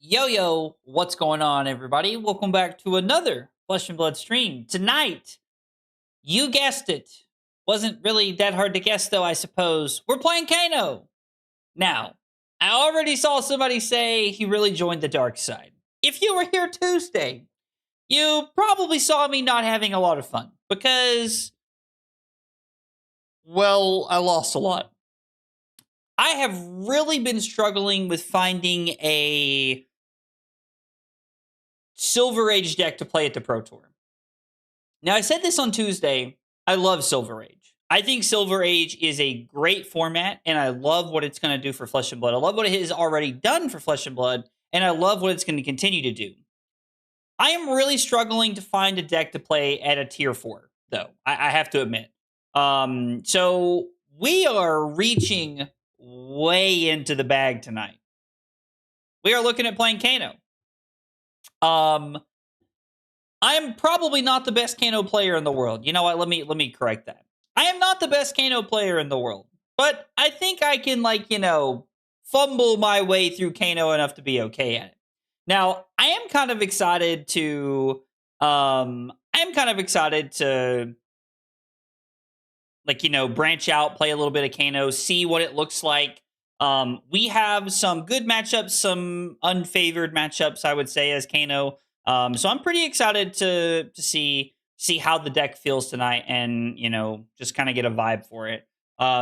Yo, what's going on, everybody? Welcome back to another Flesh and Blood stream. Tonight, you guessed it. Wasn't really that hard to guess, though, I suppose. We're playing Kano. Now, I already saw somebody say he really joined the dark side. If you were here Tuesday, you probably saw me not having a lot of fun because, well, I lost a lot. I have really been struggling with finding a Silver Age deck to play at the Pro Tour. Now, I said this on Tuesday. I love Silver Age. I think Silver Age is a great format, and I love what it's going to do for Flesh and Blood. I love what it has already done for Flesh and Blood, and I love what it's going to continue to do. I am really struggling to find a deck to play at a tier 4, though, I have to admit. So we are reaching way into the bag tonight. We are looking at playing Kano. I'm probably not the best Kano player in the world. You know what? Let me correct that. I am not the best Kano player in the world, but I think I can, fumble my way through Kano enough to be okay at it. Now, I am kind of excited to branch out, play a little bit of Kano, see what it looks like. We have some good matchups, some unfavored matchups, I would say, as Kano. So I'm pretty excited to see how the deck feels tonight and, just kind of get a vibe for it. I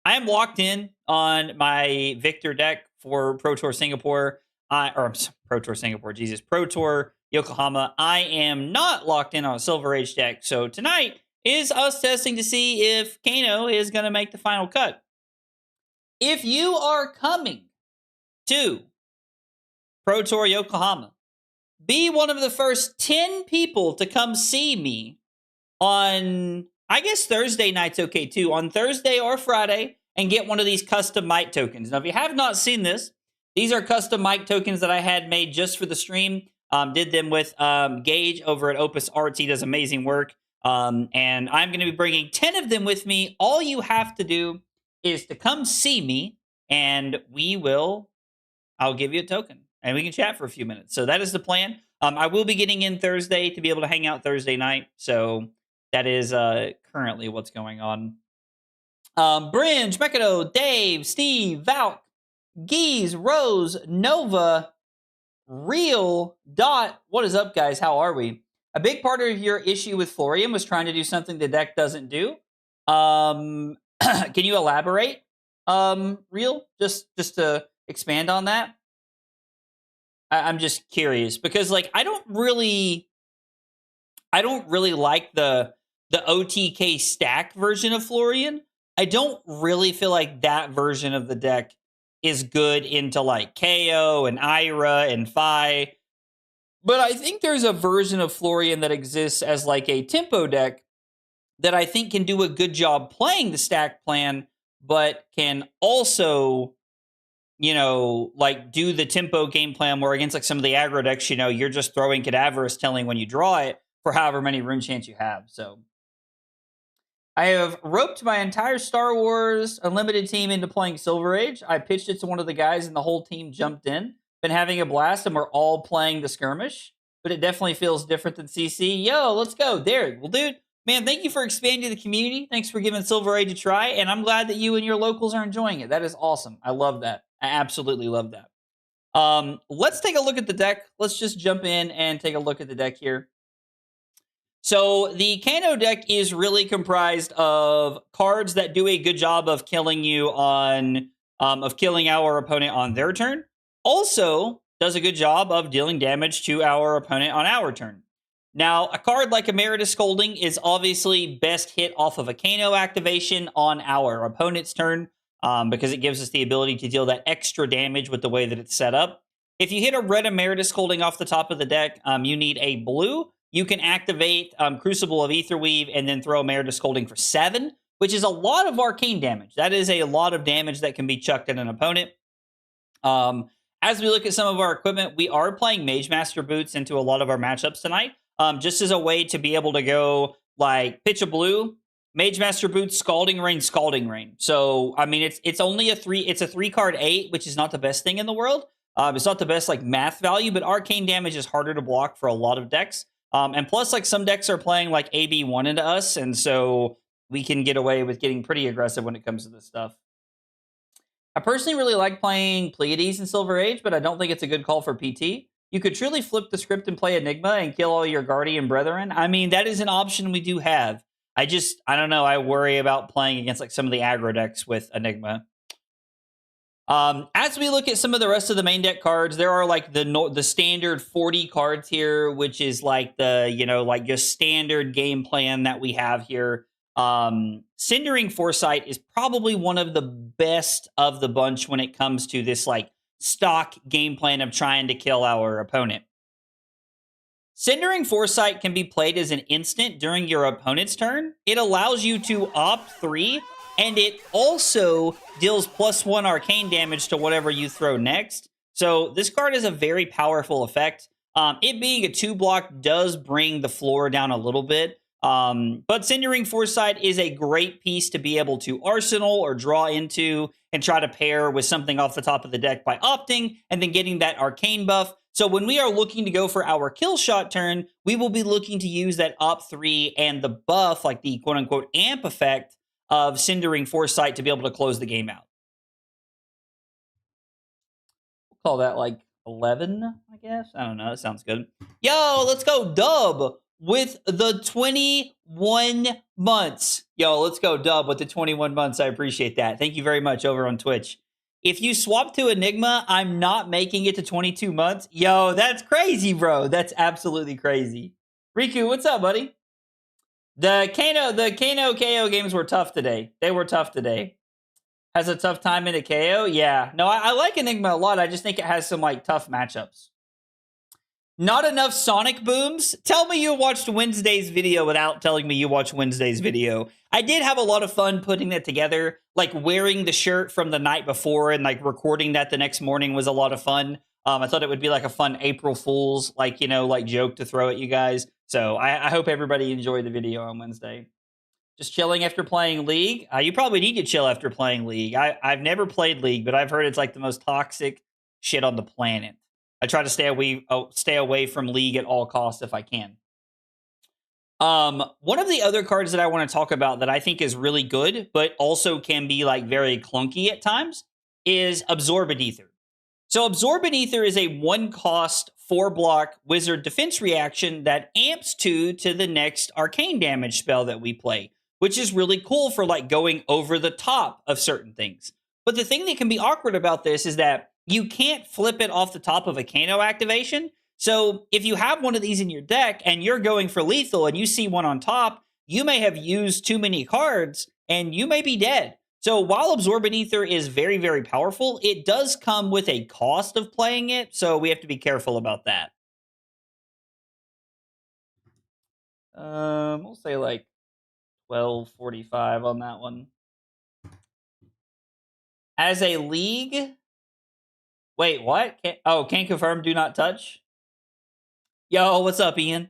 am locked in on my Victor deck for Pro Tour Singapore. Pro Tour Yokohama. I am not locked in on a Silver Age deck. So tonight is us testing to see if Kano is going to make the final cut. If you are coming to Pro Tour Yokohama, be one of the first 10 people to come see me on, I guess Thursday night's okay too, on Thursday or Friday, and get one of these custom mic tokens. Now, if you have not seen this, these are custom mic tokens that I had made just for the stream. Did them with Gage over at Opus Arts. He does amazing work. And I'm going to be bringing 10 of them with me. All you have to do is to come see me, and I'll give you a token, and we can chat for a few minutes. So that is the plan. I will be getting in Thursday to be able to hang out Thursday night. So that is currently what's going on. Bringe, Mekado, Dave, Steve, Valk, Geese, Rose, Nova, Real, Dot. What is up, guys? How are we? A big part of your issue with Florian was trying to do something the deck doesn't do. Can you elaborate, Real? Just to expand on that? I'm just curious because, I don't really like the OTK stack version of Florian. I don't really feel like that version of the deck is good into KO and Ira and Phi. But I think there's a version of Florian that exists as a tempo deck that I think can do a good job playing the stack plan, but can also, do the tempo game plan where against some of the aggro decks, you're just throwing Cadaverous Telling when you draw it for however many rune chance you have. So I have roped my entire Star Wars Unlimited team into playing Silver Age. I pitched it to one of the guys and the whole team jumped in. Been having a blast and we're all playing the skirmish, but it definitely feels different than CC. Yo, let's go. Derek. Well, dude, man, thank you for expanding the community. Thanks for giving Silver Age a try, and I'm glad that you and your locals are enjoying it. That is awesome. I love that. I absolutely love that. Let's take a look at the deck. Let's just jump in and take a look at the deck here. So the Kano deck is really comprised of cards that do a good job of killing you of killing our opponent on their turn. Also does a good job of dealing damage to our opponent on our turn. Now, a card like Emeritus Scolding is obviously best hit off of a Kano activation on our opponent's turn because it gives us the ability to deal that extra damage with the way that it's set up. If you hit a red Emeritus Scolding off the top of the deck, you need a blue. You can activate Crucible of Aetherweave and then throw Emeritus Scolding for 7, which is a lot of arcane damage. That is a lot of damage that can be chucked at an opponent. As we look at some of our equipment, we are playing Mage Master Boots into a lot of our matchups tonight, just as a way to be able to go pitch a blue, Mage Master Boots, Scalding Rain, Scalding Rain. So, I mean, it's only it's a 3-card 8, which is not the best thing in the world. It's not the best like math value, but arcane damage is harder to block for a lot of decks. And plus, like some decks are playing like AB1 into us, and so we can get away with getting pretty aggressive when it comes to this stuff. I personally really like playing Pleiades in Silver Age, but I don't think it's a good call for PT. You could truly flip the script and play Enigma and kill all your Guardian Brethren. I mean, that is an option we do have. I don't know. I worry about playing against like some of the aggro decks with Enigma. As we look at some of the rest of the main deck cards, there are like the standard 40 cards here, which is like the, like just standard game plan that we have here. Cindering Foresight is probably one of the best of the bunch when it comes to this like stock game plan of trying to kill our opponent. Cindering Foresight can be played as an instant during your opponent's turn. It allows you to opt 3, and it also deals +1 arcane damage to whatever you throw next. So this card is a very powerful effect. It being a 2-block does bring the floor down a little bit. But Cindering Foresight is a great piece to be able to arsenal or draw into and try to pair with something off the top of the deck by opting and then getting that arcane buff. So when we are looking to go for our kill shot turn, we will be looking to use that opt 3 and the buff, like the quote-unquote amp effect of Cindering Foresight to be able to close the game out. We'll call that like 11, I guess. I don't know. That sounds good. Yo, let's go dub with the 21 months. Yo, let's go dub with the 21 months. I appreciate that. Thank you very much over on Twitch. If you swap to Enigma, I'm not making it to 22 months. Yo, that's crazy, bro. That's absolutely crazy. Riku, what's up, buddy? The Kano KO games were tough today. They were tough today. Has a tough time in a KO? Yeah. No, I like Enigma a lot. I just think it has some like tough matchups. Not enough Sonic booms? Tell me you watched Wednesday's video without telling me you watched Wednesday's video. I did have a lot of fun putting that together. Like wearing the shirt from the night before and like recording that the next morning was a lot of fun. I thought it would be like a fun April Fool's, like, like joke to throw at you guys. So I hope everybody enjoyed the video on Wednesday. Just chilling after playing League? You probably need to chill after playing League. I've never played League, but I've heard it's like the most toxic shit on the planet. I try to stay away from League at all costs if I can. One of the other cards that I want to talk about that I think is really good, but also can be like very clunky at times, is Absorbent Ether. So Absorbent Ether is a 1-cost 4-block wizard defense reaction that amps to the next arcane damage spell that we play, which is really cool for like going over the top of certain things. But the thing that can be awkward about this is that you can't flip it off the top of a Kano activation. So if you have one of these in your deck and you're going for lethal and you see one on top, you may have used too many cards and you may be dead. So while Absorbent Ether is very, very powerful, it does come with a cost of playing it. So we have to be careful about that. We'll say like 1245 on that one. As a league... Wait, what? Can't confirm, do not touch? Yo, what's up, Ian?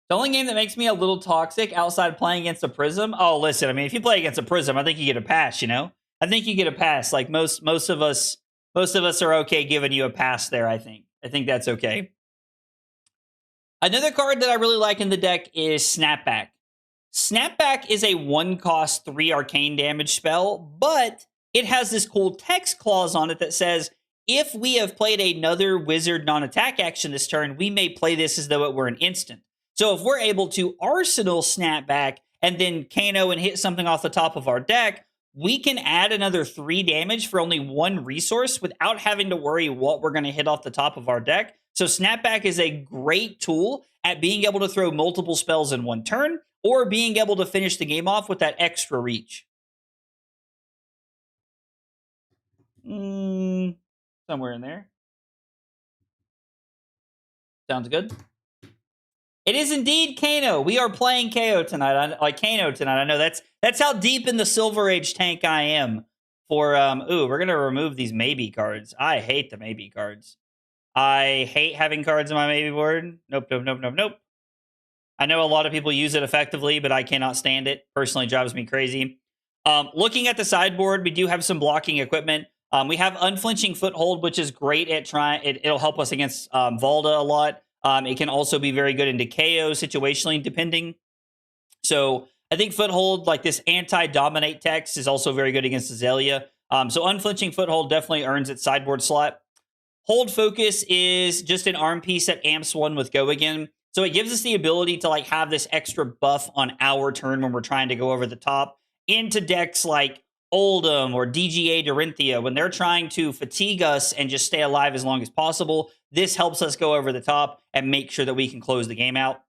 The only game that makes me a little toxic outside playing against a Prism? Oh, listen, I mean, if you play against a Prism, I think you get a pass, I think you get a pass. Like, most of us are okay giving you a pass there, I think. I think that's okay. Another card that I really like in the deck is Snapback. Snapback is a 1-cost 3 arcane damage spell, but it has this cool text clause on it that says, if we have played another wizard non-attack action this turn, we may play this as though it were an instant. So if we're able to arsenal Snapback and then Kano and hit something off the top of our deck, we can add another 3 damage for only 1 resource without having to worry what we're going to hit off the top of our deck. So Snapback is a great tool at being able to throw multiple spells in one turn or being able to finish the game off with that extra reach. Somewhere in there. Sounds good. It is indeed Kano. We are playing Kano tonight. I know that's how deep in the Silver Age tank I am. For we're gonna remove these maybe cards. I hate the maybe cards. I hate having cards on my maybe board. Nope. I know a lot of people use it effectively, but I cannot stand it. Personally, drives me crazy. Looking at the sideboard, we do have some blocking equipment. We have Unflinching Foothold, which is great at trying. It'll help us against Valda a lot. It can also be very good into KO situationally, depending. So I think Foothold, like this anti-dominate text, is also very good against Azalea. So Unflinching Foothold definitely earns its sideboard slot. Hold Focus is just an arm piece that amps one with Go Again. So it gives us the ability to like have this extra buff on our turn when we're trying to go over the top into decks like Oldham or DGA Dorinthia. When they're trying to fatigue us and just stay alive as long as possible, this helps us go over the top and make sure that we can close the game out.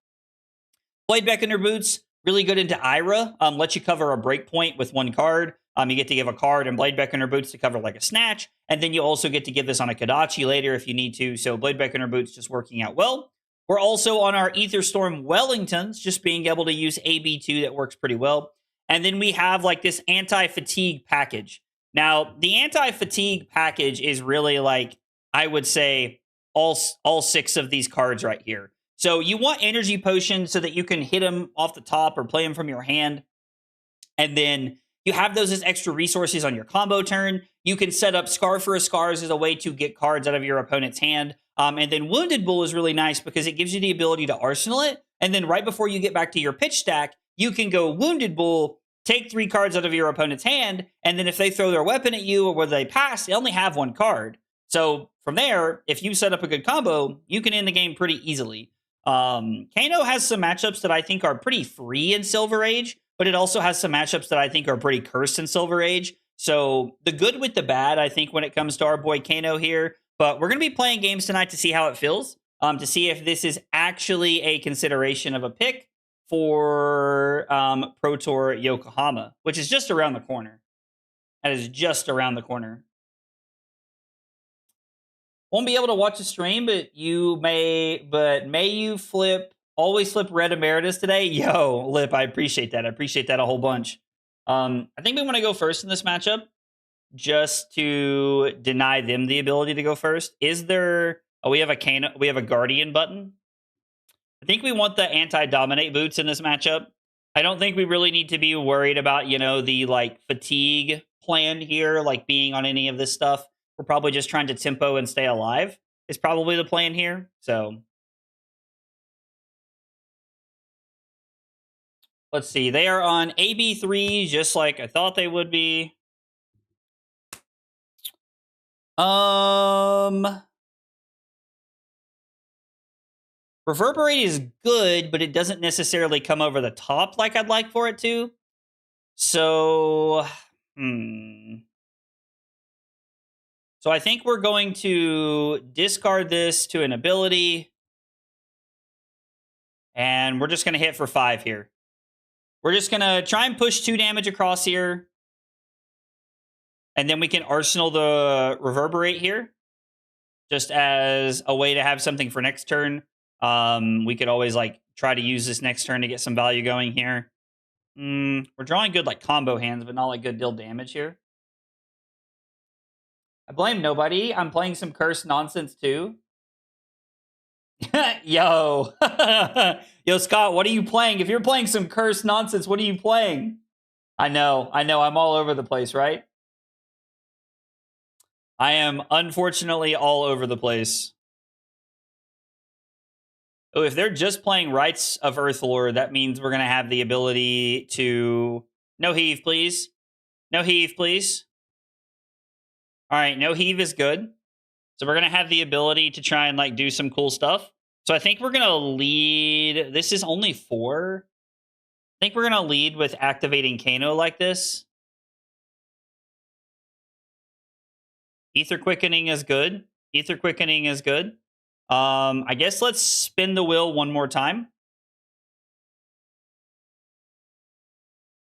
Blade Beckoner Boots, really good into Ira. Lets you cover a breakpoint with one card. You get to give a card and Blade Beckoner Boots to cover like a Snatch. And then you also get to give this on a Kodachi later if you need to. So Blade Beckoner Boots just working out well. We're also on our Ether Storm Wellingtons, just being able to use AB2 that works pretty well. And then we have like this anti-fatigue package. Now, the anti-fatigue package is really like, I would say, all 6 of these cards right here. So you want Energy Potion so that you can hit them off the top or play them from your hand. And then you have those as extra resources on your combo turn. You can set up Scar for a Scars as a way to get cards out of your opponent's hand. And then Wounded Bull is really nice because it gives you the ability to arsenal it. And then right before you get back to your pitch stack, you can go Wounded Bull, take 3 cards out of your opponent's hand. And then if they throw their weapon at you or whether they pass, they only have 1 card. So from there, if you set up a good combo, you can end the game pretty easily. Kano has some matchups that I think are pretty free in Silver Age, but it also has some matchups that I think are pretty cursed in Silver Age. So the good with the bad, I think, when it comes to our boy Kano here. But we're going to be playing games tonight to see how it feels, to see if this is actually a consideration of a pick for Pro Tour Yokohama, which is just around the corner. That is just around the corner. Won't be able to watch the stream, but may you always flip Red Emeritus today? Yo, Lip, I appreciate that. I appreciate that a whole bunch. I think we want to go first in this matchup just to deny them the ability to go first. Is there... Oh, we have a Guardian button. I think we want the anti-dominate boots in this matchup. I don't think we really need to be worried about, the like fatigue plan here, like being on any of this stuff. We're probably just trying to tempo and stay alive is probably the plan here. So let's see. They are on AB3, just like I thought they would be. Reverberate is good, but it doesn't necessarily come over the top like I'd like for it to. So, So I think we're going to discard this to an ability. And we're just going to hit for 5 here. We're just going to try and push 2 damage across here. And then we can arsenal the Reverberate here. Just as a way to have something for next turn. We could always like try to use this next turn to get some value going here. We're drawing good like combo hands, but not like good deal damage here. I blame nobody. I'm playing some cursed nonsense too. Yo. Yo, Scott, what are you playing? If you're playing some cursed nonsense, what are you playing? I know. I'm all over the place, right? I am unfortunately all over the place. Oh, if they're just playing Rites of Earthlore, that means we're going to have the ability to... No heave, please. No heave, please. All right, no heave is good. So we're going to have the ability to try and like do some cool stuff. So I think we're going to lead... This is only 4. I think we're going to lead with activating Kano like this. Ether Quickening is good. Ether Quickening is good. I guess let's spin the wheel one more time.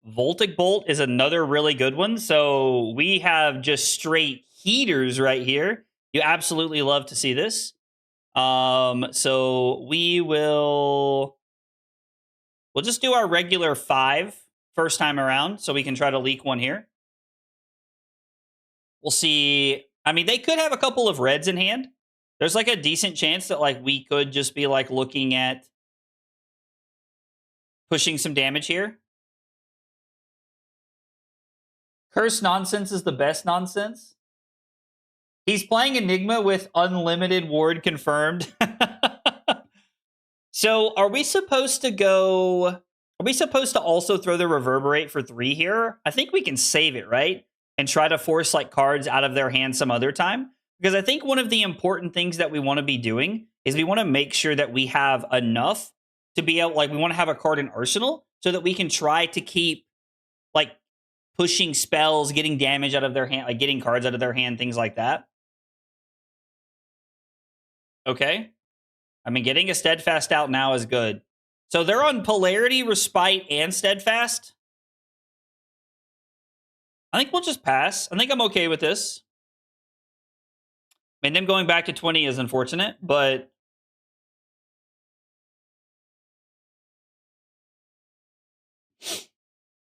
Voltic Bolt is another really good one. So we have just straight heaters right here. You absolutely love to see this. So we'll just do our regular 5 first time around so we can try to leak one here. We'll see. I mean, they could have a couple of reds in hand. There's like a decent chance that like we could just be like looking at pushing some damage here. Curse nonsense is the best nonsense. He's playing Enigma with unlimited ward confirmed. So are we supposed to go... Are we supposed to also throw the Reverberate for 3 here? I think we can save it, right? And try to force like cards out of their hand some other time. Because I think one of the important things that we want to be doing is we want to make sure that we have enough to be able... Like, we want to have a card in Arsenal so that we can try to keep like pushing spells, getting damage out of their hand, like getting cards out of their hand, things like that. Okay. I mean, getting a Steadfast out now is good. So they're on Polarity, Respite, and Steadfast. I think we'll just pass. I think I'm okay with this. I mean, them going back to 20 is unfortunate, but...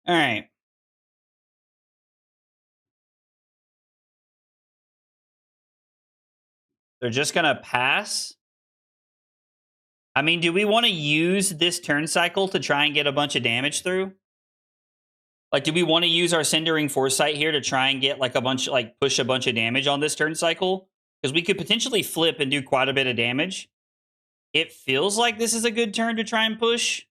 All right. They're just going to pass. I mean, do we want to use this turn cycle to try and get a bunch of damage through? Like, do we want to use our Cindering Foresight here to try and get like a bunch, like push a bunch of damage on this turn cycle? Because we could potentially flip and do quite a bit of damage. It feels like this is a good turn to try and push.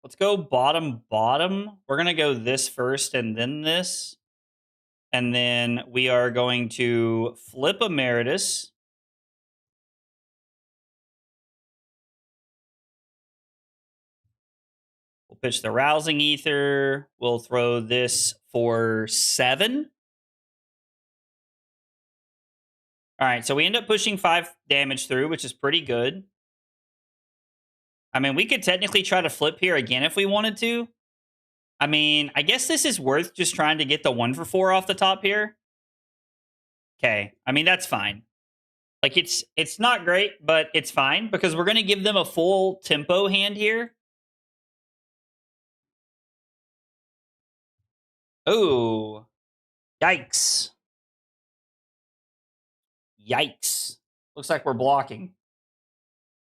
Let's go bottom. We're going to go this first and then this. And then we are going to flip Emeritus. We'll pitch the Rousing Ether. We'll throw this for 7. All right, so we end up pushing 5 damage through, which is pretty good. I mean, we could technically try to flip here again if we wanted to. I mean, I guess this is worth just trying to get the 1 for 4 off the top here. Okay, I mean, that's fine. Like, it's not great, but it's fine because we're going to give them a full tempo hand here. Oh, yikes. Yikes. Looks like we're blocking.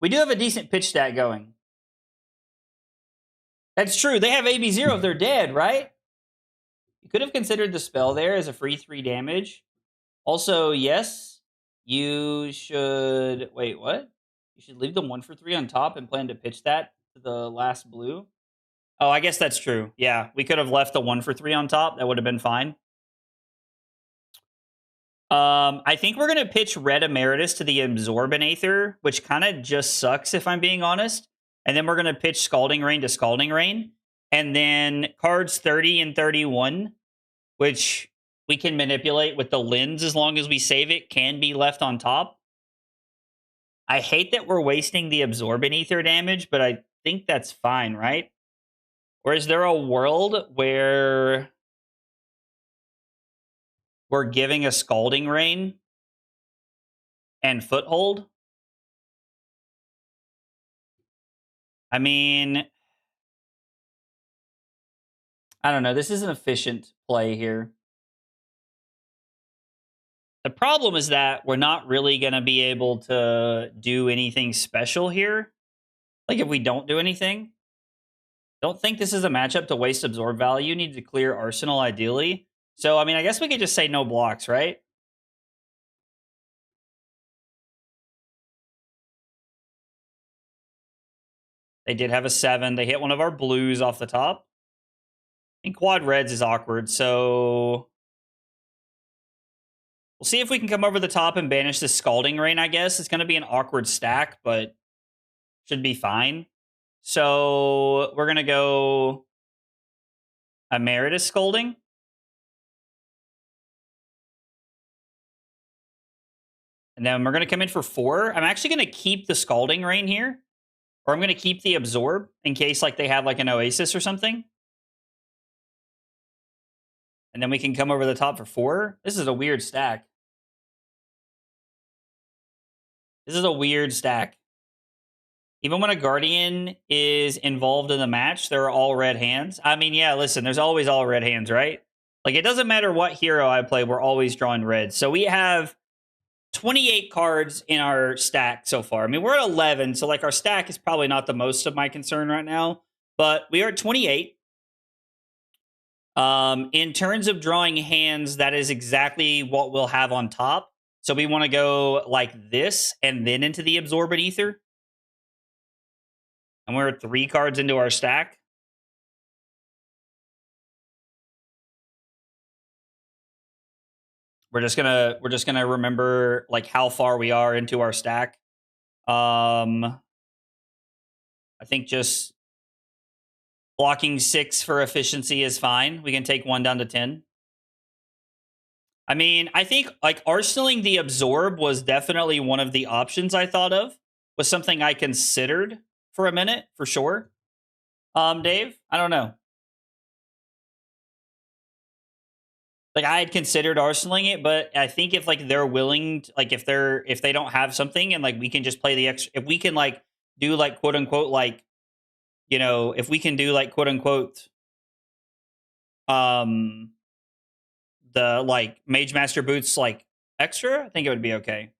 We do have a decent pitch stat going. That's true. They have AB0 if they're dead, right? You could have considered the spell there as a free 3 damage. Also, yes, you should... Wait, what? You should leave the 1 for 3 on top and plan to pitch that to the last blue. Oh, I guess that's true. Yeah, we could have left the 1 for 3 on top. That would have been fine. I think we're going to pitch Red Emeritus to the Absorbinator, which kind of just sucks if I'm being honest. And then we're going to pitch Scalding Rain to Scalding Rain. And then cards 30 and 31, which we can manipulate with the lens as long as we save it, can be left on top. I hate that we're wasting the Absorbinator damage, but I think that's fine, right? Or is there a world where we're giving a Scalding Rain and Foothold? I mean, I don't know. This is an efficient play here. The problem is that we're not really going to be able to do anything special here. Like, if we don't do anything. Don't think this is a matchup to waste Absorb value. You need to clear Arsenal, ideally. So, I mean, I guess we could just say no blocks, right? They did have a 7. They hit one of our blues off the top. And quad reds is awkward, so... We'll see if we can come over the top and banish this Scalding Rain, I guess. It's going to be an awkward stack, but should be fine. So, we're going to go... Emeritus Scalding. And then we're going to come in for 4. I'm actually going to keep the Scalding Rain here. Or I'm going to keep the Absorb in case like they have like an Oasis or something. And then we can come over the top for 4. This is a weird stack. This is a weird stack. Even when a Guardian is involved in the match, there are all red hands. I mean, yeah, listen, there's always all red hands, right? Like, it doesn't matter what hero I play, we're always drawing red. So we have 28 cards in our stack so far. I mean, we're at 11, so like our stack is probably not the most of my concern right now, but we are at 28. In terms of drawing hands, that is exactly what we'll have on top. So we want to go like this and then into the Absorbent Ether. And we're 3 cards into our stack. We're just gonna remember like how far we are into our stack. I think just blocking 6 for efficiency is fine. We can take 1 down to 10. I mean, I think like arsenaling the absorb was definitely one of the options I thought of. Was something I considered for a minute, for sure. Dave, I don't know. Like I had considered arsenaling it, but I think if like they're willing, to, like if they don't have something and like we can just play the extra, if we can like do like quote unquote like, you know, if we can do like quote unquote um the like Mage Master boots like extra, I think it would be okay.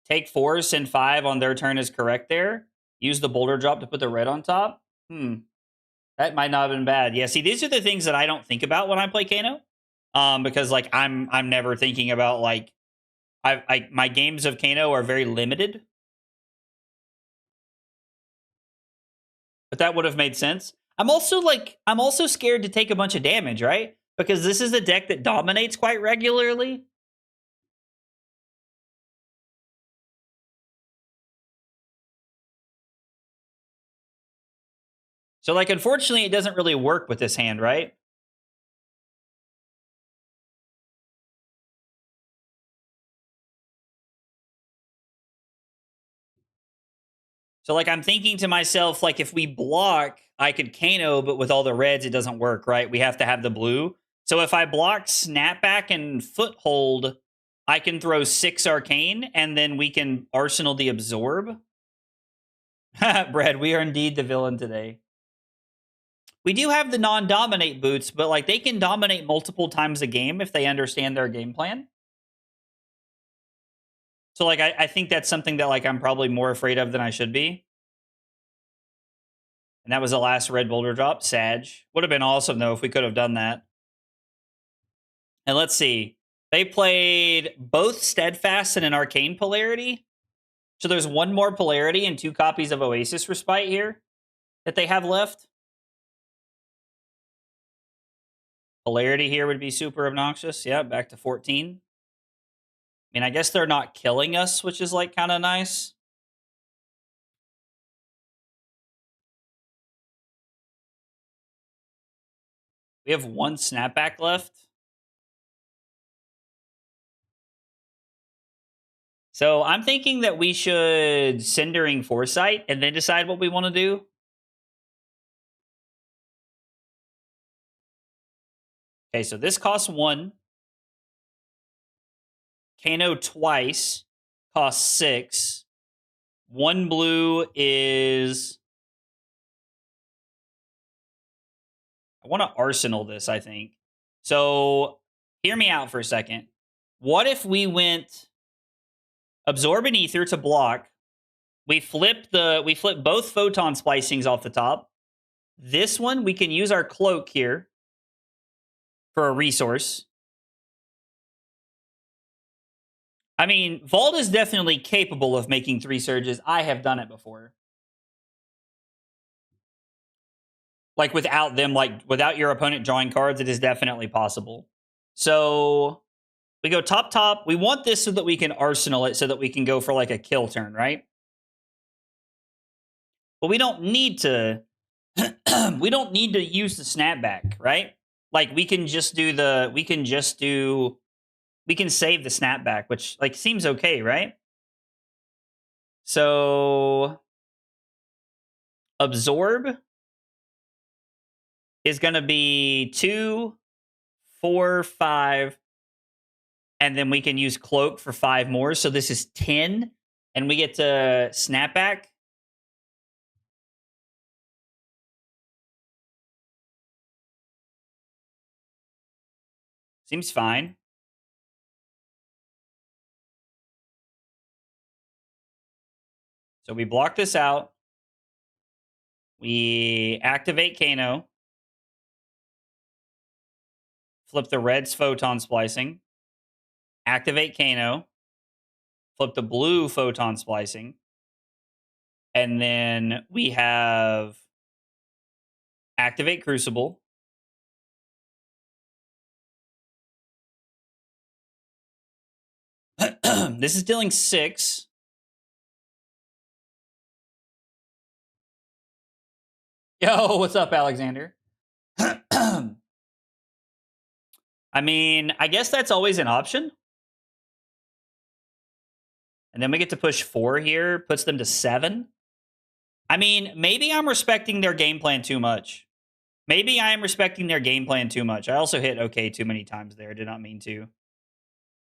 Take 4, send 5 on their turn is correct there. Use the boulder drop to put the red on top. That might not have been bad. Yeah, see, these are the things that I don't think about when I play Kano. Because like I'm never thinking about like I my games of Kano are very limited. But that would have made sense. I'm also scared to take a bunch of damage, right? Because this is a deck that dominates quite regularly. So like unfortunately it doesn't really work with this hand, right? So like I'm thinking to myself, like if we block, I could Kano, but with all the reds, it doesn't work, right? We have to have the blue. So if I block Snapback and Foothold, I can throw 6 Arcane, and then we can Arsenal the Absorb. Brad, we are indeed the villain today. We do have the non-dominate boots, but like they can dominate multiple times a game if they understand their game plan. So like I think that's something that like I'm probably more afraid of than I should be. And that was the last red boulder drop. Sag. Would have been awesome, though, if we could have done that. And let's see. They played both Steadfast and an Arcane Polarity. So there's 1 more Polarity and 2 copies of Oasis Respite here that they have left. Polarity here would be super obnoxious. Yeah, back to 14. I mean, I guess they're not killing us, which is like kind of nice. We have 1 Snapback left. So I'm thinking that we should Cindering Foresight and then decide what we want to do. Okay, so this costs 1. Kano twice costs 6. 1 blue is... I want to Arsenal this, I think. So, hear me out for a second. What if we went Absorbent Ether to block? We flip both Photon Splicings off the top. This one, we can use our Cloak here for a resource. I mean, Vault is definitely capable of making 3 surges. I have done it before. Like without them, like without your opponent drawing cards, it is definitely possible. So we go top. We want this so that we can arsenal it so that we can go for like a kill turn, right? But we don't need to we don't need to use the snapback, right? Like we can just do we can save the snapback, which like seems okay, right? So absorb is going to be 2, 4, 5, and then we can use cloak for 5 more. So this is 10, and we get to snapback. Seems fine. So we block this out. We activate Kano. Flip the red's photon splicing. Activate Kano. Flip the blue photon splicing. And then we have activate Crucible. This is dealing 6. Yo, what's up, Alexander? I mean, I guess that's always an option. And then we get to push 4 here, puts them to 7. I mean, maybe I'm respecting their game plan too much. Maybe I am respecting their game plan too much. I also hit okay too many times there. Did not mean to.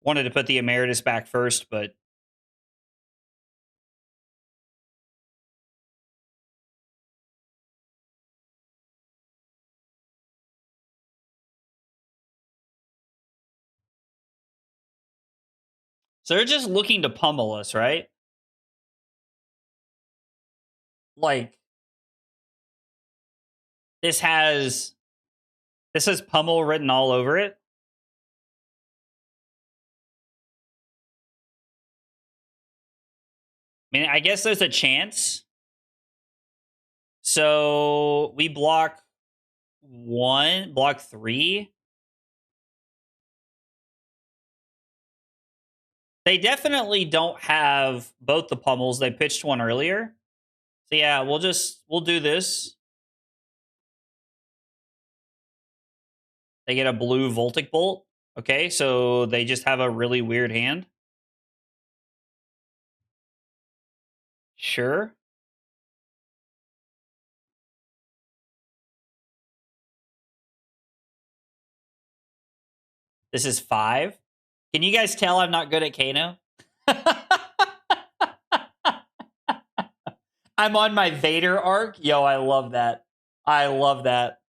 Wanted to put the Emeritus back first, but... So they're just looking to pummel us, right? Like, this has pummel written all over it. I mean, I guess there's a chance. So we block 1, block 3. They definitely don't have both the pummels. They pitched one earlier. So yeah, we'll do this. They get a blue Voltic Bolt. Okay, so they just have a really weird hand. Sure. This is 5. Can you guys tell I'm not good at Kano? I'm on my Vader arc. Yo, I love that. I love that.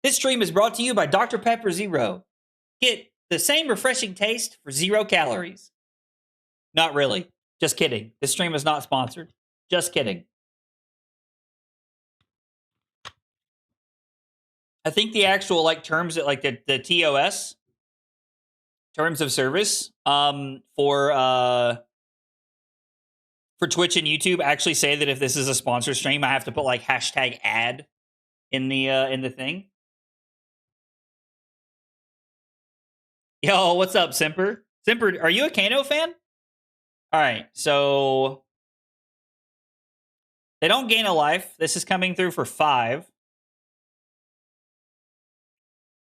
This stream is brought to you by Dr. Pepper Zero. Get the same refreshing taste for 0 calories. Not really. Just kidding. This stream is not sponsored. Just kidding. I think the actual terms that the TOS terms of service for Twitch and YouTube actually say that if this is a sponsor stream, I have to put #ad in the thing. Yo, what's up, Simper? Simper, are you a Kano fan? All right, so they don't gain a life. This is coming through for 5.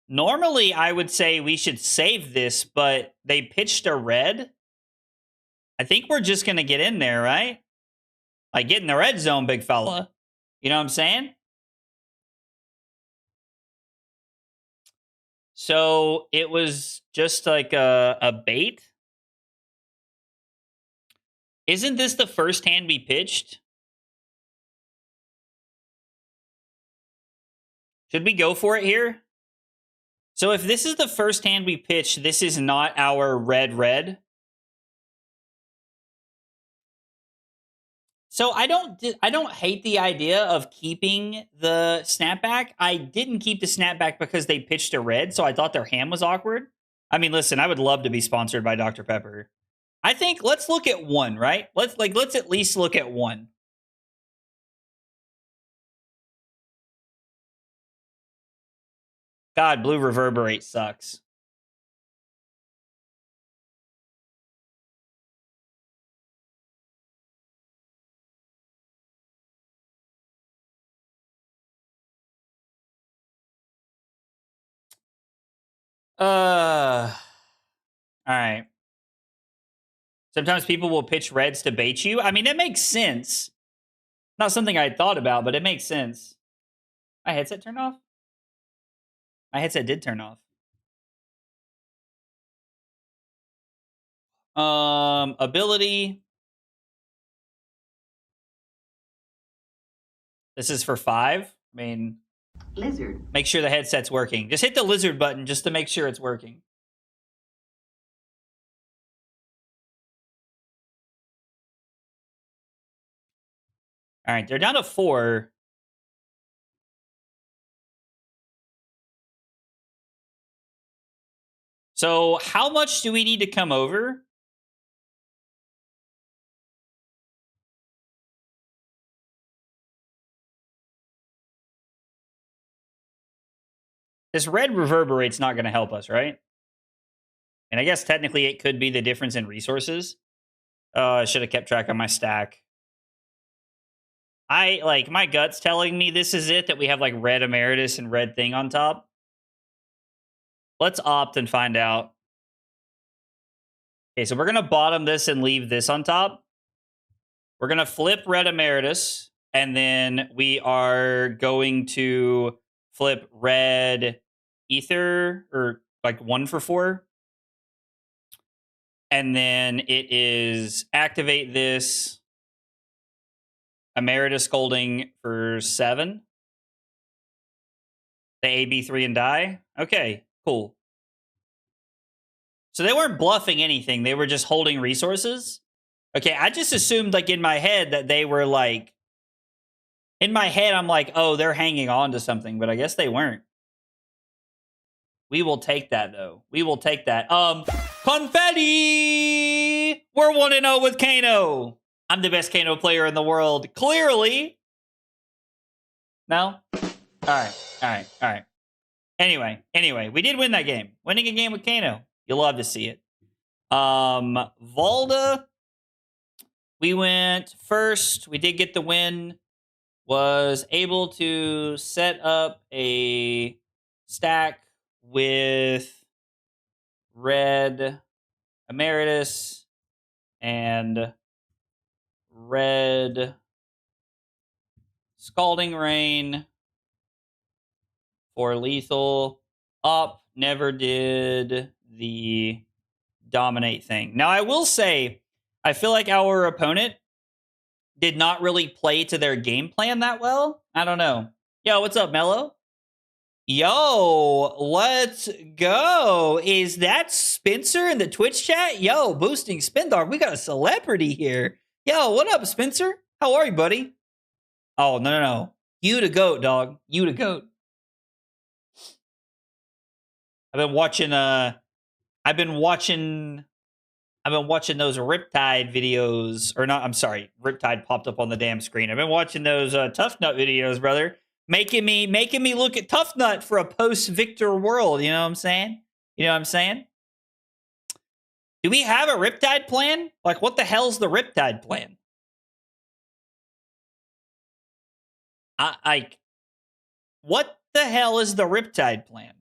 Normally, I would say we should save this, but they pitched a red. I think we're just going to get in there, right? Like, get in the red zone, big fella. You know what I'm saying? So it was just like a bait. Isn't this the first hand we pitched? Should we go for it here? So if this is the first hand we pitched, this is not our red. So I don't hate the idea of keeping the snapback. I didn't keep the snapback because they pitched a red, so I thought their hand was awkward. I mean, listen, I would love to be sponsored by Dr. Pepper. I think let's look at 1, right? Let's at least look at 1. God, blue reverberate sucks. All right. Sometimes people will pitch reds to bait you. I mean, it makes sense. Not something I had thought about, but it makes sense. My headset turned off? My headset did turn off. Ability. This is for 5. I mean, lizard. Make sure the headset's working. Just hit the lizard button just to make sure it's working. All right, they're down to 4. So how much do we need to come over? This red reverberate's not going to help us, right? And I guess technically it could be the difference in resources. I should have kept track of my stack. My gut's telling me this is it, that we have like red emeritus and red thing on top. Let's opt and find out. Okay, so we're going to bottom this and leave this on top. We're going to flip red emeritus, and then we are going to flip red ether, or like 1 for 4. And then it is activate this emeritus scolding for 7. The AB3 and die. Okay, cool. So they weren't bluffing anything. They were just holding resources. Okay, I just assumed, like, in my head that they were, like... In my head, I'm like, oh, they're hanging on to something. But I guess they weren't. We will take that, though. We will take that. Confetti! We're 1-0 with Kano. I'm the best Kano player in the world. Clearly. No? All right. Anyway, we did win that game. Winning a game with Kano. You'll love to see it. Valda, we went first. We did get the win. Was able to set up a stack with red emeritus and red scalding rain for lethal. Up never did the dominate thing. Now, I will say, I feel like our opponent did not really play to their game plan that well. I don't know. Yo, what's up, Mello? Yo, let's go. Is that Spencer in the Twitch chat? Yo, boosting Spin Dog. We got a celebrity here. Yo, what up, Spencer? How are you, buddy? Oh, no. You the GOAT, dog. You the GOAT. I've been watching those Riptide videos, or not, I'm sorry, Riptide popped up on the damn screen. I've been watching those Tough Nut videos, brother. Making me look at Tough Nut for a post-Victor world, you know what I'm saying? Do we have a Riptide plan? Like, what the hell's the Riptide plan? What the hell is the Riptide plan?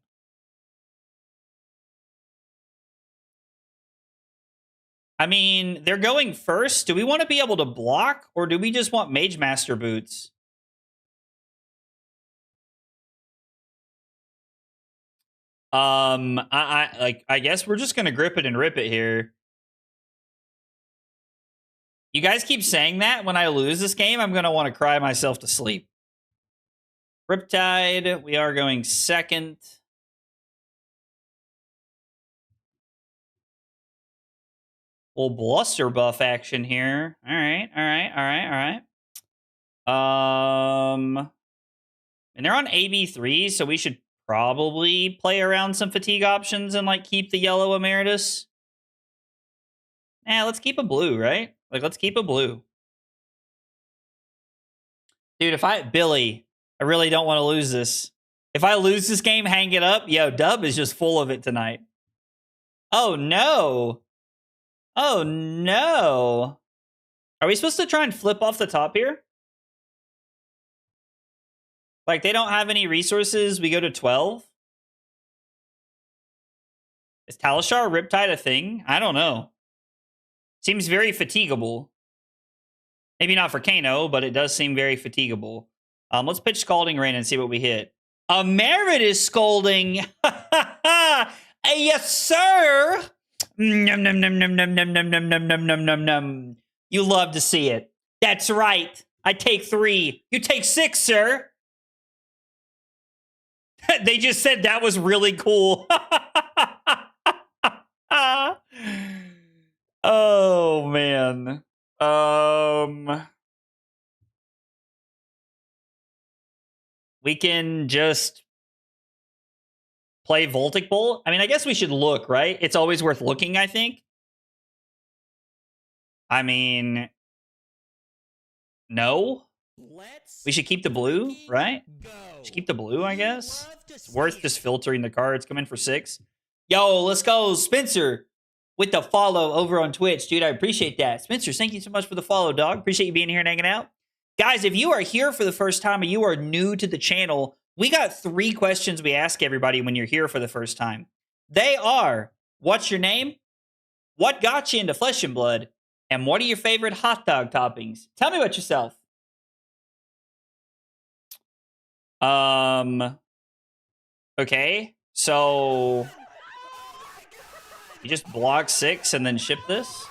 I mean, they're going first. Do we want to be able to block, or do we just want Mage Master boots? I guess we're just gonna grip it and rip it here. You guys keep saying that. When I lose this game, I'm gonna want to cry myself to sleep. Riptide, we are going second. Little bluster buff action here. All right. And they're on AB3, so we should probably play around some fatigue options and like keep the yellow emeritus. Let's keep a blue, right? Like, let's keep a blue. Dude, Billy, I really don't want to lose this. If I lose this game, hang it up. Yo, Dub is just full of it tonight. Oh, no. Oh, no. Are we supposed to try and flip off the top here? Like, they don't have any resources. We go to 12. Is Talishar Riptide a thing? I don't know. Seems very fatigable. Maybe not for Kano, but it does seem very fatigable. Let's pitch Scalding Rain and see what we hit. Emeritus Scolding. Yes, sir. Num, num, num, num, num, num, num, num, num, num, num, num, num. You love to see it. That's right. I take 3. You take 6, sir. They just said that was really cool. Oh, man. we can just play Voltic Bolt. I mean, I guess we should look, right? It's always worth looking, I think. I mean, no. We should keep the blue, right? Should keep the blue, I guess. It's worth just filtering the cards. Come in for 6. Yo, let's go, Spencer, with the follow over on Twitch. Dude, I appreciate that. Spencer, thank you so much for the follow, dog. Appreciate you being here and hanging out. Guys, if you are here for the first time or you are new to the channel, we got 3 questions we ask everybody when you're here for the first time. They are, what's your name? What got you into Flesh and Blood? And what are your favorite hot dog toppings? Tell me about yourself. Okay, so you just block 6 and then ship this?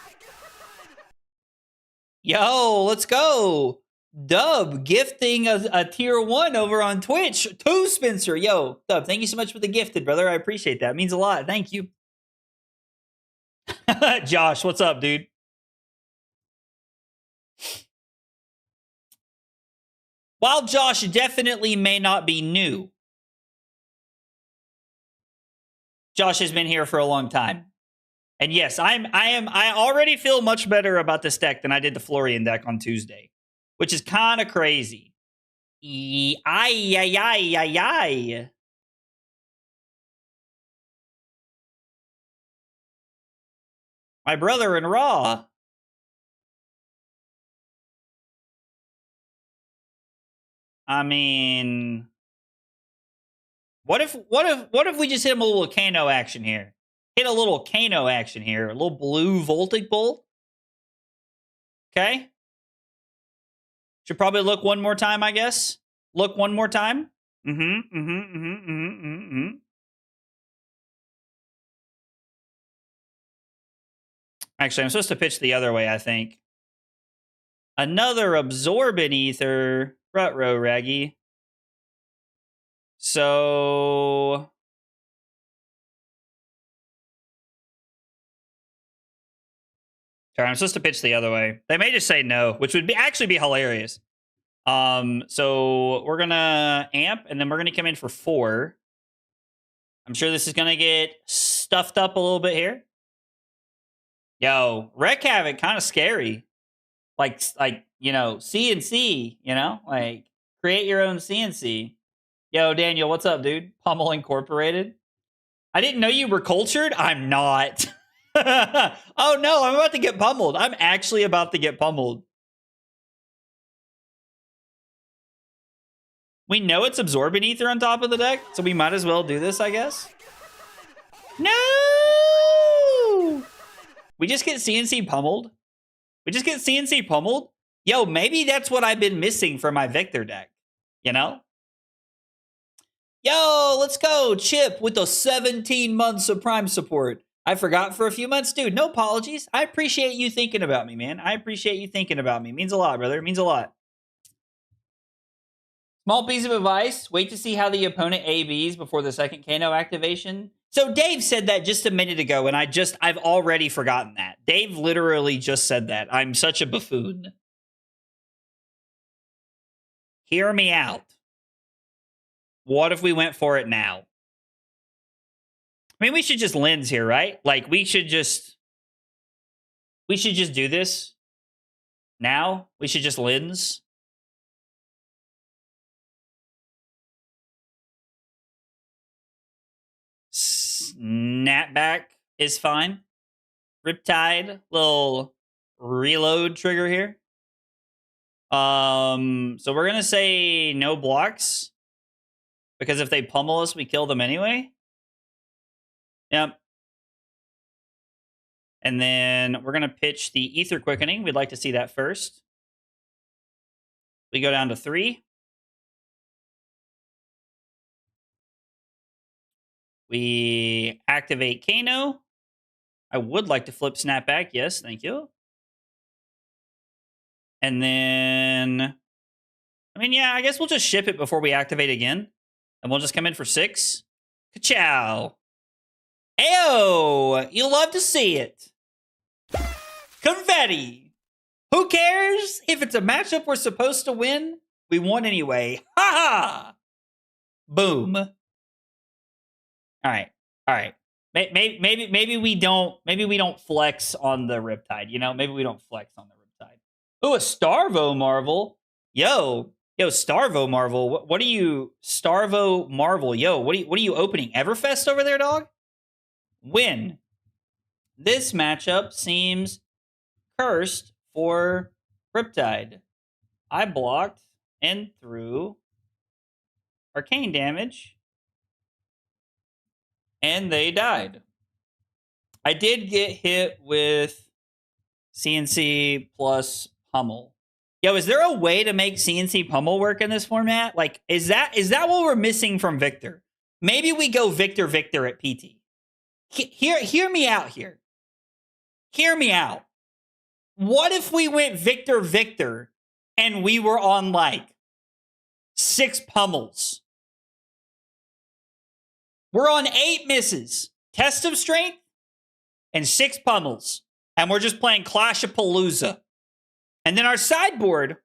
Yo, let's go. Dub gifting a tier 1 over on Twitch to Spencer. Yo, Dub, thank you so much for the gifted, brother. I appreciate that. It means a lot. Thank you. Josh, what's up, dude? While Josh definitely may not be new, Josh has been here for a long time. And yes, I already feel much better about this deck than I did the Florian deck on Tuesday, which is kind of crazy. Ay. My brother in Raw. I mean, what if we just hit him a little Kano action here? Hit a little Kano action here. A little blue Voltic Bolt. Okay. Should probably look one more time, I guess. Look one more time. Actually, I'm supposed to pitch the other way, I think. Another Absorbent Ether. Rut-row, Raggy. So... Sorry, I'm supposed to pitch the other way. They may just say no, which would actually be hilarious. So we're gonna amp, and then we're gonna come in for 4. I'm sure this is gonna get stuffed up a little bit here. Yo, Wreck Havoc, kind of scary. Like, you know, CNC, you know? Like, create your own CNC. Yo, Daniel, what's up, dude? Pummel Incorporated. I didn't know you were cultured. I'm not. Oh, no, I'm about to get pummeled. I'm actually about to get pummeled. We know it's Absorbent Ether on top of the deck, so we might as well do this, I guess. No! We just get CNC pummeled. We just get CNC pummeled. Yo, maybe that's what I've been missing for my Victor deck. You know? Yo, let's go. Chip with the 17 months of Prime support. I forgot for a few months. Dude, no apologies. I appreciate you thinking about me, man. I appreciate you thinking about me. It means a lot, brother. It means a lot. Small piece of advice. Wait to see how the opponent ABs before the second Kano activation. So Dave said that just a minute ago, and I've already forgotten that. Dave literally just said that. I'm such a buffoon. Hear me out. What if we went for it now? I mean, we should just lens here, right? Like, we should just do this now. We should just lens. Snapback is fine. Riptide, little reload trigger here. So we're gonna say no blocks, because if they pummel us, we kill them anyway. Yep. And then we're gonna pitch the Ether Quickening. We'd like to see that first. We go down to 3. We activate Kano. I would like to flip Snapback. Yes, thank you. And then, I mean, yeah, I guess we'll just ship it before we activate again. And we'll just come in for 6. Ka-chow. Ayo! You'll love to see it. Confetti. Who cares? If it's a matchup we're supposed to win, we won anyway. Ha ha! Boom. All right. All right. Maybe we don't flex on the Riptide, you know? Maybe we don't flex on the Riptide. Oh, a Starvo Marvel. Yo, Starvo Marvel. What are you Starvo Marvel? Yo, what are you opening? Everfest over there, dog? Win. This matchup seems cursed for Riptide. I blocked and threw arcane damage, and they died. I did get hit with CNC plus pummel. Yo, is there a way to make CNC pummel work in this format? Like, is that what we're missing from Victor? Maybe we go Victor at PT. Hear me out here. Hear me out. What if we went Victor and we were on like 6 pummels? We're on 8 misses, test of strength, and 6 pummels. And we're just playing Clash of Palooza. And then our sideboard,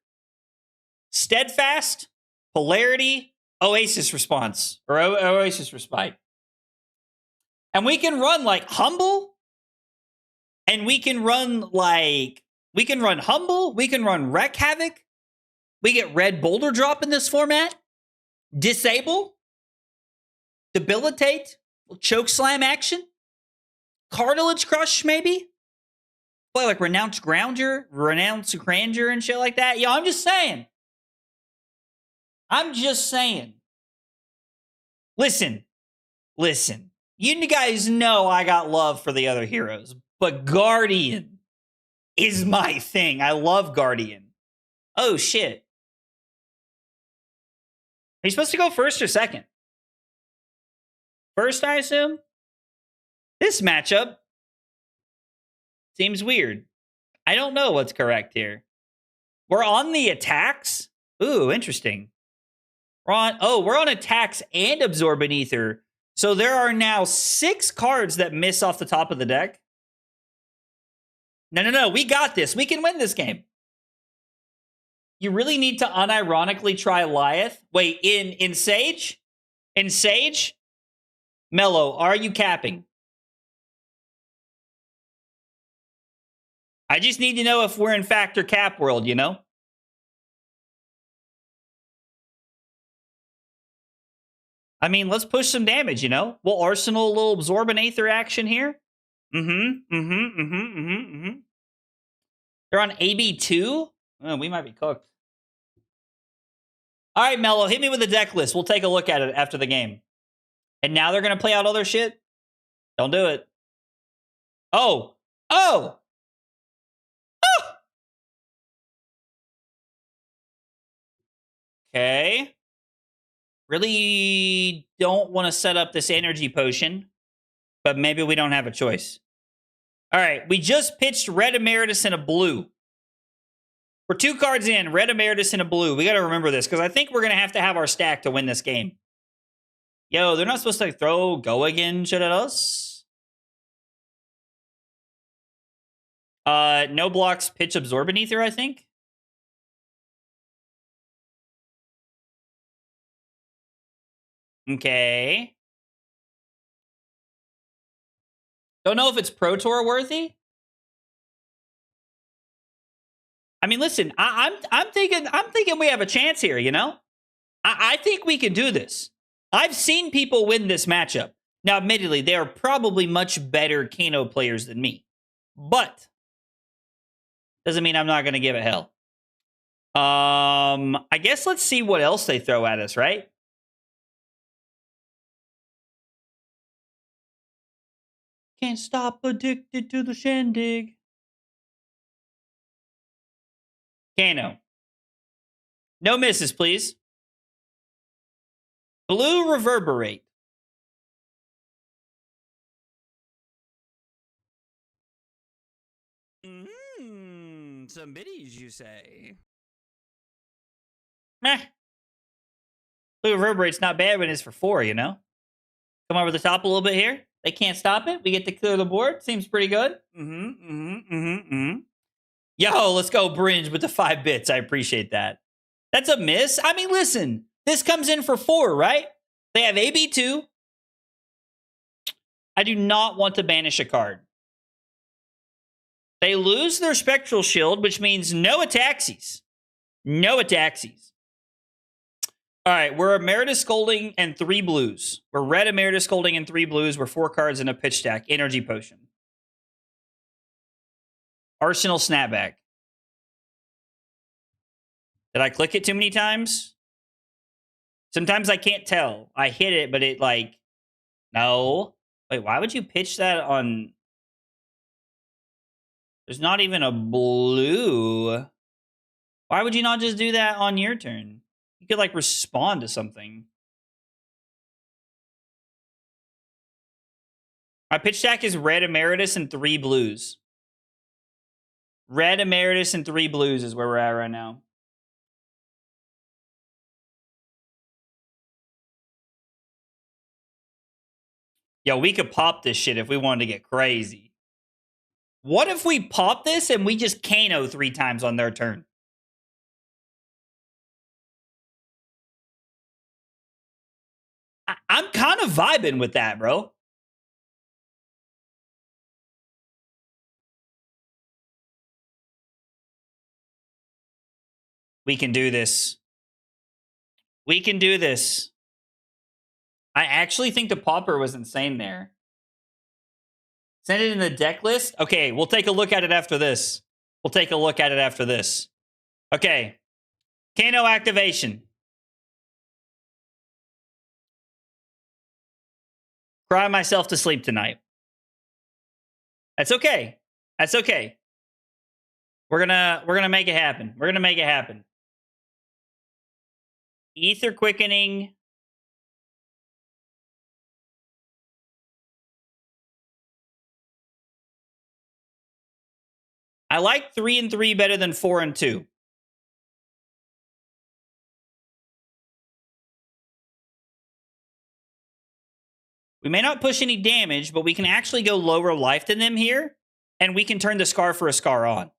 Steadfast, Polarity, Oasis Response, or Oasis Respite. And we can run like Humble, and we can run Humble, we can run Wreck Havoc. We get Red Boulder Drop in this format. Disable. Debilitate. Choke Slam action. Cartilage Crush, maybe. Play like Renounce Grandeur and shit like that. Yo, I'm just saying. Listen. You guys know I got love for the other heroes, but Guardian is my thing. I love Guardian. Oh, shit. Are you supposed to go first or second? First, I assume? This matchup seems weird. I don't know what's correct here. We're on the attacks? Ooh, interesting. We're on attacks and Absorbent Ether. So there are now 6 cards that miss off the top of the deck. No. We got this. We can win this game. You really need to unironically try Lyeth. Wait, in Sage? In Sage? Mello, are you capping? I just need to know if we're in Factor Cap world, you know? I mean, let's push some damage, you know? We'll arsenal a little Absorbent Aether action here. They're on AB2? Oh, we might be cooked. All right, Mello, hit me with the deck list. We'll take a look at it after the game. And now they're going to play out other shit? Don't do it. Oh! Okay. Really don't want to set up this energy potion, but maybe we don't have a choice. All right, we just pitched Red Emeritus and a blue. We're 2 cards in, Red Emeritus and a blue. We got to remember this, because I think we're going to have our stack to win this game. Yo, they're not supposed to throw Go Again shit at us. No blocks, pitch Absorbent Ether, I think. Okay. Don't know if it's Pro Tour worthy. I mean, listen, I'm thinking we have a chance here, you know? I think we can do this. I've seen people win this matchup. Now, admittedly, they are probably much better Kano players than me. But doesn't mean I'm not going to give a hell. I guess let's see what else they throw at us, right? Can't stop addicted to the shindig. Kano. No misses, please. Blue Reverberate. Some biddies, you say? Meh. Blue Reverberate's not bad when it's for 4, you know? Come over the top a little bit here. They can't stop it. We get to clear the board. Seems pretty good. Yo, let's go Bringe with the 5 bits. I appreciate that. That's a miss. I mean, listen. This comes in for 4, right? They have AB2. I do not want to banish a card. They lose their Spectral Shield, which means no Ataxies. No Ataxies. All right, we're Emeritus Scolding and 3 blues. We're red Emeritus Scolding and 3 blues. We're 4 cards in a pitch stack. Energy Potion. Arsenal Snapback. Did I click it too many times? Sometimes I can't tell. I hit it, but it like... No. Wait, why would you pitch that on... There's not even a blue. Why would you not just do that on your turn? You could like respond to something. My pitch stack is red Emeritus and 3 blues. Red Emeritus and 3 blues is where we're at right now. Yo, we could pop this shit if we wanted to get crazy. What if we pop this and we just Kano 3 times on their turn? I'm kind of vibing with that, bro. We can do this. We can do this. I actually think the popper was insane there. Send it in the deck list? Okay, we'll take a look at it after this. We'll take a look at it after this. Okay. Kano activation. Cry myself to sleep tonight. That's okay. That's okay. We're gonna make it happen. We're gonna make it happen. Ether Quickening. I like 3 and 3 better than 4 and 2. We may not push any damage, but we can actually go lower life than them here, and we can turn the Scar for a Scar on.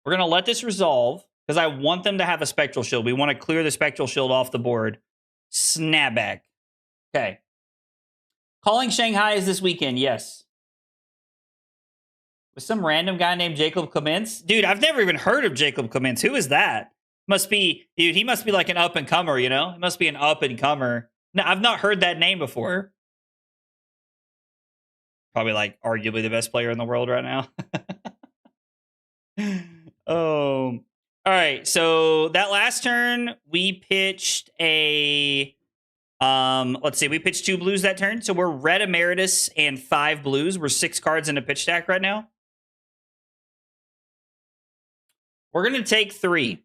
We're going to let this resolve, because I want them to have a Spectral Shield. We want to clear the Spectral Shield off the board. Snapback. Okay. Calling Shanghai is this weekend, yes. With some random guy named Jacob Clements? Dude, I've never even heard of Jacob Clements. Who is that? Must be, dude, he must be like an up-and-comer, you know? He must be an up-and-comer. No, I've not heard that name before. Probably like arguably the best player in the world right now. Oh. All right, so that last turn, we pitched a... let's see, we pitched 2 blues that turn. So we're red Emeritus and 5 blues. We're 6 cards in a pitch stack right now. We're going to take 3.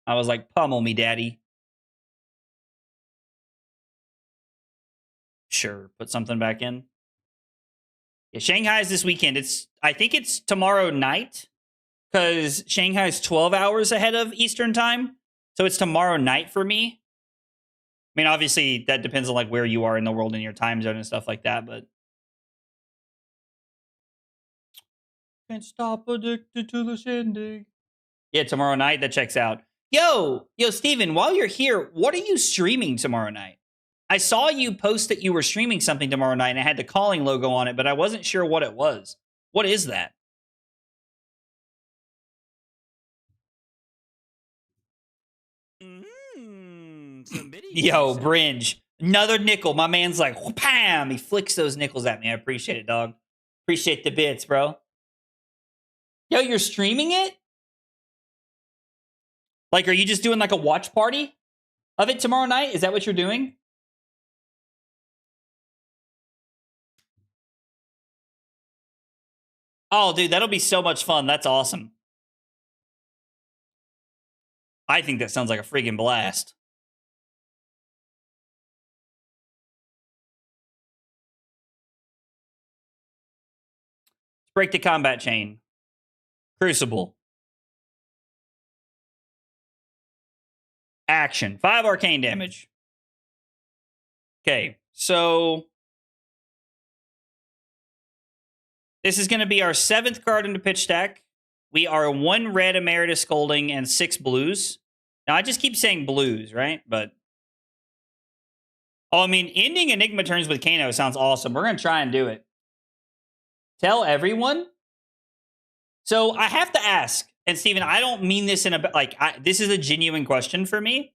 I was like, pummel me, daddy. Sure, put something back in. Yeah, Shanghai's this weekend. I think it's tomorrow night, because Shanghai's 12 hours ahead of Eastern time. So it's tomorrow night for me. I mean, obviously, that depends on like where you are in the world and your time zone and stuff like that, but... Can't stop addicted to the shindig. Yeah, tomorrow night, that checks out. Yo, Steven, while you're here, what are you streaming tomorrow night? I saw you post that you were streaming something tomorrow night and it had the calling logo on it, but I wasn't sure what it was. What is that? Yo, Bringe. Another nickel. My man's like, pam! He flicks those nickels at me. I appreciate it, dog. Appreciate the bits, bro. Yo, you're streaming it? Like, are you just doing like a watch party of it tomorrow night? Is that what you're doing? Oh, dude, that'll be so much fun. That's awesome. I think that sounds like a friggin' blast. Break the combat chain. Crucible. Action. 5 arcane damage. Okay, so... this is going to be our 7th card in the pitch stack. We are 1 red Emeritus Scolding and 6 blues. Now, I just keep saying blues, right? But oh, I mean, ending Enigma turns with Kano sounds awesome. We're going to try and do it. Tell everyone? So I have to ask, and Steven, I don't mean this in a, like, this is a genuine question for me.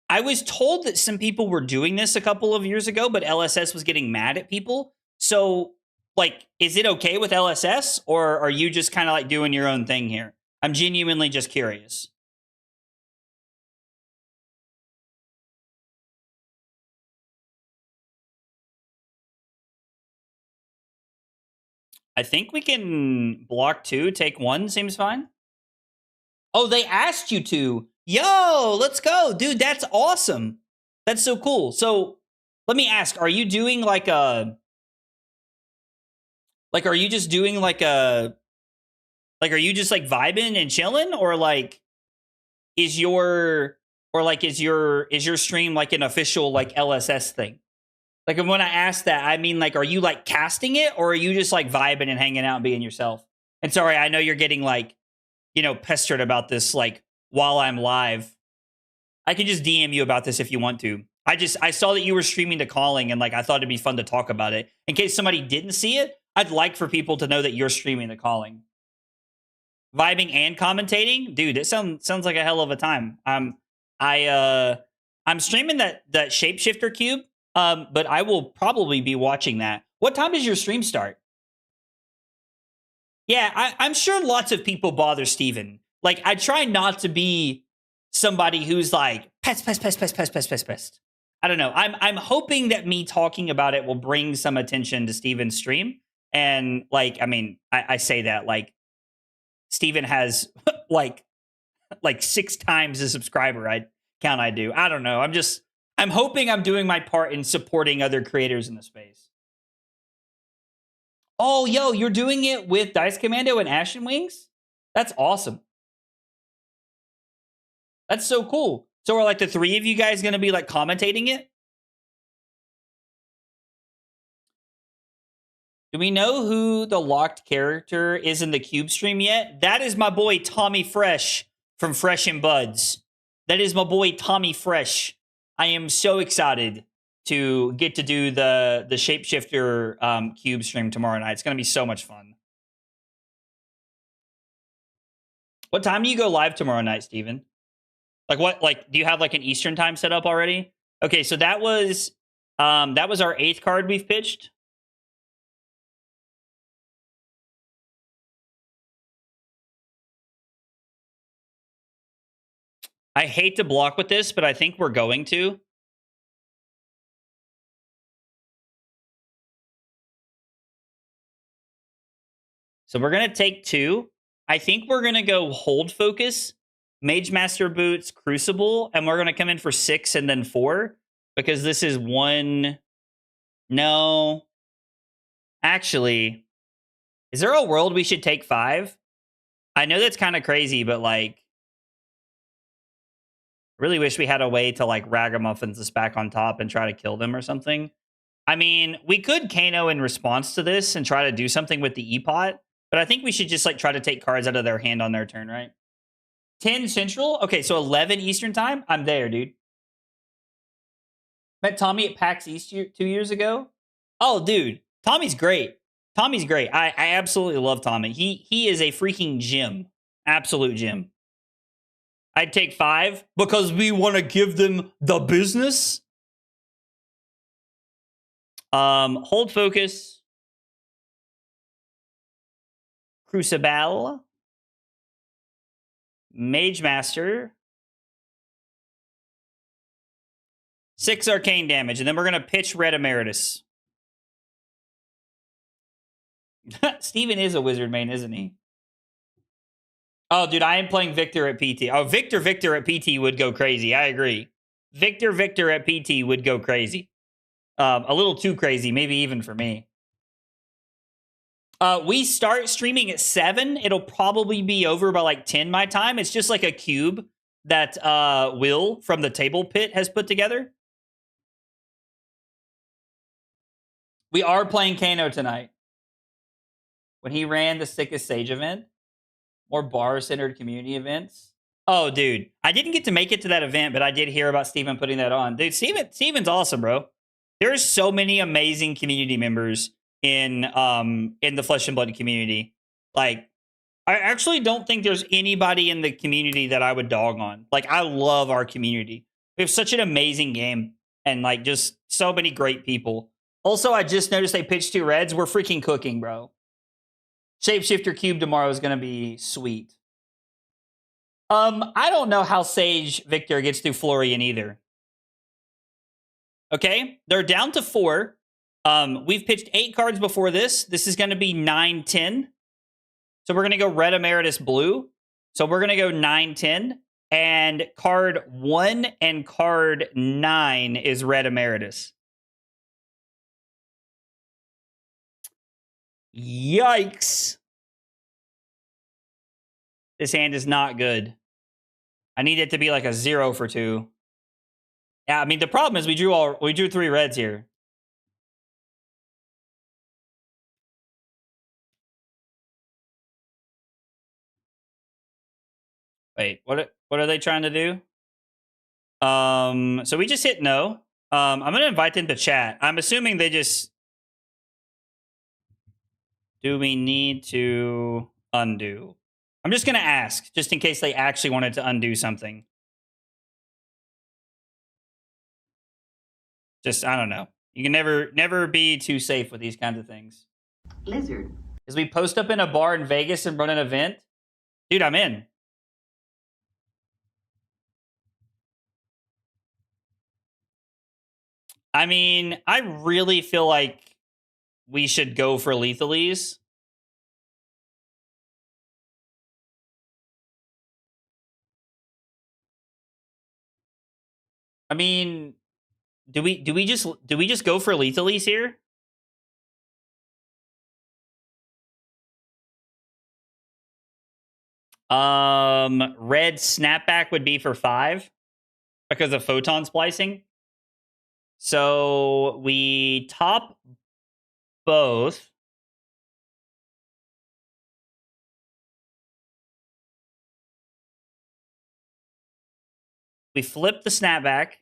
I was told that some people were doing this a couple of years ago, but LSS was getting mad at people. So, like, is it okay with LSS, or are you just kind of like doing your own thing here? I'm genuinely just curious. I think we can block 2, take 1, seems fine. Oh, they asked you to. Yo, let's go. Dude, that's awesome. That's so cool. So let me ask, are you doing like a, like, are you just doing like a, like, are you just like vibing and chilling, or like, is your, or like, is your stream like an official like LSS thing? Like, when I ask that, I mean, like, are you like casting it, or are you just like vibing and hanging out and being yourself? And sorry, I know you're getting like, you know, pestered about this, like, while I'm live. I can just DM you about this if you want to. I saw that you were streaming to calling, and like, I thought it'd be fun to talk about it. In case somebody didn't see it, I'd like for people to know that you're streaming to calling. Vibing and commentating? Dude, it sounds like a hell of a time. I'm streaming that shapeshifter cube, but I will probably be watching that. What time does your stream start? Yeah, I'm sure lots of people bother Steven. Like, I try not to be somebody who's like, pest, pest, pest, pest, pest, pest, pest, pest. I don't know. I'm hoping that me talking about it will bring some attention to Steven's stream. And, like, I mean, I say that, like, Steven has, like 6 times the subscriber count I do. I don't know. I'm hoping I'm doing my part in supporting other creators in the space. Oh, yo, you're doing it with Dice Commando and Ashen Wings? That's awesome. That's so cool. So are like the 3 of you guys going to be like commentating it? Do we know who the locked character is in the Cube stream yet? That is my boy Tommy Fresh from Fresh and Buds. That is my boy Tommy Fresh. I am so excited to get to do the Shapeshifter Cube stream tomorrow night. It's going to be so much fun. What time do you go live tomorrow night, Steven? Like, what, like, do you have like an Eastern time set up already? Okay, so that was our 8th card we've pitched. I hate to block with this, but I think we're going to. So we're going to take 2. I think we're going to go hold focus, Mage Master Boots, Crucible, and we're going to come in for 6 and then 4, because this is 1. No. Actually, is there a world we should take 5? I know that's kind of crazy, but like, I really wish we had a way to like ragamuffins this back on top and try to kill them or something. I mean, we could Kano in response to this and try to do something with the E-Pot, but I think we should just like try to take cards out of their hand on their turn, right? 10 Central? Okay, so 11 Eastern time? I'm there, dude. Met Tommy at PAX East 2 years ago. Oh, dude. Tommy's great. Tommy's great. I absolutely love Tommy. He is a freaking gem. Absolute gem. I'd take 5 because we want to give them the business. Hold focus. Crucible. Mage Master. 6 arcane damage, and then we're going to pitch Red Emeritus. Steven is a wizard main, isn't he? Oh, dude, I am playing Victor at PT. Oh, Victor at PT would go crazy. I agree. Victor at PT would go crazy. A little too crazy, maybe even for me. We start streaming at 7. It'll probably be over by like 10 my time. It's just like a cube that Will from the Table Pit has put together. We are playing Kano tonight. When he ran the Sickest Sage event. More bar-centered community events. Oh, dude. I didn't get to make it to that event, but I did hear about Steven putting that on. Dude, Steven's awesome, bro. There's so many amazing community members in the Flesh and Blood community. Like, I actually don't think there's anybody in the community that I would dog on. Like, I love our community. We have such an amazing game and like just so many great people. Also, I just noticed they pitched 2 reds. We're freaking cooking, bro. Shapeshifter Cube tomorrow is going to be sweet. I don't know how Sage Victor gets through Florian either. Okay, they're down to 4. We've pitched 8 cards before this. This is going to be 9-10. So we're going to go Red Emeritus Blue. So we're going to go 9-10. And card 1 and card 9 is Red Emeritus. Yikes. This hand is not good. I need it to be like a 0 for 2. Yeah, I mean, the problem is we drew 3 reds here. Wait, what are they trying to do? So we just hit no. I'm going to invite them to chat. I'm assuming they just... Do we need to undo? I'm just going to ask, just in case they actually wanted to undo something. Just, I don't know. You can never be too safe with these kinds of things. Lizard. As we post up in a bar in Vegas and run an event? Dude, I'm in. I mean, I really feel like we should go for Lethalies. I mean, do we just go for Lethalies here? Red Snapback would be for 5 because of photon splicing. So we top both. We flip the Snapback.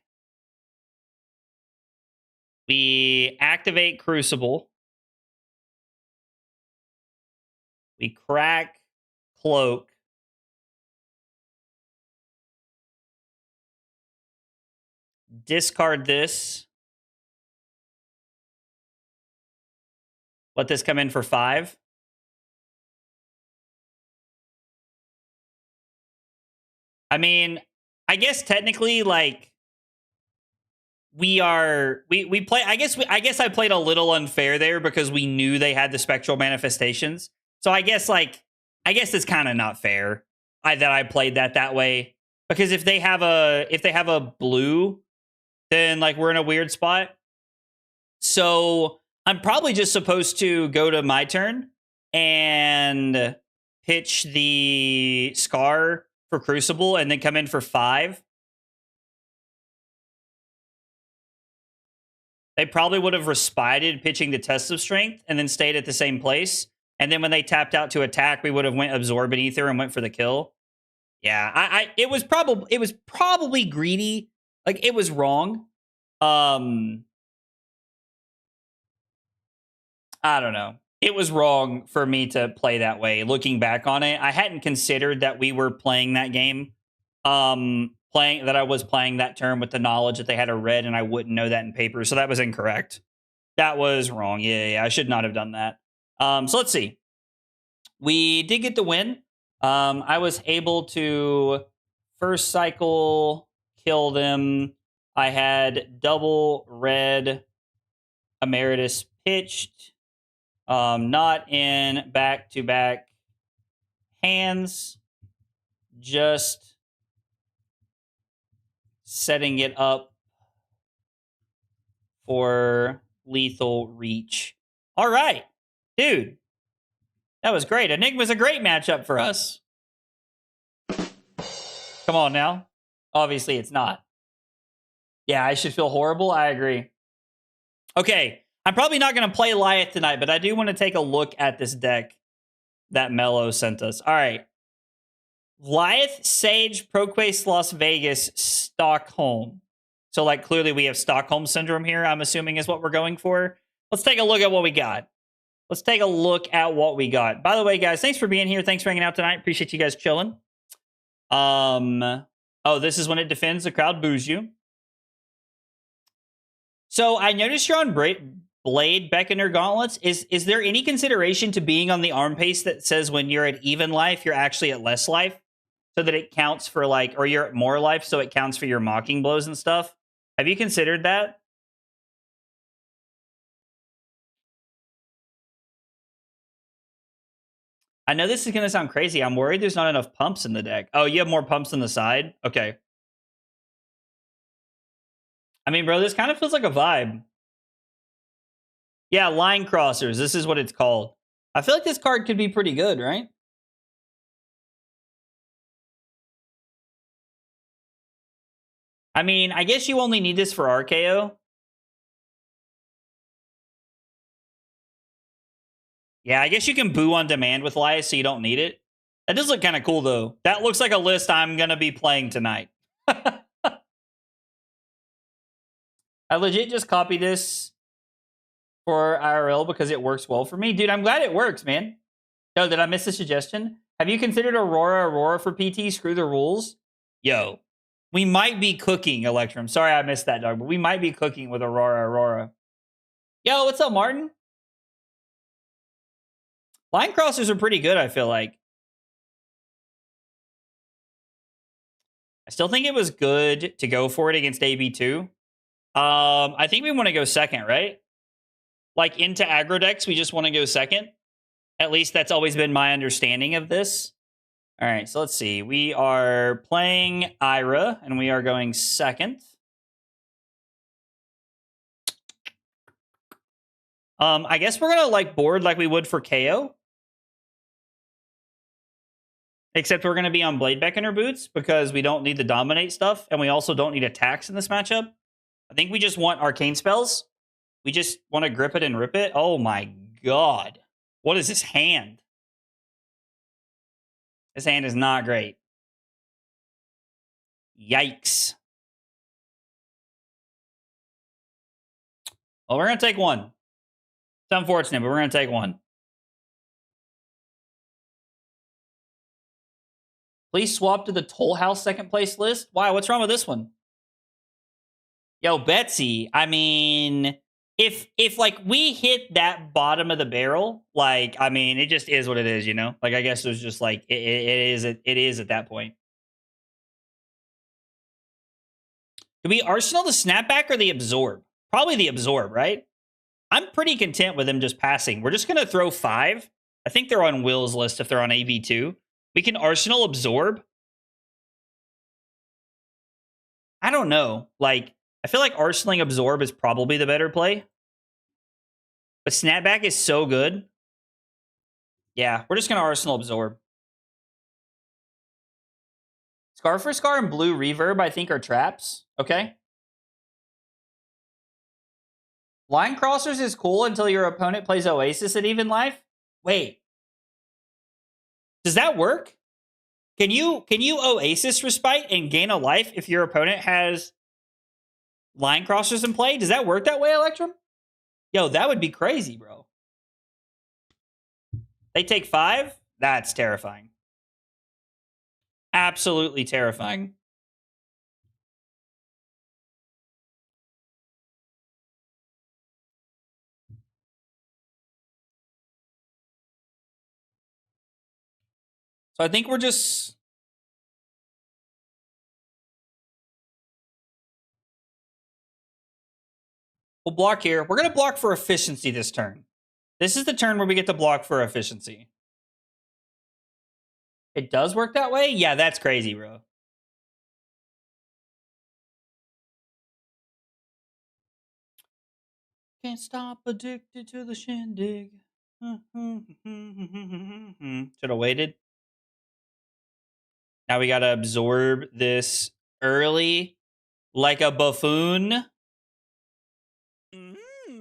We activate Crucible. We crack Cloak. Discard this. Let this come in for 5. I mean, I guess technically, like, we play. I guess I played a little unfair there because we knew they had the spectral manifestations. So I guess it's kind of not fair that I played that way, because if they have a blue, then like we're in a weird spot. So I'm probably just supposed to go to my turn and pitch the Scar for Crucible and then come in for 5. They probably would have responded pitching the Test of Strength and then stayed at the same place. And then when they tapped out to attack, we would have went Absorb an Ether and went for the kill. Yeah, it was probably greedy. Like, it was wrong. I don't know. It was wrong for me to play that way. Looking back on it, I hadn't considered that we were playing that game. I was playing that turn with the knowledge that they had a red and I wouldn't know that in paper. So that was incorrect. That was wrong. Yeah, I should not have done that. So let's see. We did get the win. I was able to first cycle kill them. I had double red Emeritus pitched. Not in back-to-back hands. Just setting it up for lethal reach. All right, dude. That was great. Enigma's a great matchup for us. Come on now. Obviously, it's not. Yeah, I should feel horrible. I agree. Okay, I'm probably not going to play Lyeth tonight, but I do want to take a look at this deck that Mello sent us. All right. Lyeth, Sage, Proquest, Las Vegas, Stockholm. So, like, clearly we have Stockholm Syndrome here, I'm assuming is what we're going for. Let's take a look at what we got. Let's take a look at what we got. By the way, guys, thanks for being here. Thanks for hanging out tonight. Appreciate you guys chilling. Oh, this is when it defends. The crowd boos you. So I noticed you're on Blade Beckoner Gauntlets. Is there any consideration to being on the arm pace that says when you're at even life, you're actually at less life? So that it counts for like, or you're at more life, so it counts for your mocking blows and stuff. Have you considered that? I know this is going to sound crazy. I'm worried there's not enough pumps in the deck. Oh, you have more pumps on the side? Okay. I mean, bro, this kind of feels like a vibe. Yeah, line crossers. This is what it's called. I feel like this card could be pretty good, right? I mean, I guess you only need this for RKO. Yeah, I guess you can boo on demand with Lyas, so you don't need it. That does look kind of cool, though. That looks like a list I'm going to be playing tonight. I legit just copied this for IRL because it works well for me. Dude, I'm glad it works, man. Yo, did I miss a suggestion? Have you considered Aurora for PT? Screw the rules. Yo, we might be cooking, Electrum. Sorry I missed that, dog, but we might be cooking with Aurora. Yo, what's up, Martin? Line crossers are pretty good, I feel like. I still think it was good to go for it against AB2. I think we want to go second, right? Like into aggro decks, we just want to go second. At least that's always been my understanding of this. All right, so let's see. We are playing Ira, and we are going second. I guess we're gonna like board like we would for KO. Except we're gonna be on Blade Beckoner boots because we don't need the dominate stuff, and we also don't need attacks in this matchup. I think we just want arcane spells. We just want to grip it and rip it. Oh my god. What is this hand? This hand is not great. Yikes. Well, we're going to take one. It's unfortunate, but we're going to take one. Please swap to the Toll House second place list. Why? What's wrong with this one? Yo, Betsy, I mean, if like we hit that bottom of the barrel, like, I mean, it just is what it is, you know? Like, I guess it was just like, it is at that point. Do we Arsenal the Snapback or the Absorb? Probably the Absorb, right? I'm pretty content with him just passing. We're just going to throw 5. I think they're on Will's list if they're on AB2. We can Arsenal Absorb. I don't know. Like, I feel like Arsenaling Absorb is probably the better play. But Snapback is so good. Yeah, we're just going to Arsenal Absorb. Scar for Scar and Blue Reverb, I think, are traps. Okay. Line Crossers is cool until your opponent plays Oasis at even life. Wait. Does that work? Can you Oasis Respite and gain a life if your opponent has Line Crossers in play? Does that work that way, Electrum? Yo, that would be crazy, bro. They take 5? That's terrifying. Absolutely terrifying. So I think we're just... We'll block here. We're going to block for efficiency this turn. This is the turn where we get to block for efficiency. It does work that way? Yeah, that's crazy, bro. Can't stop addicted to the shindig. Should have waited. Now we got to absorb this early like a buffoon.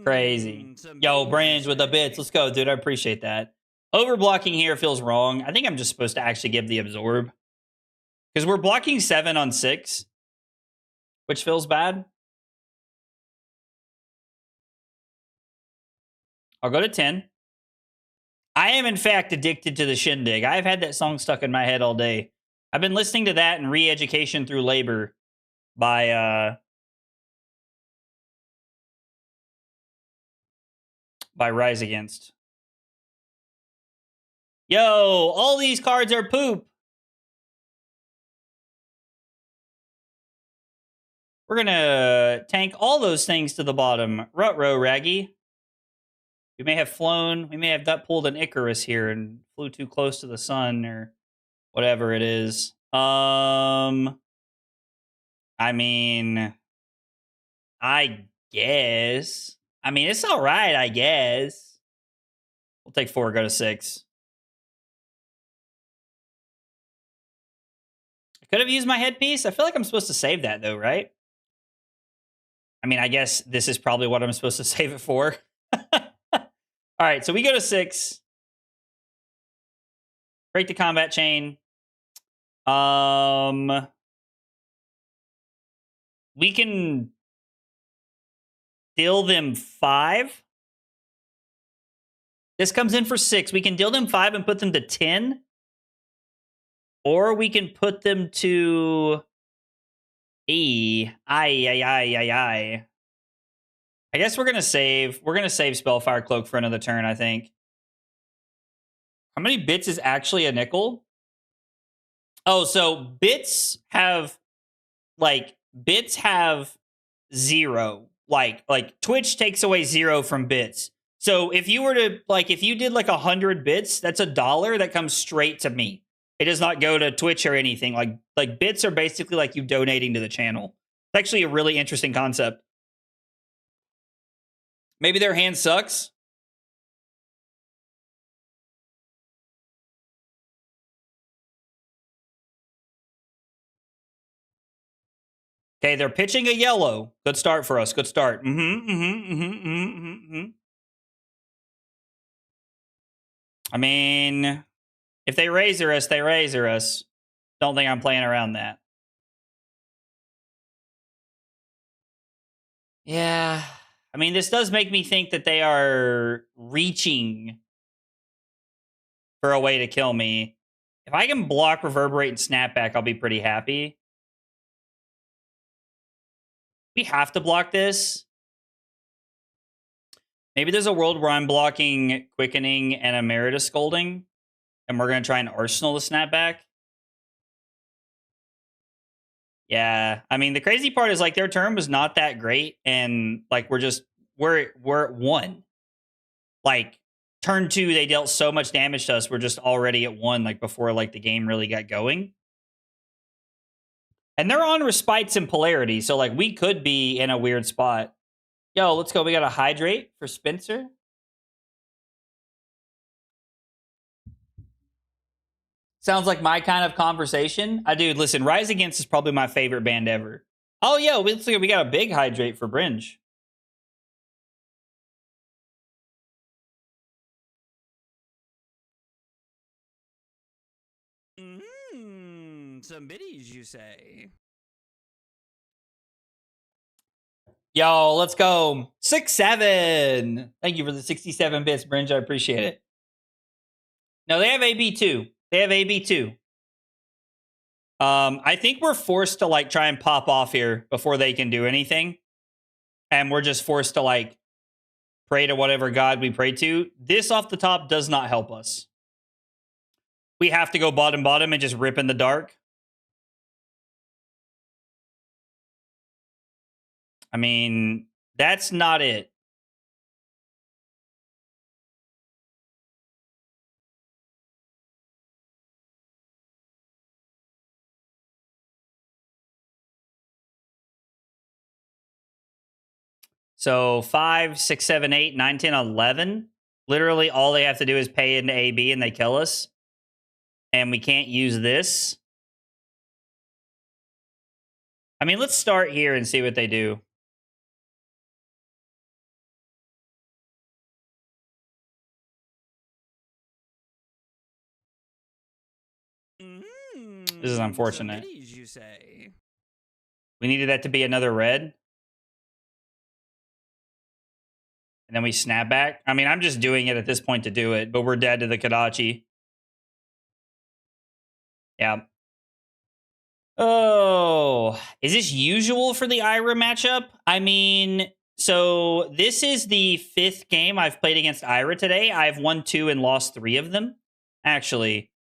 Crazy. Yo, Branch with the bits. Let's go, dude. I appreciate that. Overblocking here feels wrong. I think I'm just supposed to actually give the absorb. Because we're blocking 7 on 6, which feels bad. I'll go to 10. I am, in fact, addicted to the Shindig. I've had that song stuck in my head all day. I've been listening to that and Re-Education Through Labor by Rise Against. Yo, all these cards are poop. We're going to tank all those things to the bottom. Ruh-roh, Raggy. We may have gut pulled an Icarus here and flew too close to the sun or whatever it is. I mean, I guess. I mean, it's all right, I guess. We'll take 4, go to 6. I could have used my headpiece. I feel like I'm supposed to save that, though, right? I mean, I guess this is probably what I'm supposed to save it for. All right, so we go to 6. Break the combat chain. We can deal them 5. This comes in for 6. We can deal them 5 and put them to 10. Or we can put them to E. I guess we're gonna save. We're gonna save Spellfire Cloak for another turn, I think. How many bits is actually a nickel? Oh, so bits have 0. Like Twitch takes away 0 from bits. So if you were to if you did 100 bits, that's $1 that comes straight to me. It does not go to Twitch or anything. Like bits are basically like you donating to the channel. It's actually a really interesting concept. Maybe their hand sucks. Okay, they're pitching a yellow. Good start for us. Good start. I mean, if they razor us, they razor us. Don't think I'm playing around that. Yeah. I mean, this does make me think that they are reaching for a way to kill me. If I can block, reverberate, and snapback, I'll be pretty happy. We have to block this. Maybe there's a world where I'm blocking Quickening and Emeritus Scolding, and we're going to try and Arsenal the snapback. Yeah, I mean, the crazy part is their turn was not that great, and we're at 1. Turn 2, they dealt so much damage to us. We're just already at 1, before the game really got going. And they're on Respites and Polarity, so we could be in a weird spot. Yo, let's go. We got a Hydrate for Spencer. Sounds like my kind of conversation. Dude, listen, Rise Against is probably my favorite band ever. Oh, yo, we got a big Hydrate for Bringe. Some biddies, you say? Yo, let's go. 6-7. Thank you for the 67 bits, Bringe. I appreciate it. No, they have AB2. They have AB2. I think we're forced to try and pop off here before they can do anything. And we're just forced to pray to whatever god we pray to. This off the top does not help us. We have to go bottom and just rip in the dark. I mean, that's not it. So 5, 6, 7, 8, 9, 10, 11. Literally all they have to do is pay into AB and they kill us. And we can't use this. I mean, let's start here and see what they do. This is unfortunate. So middies, you say? We needed that to be another red. And then we snap back. I mean, I'm just doing it at this point to do it, but we're dead to the Kadachi. Yeah. Oh, is this usual for the Ira matchup? I mean, so this is the 5th game I've played against Ira today. I've won 2 and lost 3 of them. Actually,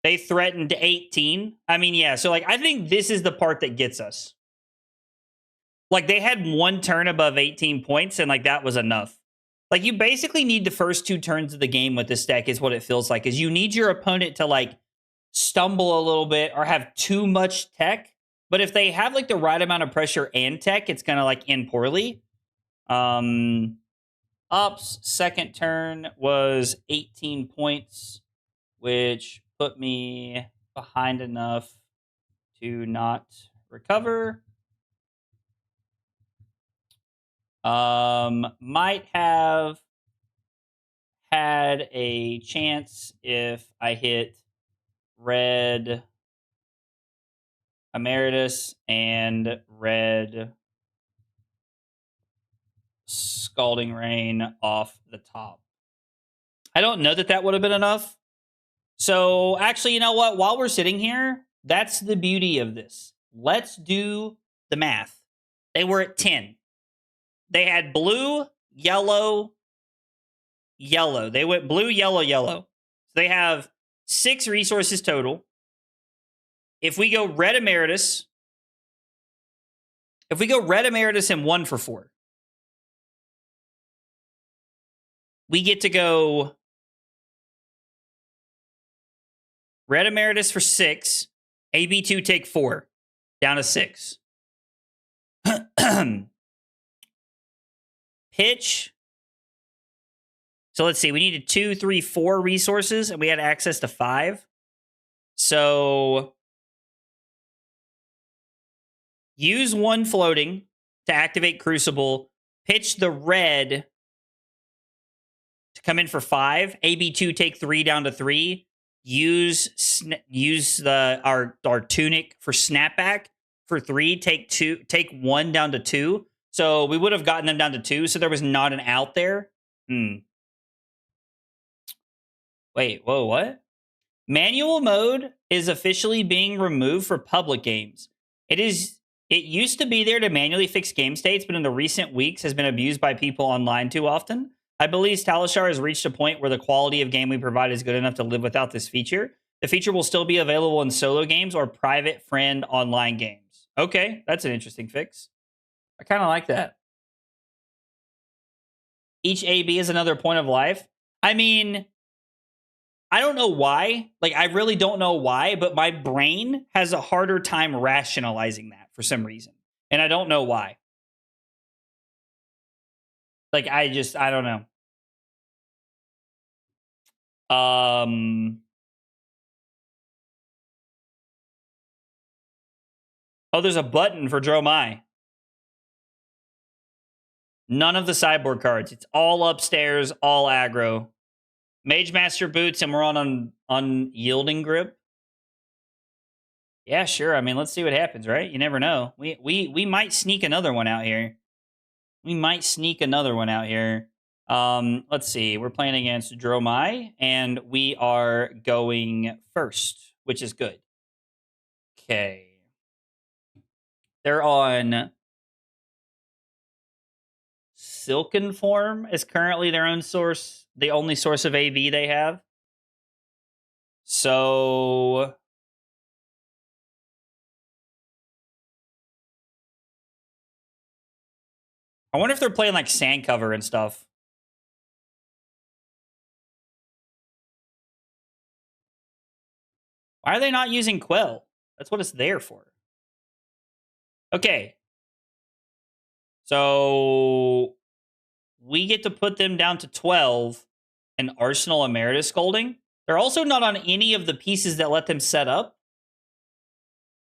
they threatened 18. I mean, yeah. So, like, I think this is the part that gets us. Like, they had 1 turn above 18 points, and, like, that was enough. Like, you basically need the first 2 turns of the game with this deck is what it feels like. Is you need your opponent to, like, stumble a little bit or have too much tech. But if they have, like, the right amount of pressure and tech, it's going to, like, end poorly. Up's second turn was 18 points, which put me behind enough to not recover. Might have had a chance if I hit red Emeritus and red Scalding Rain off the top. I don't know that that would have been enough. So actually, you know what? While we're sitting here, that's the beauty of this. Let's do the math. They were at 10. They had blue, yellow, yellow. They went blue, yellow, yellow. So they have 6 resources total. If we go red Emeritus, and 1 for 4, we get to go red Emeritus for 6, AB2 take 4, down to 6. Pitch. So let's see, we needed 2, 3, 4 resources, and we had access to 5. So use 1 floating to activate Crucible. Pitch the red to come in for 5. AB2 take 3 down to 3. Use our Tunic for snapback for 3. Take 1 down to 2. So we would have gotten them down to 2. So there was not an out there. Wait, whoa, what? Manual mode is officially being removed for public games. It used to be there to manually fix game states, but in the recent weeks has been abused by people online too often. I believe Talishar has reached a point where the quality of game we provide is good enough to live without this feature. The feature will still be available in solo games or private friend online games. Okay, that's an interesting fix. I kind of like that. Each AB is another point of life. I mean, I don't know why. Like, I really don't know why, but my brain has a harder time rationalizing that for some reason. And I don't know why. Like, I don't know. Oh, there's a button for Dromai. None of the sideboard cards. It's all upstairs, all aggro. Mage Master Boots, and we're on Unyielding Grip. Yeah, sure. I mean, let's see what happens, right? You never know. We might sneak another one out here. Let's see. We're playing against Dromai, and we are going first, which is good. Okay. They're on Silken Form is currently their own source, the only source of AB they have. So I wonder if they're playing like Sand Cover and stuff. Why are they not using Quell? That's what it's there for. Okay. So we get to put them down to 12 and Arsenal Emeritus Scolding. They're also not on any of the pieces that let them set up.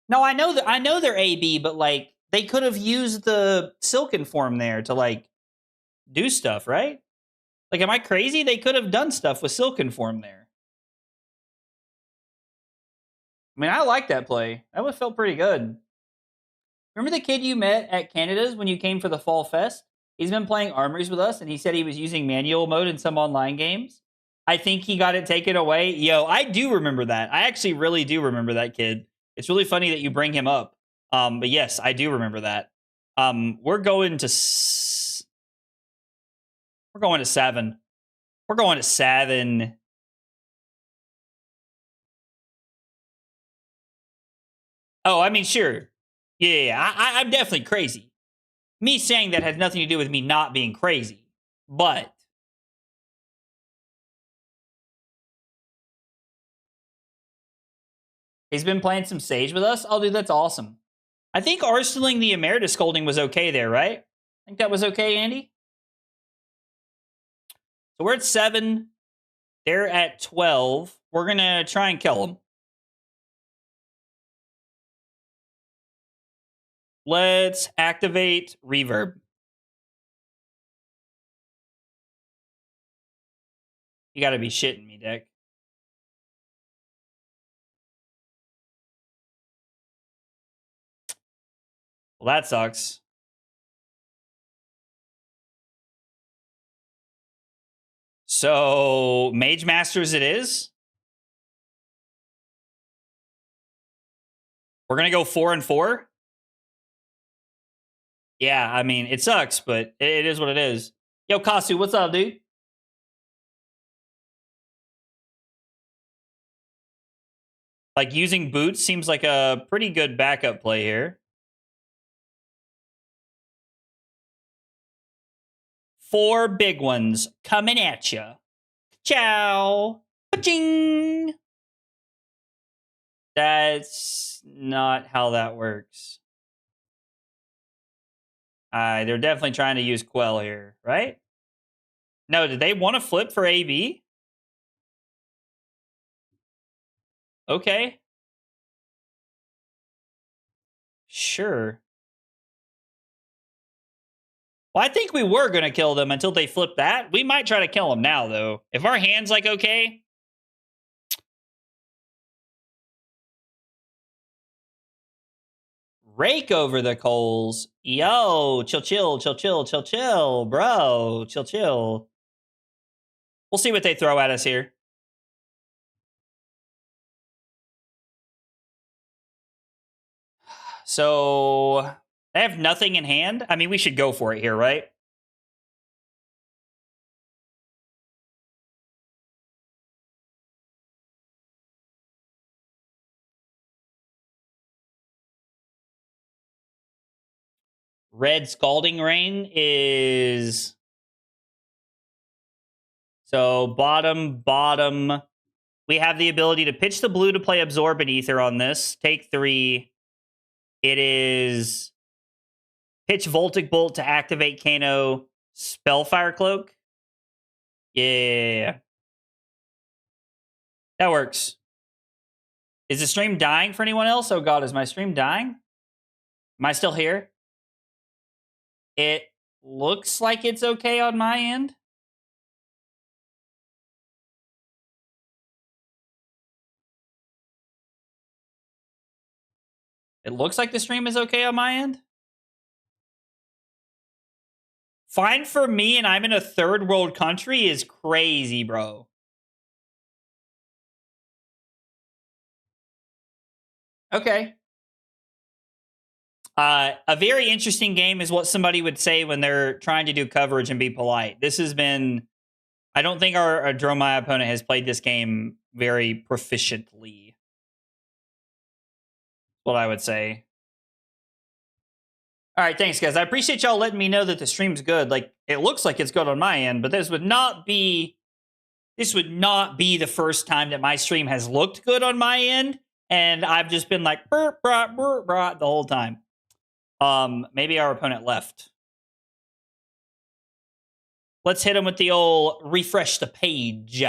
No, I know they're AB, but like they could have used the Silken Form there to like do stuff, right? Like, am I crazy? They could have done stuff with Silken Form there. I mean, I like that play. That would felt pretty good. Remember the kid you met at Canada's when you came for the Fall Fest? He's been playing Armories with us, and he said he was using manual mode in some online games. I think he got it taken away. Yo, I do remember that. I actually really do remember that kid. It's really funny that you bring him up. But yes, I do remember that. We're going to we're going to 7. We're going to 7. Oh, I mean, sure. Yeah. I'm definitely crazy. Me saying that has nothing to do with me not being crazy. But he's been playing some Sage with us. Oh, dude, that's awesome. I think arsenaling the Emeritus Scolding was okay there, right? I think that was okay, Andy. So we're at 7. They're at 12. We're going to try and kill them. Let's activate Reverb. You got to be shitting me, deck. Well, that sucks. So, Mage Masters it is. We're going to go 4 and 4. Yeah, I mean, it sucks, but it is what it is. Yo, Kasu, what's up, dude? Like, using boots seems like a pretty good backup play here. 4 big ones coming at you. Ciao. Ching. That's not how that works. They're definitely trying to use Quell here, right? No, did they want to flip for AB? Okay. Sure. Well, I think we were going to kill them until they flipped that. We might try to kill them now, though. If our hand's like okay. Rake over the coals. Yo, chill, bro. Chill. We'll see what they throw at us here. So, they have nothing in hand. I mean, we should go for it here, right? Red Scalding Rain is... So, bottom. We have the ability to pitch the blue to play Absorbent Ether on this. Take 3. It is pitch Voltic Bolt to activate Kano. Spellfire Cloak. Yeah. That works. Is the stream dying for anyone else? Oh god, is my stream dying? Am I still here? It looks like it's okay on my end. It looks like the stream is okay on my end. Fine for me, and I'm in a third world country is crazy, bro. Okay. A very interesting game is what somebody would say when they're trying to do coverage and be polite. This has been... I don't think our Dromai opponent has played this game very proficiently. What I would say. All right, thanks, guys. I appreciate y'all letting me know that the stream's good. Like, it looks like it's good on my end, but this would not be the first time that my stream has looked good on my end, and I've just been like burr, the whole time. Maybe our opponent left. Let's hit him with the old refresh the page.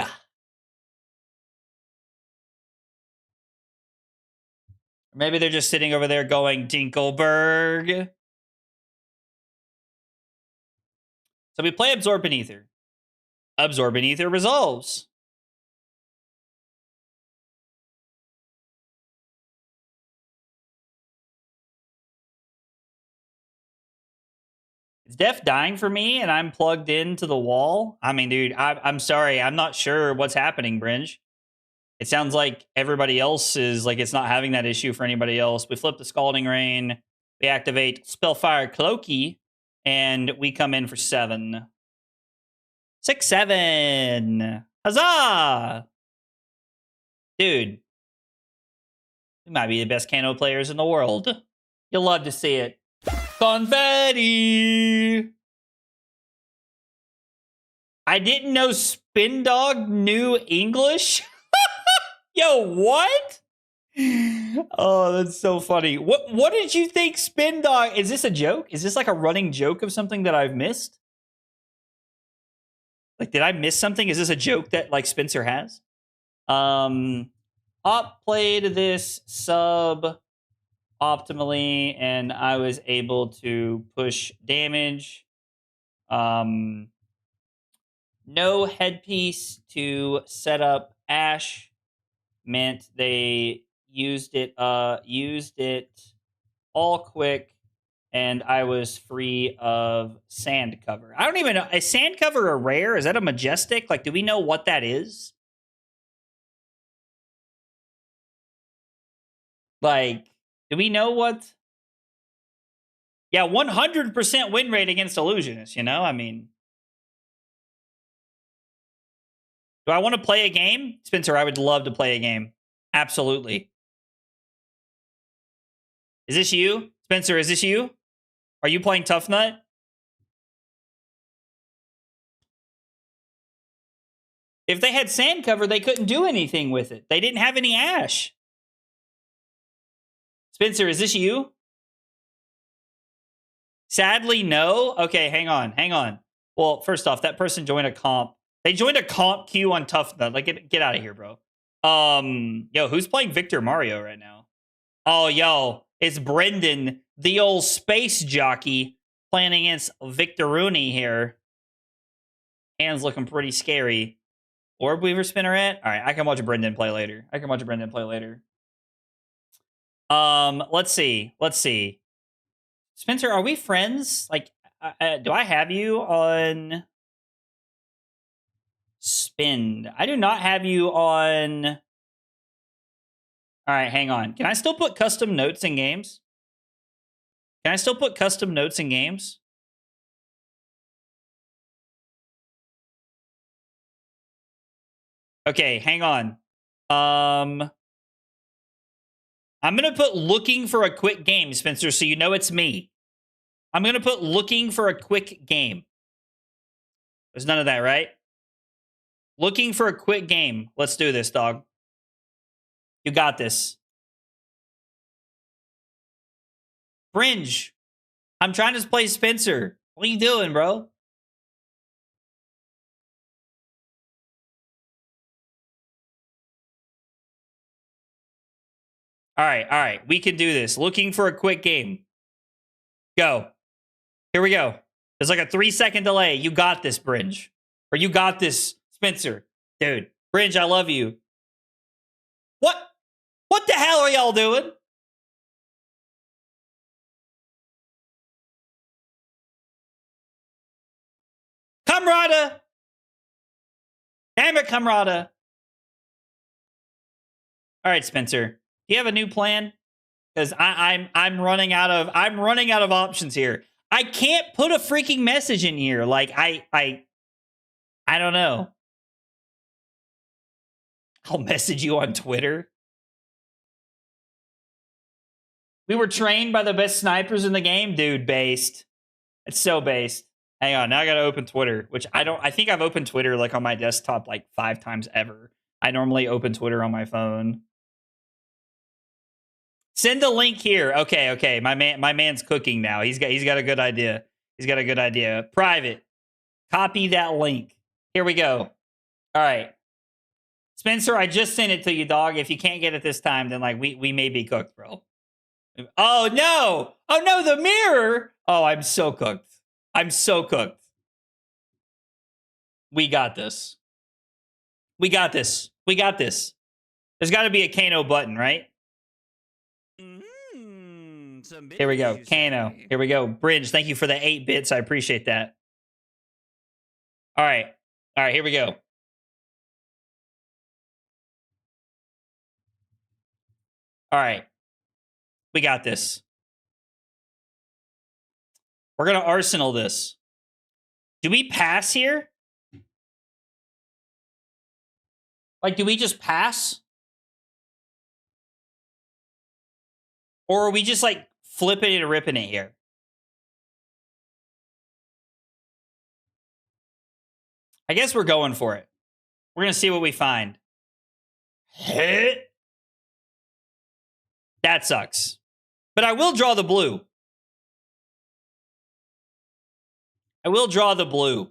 Maybe they're just sitting over there going Dinkelberg. So we play Absorbent Ether. Absorbent Ether resolves. Is Def dying for me and I'm plugged into the wall? I mean, dude, I'm sorry. I'm not sure what's happening, Bringe. It sounds like everybody else is like it's not having that issue for anybody else. We flip the Scalding Rain. We activate Spellfire Cloaky. And we come in for 7. 6-7. Huzzah! Dude. We might be the best Kano players in the world. You'll love to see it. Confetti! I didn't know Spin Dog knew English. Yo, what? Oh, that's so funny. What did you think, Spin Dog? Is this a joke? Is this like a running joke of something that I've missed? Like, did I miss something? Is this a joke that like Spencer has? Op played this sub optimally, and I was able to push damage. No headpiece to set up Ash meant they used it all quick, and I was free of sand cover. I don't even know. Is sand cover a rare? Is that a majestic? Like, do we know what that is? Like, do we know what? Yeah, 100% win rate against illusionists, you know? I mean, do I want to play a game? Spencer, I would love to play a game. Absolutely. Is this you? Spencer, is this you? Are you playing Tough Nut? If they had sand cover, they couldn't do anything with it. They didn't have any Ash. Spencer, is this you? Sadly, no. Okay, hang on. Well, first off, that person joined a comp. They joined a comp queue on Tough Nut. Like, get out of here, bro. Yo, who's playing Victor Mario right now? Oh, yo, it's Brendan, the old space jockey, playing against Victor Rooney here. Hands looking pretty scary. Orb Weaver Spinneret? All right, I can watch Brendan play later. Let's see. Spencer, are we friends? Like, do I have you on Spend? I do not have you on. All right, hang on. Can I still put custom notes in games? Okay, hang on. I'm going to put looking for a quick game, Spencer, so you know it's me. I'm going to put looking for a quick game. There's none of that, right? Looking for a quick game. Let's do this, dog. You got this. Fringe. I'm trying to play Spencer. What are you doing, bro? All right. We can do this. Looking for a quick game. Go. Here we go. There's like a 3-second delay. You got this, Bringe. Or you got this, Spencer. Dude, Bringe, I love you. What the hell are y'all doing? Camrada! Damn it, Camrada. All right, Spencer. Do you have a new plan? Because I'm running out of options here. I can't put a freaking message in here. Like I don't know. I'll message you on Twitter. We were trained by the best snipers in the game, dude. Based. It's so based. Hang on, now I gotta open Twitter, which I think I've opened Twitter like on my desktop like 5 times ever. I normally open Twitter on my phone. Send a link here. Okay. My man's cooking now. He's got a good idea. Private. Copy that link. Here we go. All right. Spencer, I just sent it to you, dog. If you can't get it this time, then like we may be cooked, bro. Oh no, the mirror. Oh, I'm so cooked. We got this. There's got to be a Kano button, right? some Here we go. bitches, you Kano. say. Here we go. Bridge, thank you for the 8 bits. I appreciate that. All right. All right, here we go. All right. We got this. We're going to arsenal this. Do we pass here? Like, do we just pass? Or are we just, like, flipping it and ripping it here? I guess we're going for it. We're going to see what we find. Hit. That sucks. But I will draw the blue. I will draw the blue.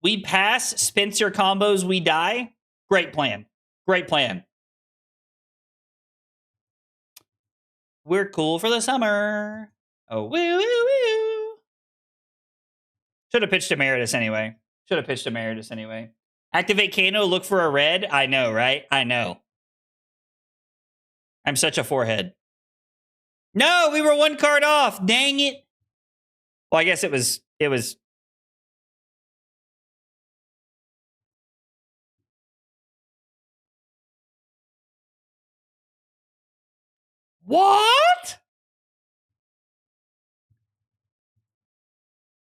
We pass, Spencer combos, we die. Great plan. Great plan. We're cool for the summer. Oh, woo, woo, woo. Should have pitched Emeritus anyway. Should have pitched Emeritus anyway. Activate Kano, look for a red. I know, right? I know. I'm such a forehead. No, we were 1 card off. Dang it. Well, I guess it was. What?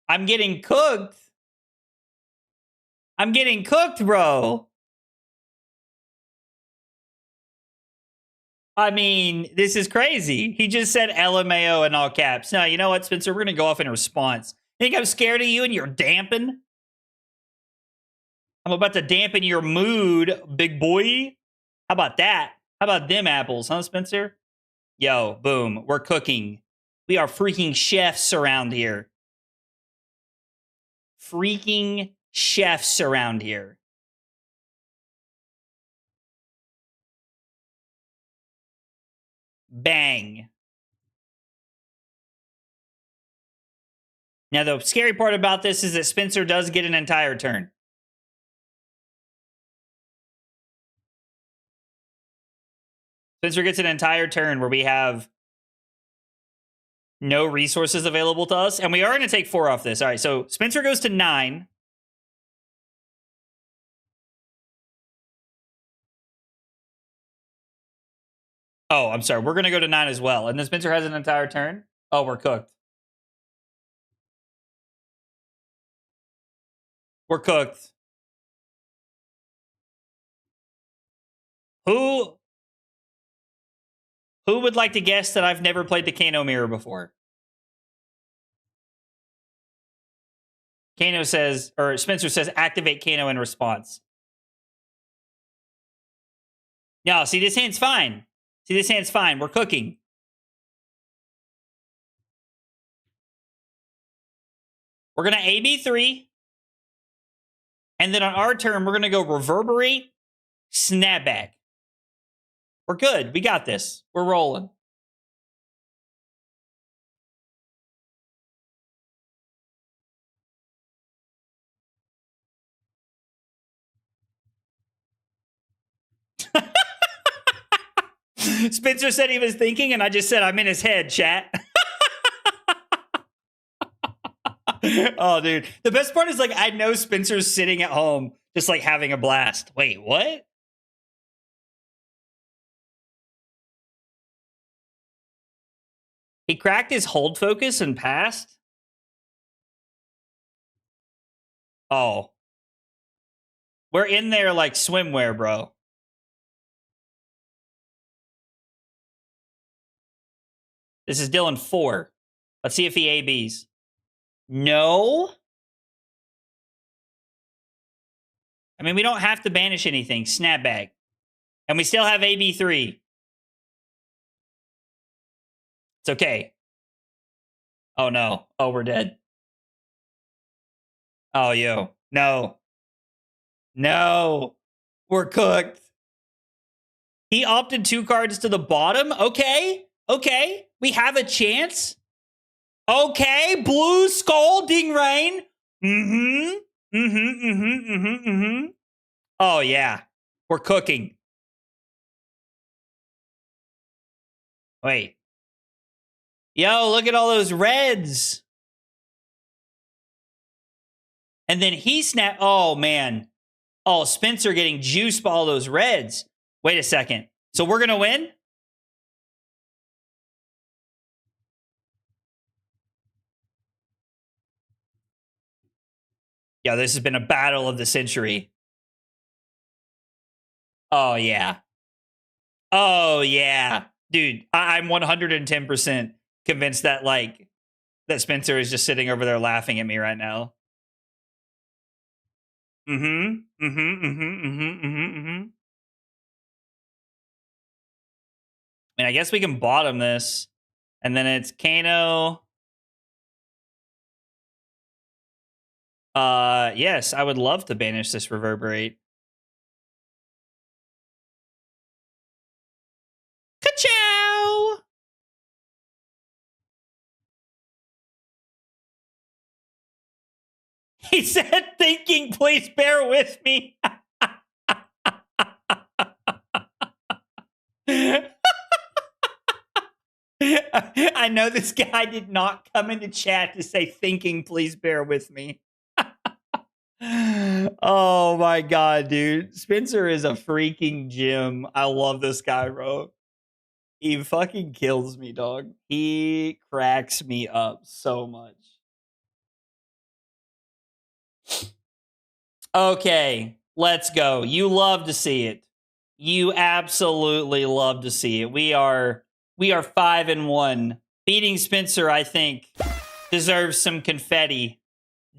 I'm getting cooked. I'm getting cooked, bro. I mean, this is crazy. He just said LMAO in all caps. No, you know what, Spencer? We're going to go off in response. Think I'm scared of you and you're dampen? I'm about to dampen your mood, big boy. How about that? How about them apples, huh, Spencer? Yo, boom. We're cooking. We are freaking chefs around here. Freaking chefs around here. Bang. Now, the scary part about this is that Spencer does get an entire turn. Spencer gets an entire turn where we have no resources available to us, and we are going to take 4 off this. All right, so Spencer goes to 9. Oh, I'm sorry. We're going to go to 9 as well. And then Spencer has an entire turn. Oh, we're cooked. We're cooked. Who would like to guess that I've never played the Kano mirror before? Kano says, or Spencer says, activate Kano in response. No, see, this hand's fine. See, this hand's fine. We're cooking. We're going to AB3. And then on our turn, we're going to go reverberate, snapback. We're good. We got this. We're rolling. Spencer said he was thinking, and I just said, I'm in his head, chat. Oh, dude. The best part is, like, I know Spencer's sitting at home just, like, having a blast. Wait, what? He cracked his hold focus and passed? Oh. We're in there like swimwear, bro. This is Dylan 4. Let's see if he ABs. No? I mean, we don't have to banish anything. Snapback. And we still have AB3. It's okay. Oh, no. Oh, we're dead. Oh, yo. No. No. We're cooked. He opted 2 cards to the bottom. Okay. Okay. We have a chance. Okay. Blue Scalding Rain. Oh, yeah. We're cooking. Wait. Yo, look at all those reds. And then he snapped. Oh, man. Oh, Spencer getting juiced by all those reds. Wait a second. So we're going to win? Yeah, this has been a battle of the century. Oh, yeah. Oh, yeah. Dude, I'm 110% convinced that, like, that Spencer is just sitting over there laughing at me right now. Mm-hmm. Mm-hmm. Mm-hmm. Mm-hmm. Mm-hmm. Mm-hmm. I mean, I guess we can bottom this. And then it's Kano. Yes, I would love to banish this reverberate. Ka-chow! He said, thinking, please bear with me. I know this guy did not come into chat to say thinking, please bear with me. Oh my god, dude. Spencer is a freaking gem. I love this guy, bro. He fucking kills me, dog. He cracks me up so much. Okay, let's go. You love to see it. You absolutely love to see it. We are 5-1. Beating Spencer, I think, deserves some confetti.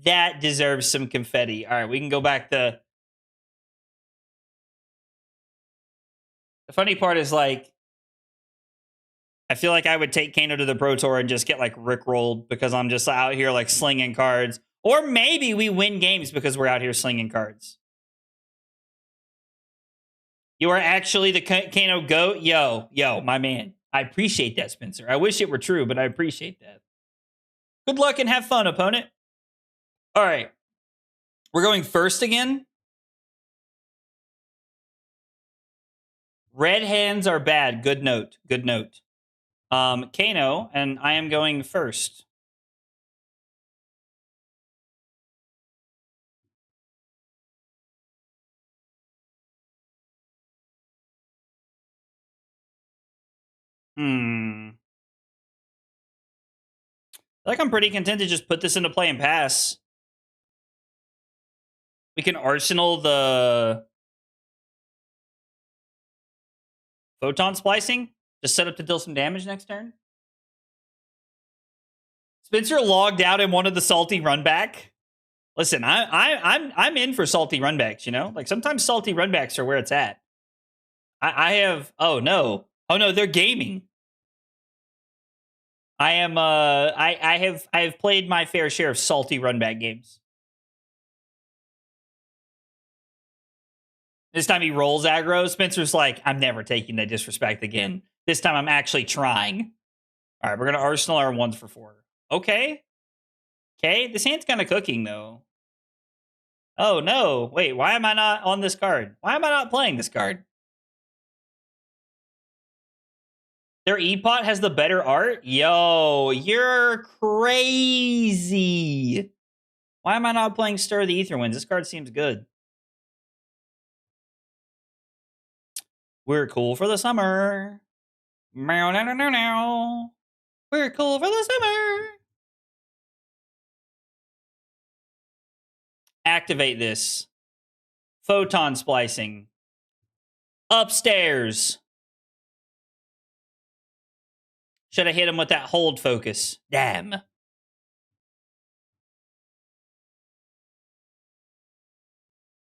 That deserves some confetti. All right, we can go back to. The funny part is, like, I feel like I would take Kano to the Pro Tour and just get, like, rickrolled because I'm just out here, like, slinging cards. Or maybe we win games because we're out here slinging cards. You are actually the Kano GOAT? Yo, my man. I appreciate that, Spencer. I wish it were true, but I appreciate that. Good luck and have fun, opponent. All right. We're going first again. Red hands are bad. Good note. Good note. Kano, and I am going first. I think I'm pretty content to just put this into play and pass. We can arsenal the photon splicing. Just set up to deal some damage next turn. Spencer logged out and wanted the salty run back. Listen, I'm in for salty runbacks, you know? Like, sometimes salty runbacks are where it's at. I have oh no. Oh no, they're gaming. I am I have played my fair share of salty runback games. This time he rolls aggro. Spencer's like, I'm never taking that disrespect again. This time I'm actually trying. All right, we're gonna arsenal our 1s for 4. Okay. Okay, this hand's kind of cooking though. Oh no, wait, why am I not on this card? Why am I not playing this card? Their E-Pot has the better art? Yo, you're crazy. Why am I not playing Stir the Aetherwinds? This card seems good. We're cool for the summer. Meow, no, no, no, no. We're cool for the summer. Activate this. Photon splicing. Upstairs. Should have hit him with that hold focus. Damn.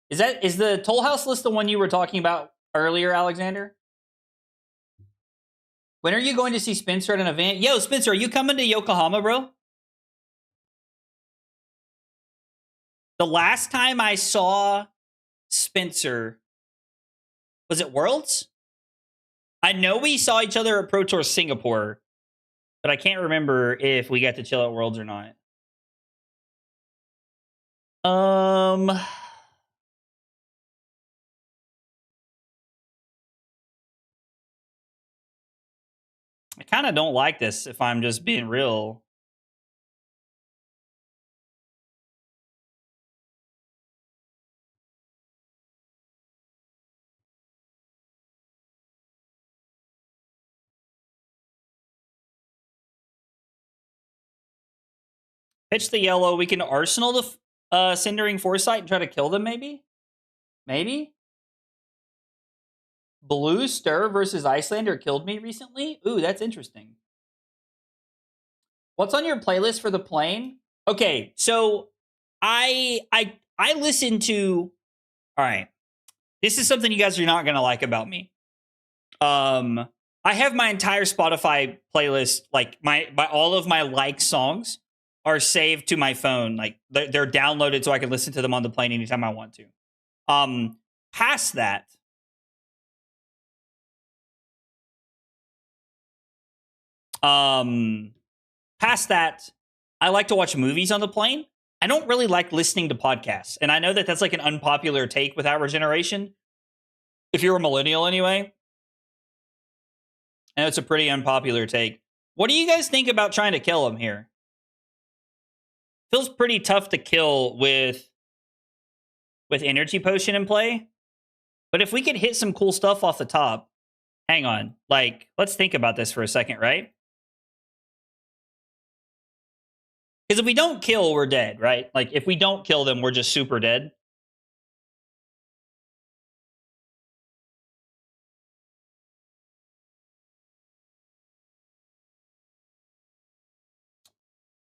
Is the Toll House list the one you were talking about earlier, Alexander? When are you going to see Spencer at an event? Yo, Spencer, are you coming to Yokohama, bro? The last time I saw Spencer, was it Worlds? I know we saw each other at Pro Tour Singapore, but I can't remember if we got to chill at Worlds or not. I kind of don't like this if I'm just being real. Pitch the yellow. We can arsenal the Cindering Foresight and try to kill them, maybe? Maybe? Blue Stir versus Icelander killed me recently? Ooh, that's interesting. What's on your playlist for the plane? Okay, so I listen to. All right, this is something you guys are not gonna like about me. I have my entire Spotify playlist, like my all of my like songs are saved to my phone. Like they're downloaded so I can listen to them on the plane anytime I want to. Um, Past that, um, past that, I like to watch movies on the plane. I don't really like listening to podcasts, and I know that that's like an unpopular take with our generation. If you're a millennial, anyway, and it's a pretty unpopular take. What do you guys think about trying to kill him here? Feels pretty tough to kill with energy potion in play. But if we could hit some cool stuff off the top, hang on. Like, let's think about this for a second, right? Because if we don't kill, we're dead, right? Like, if we don't kill them, we're just super dead.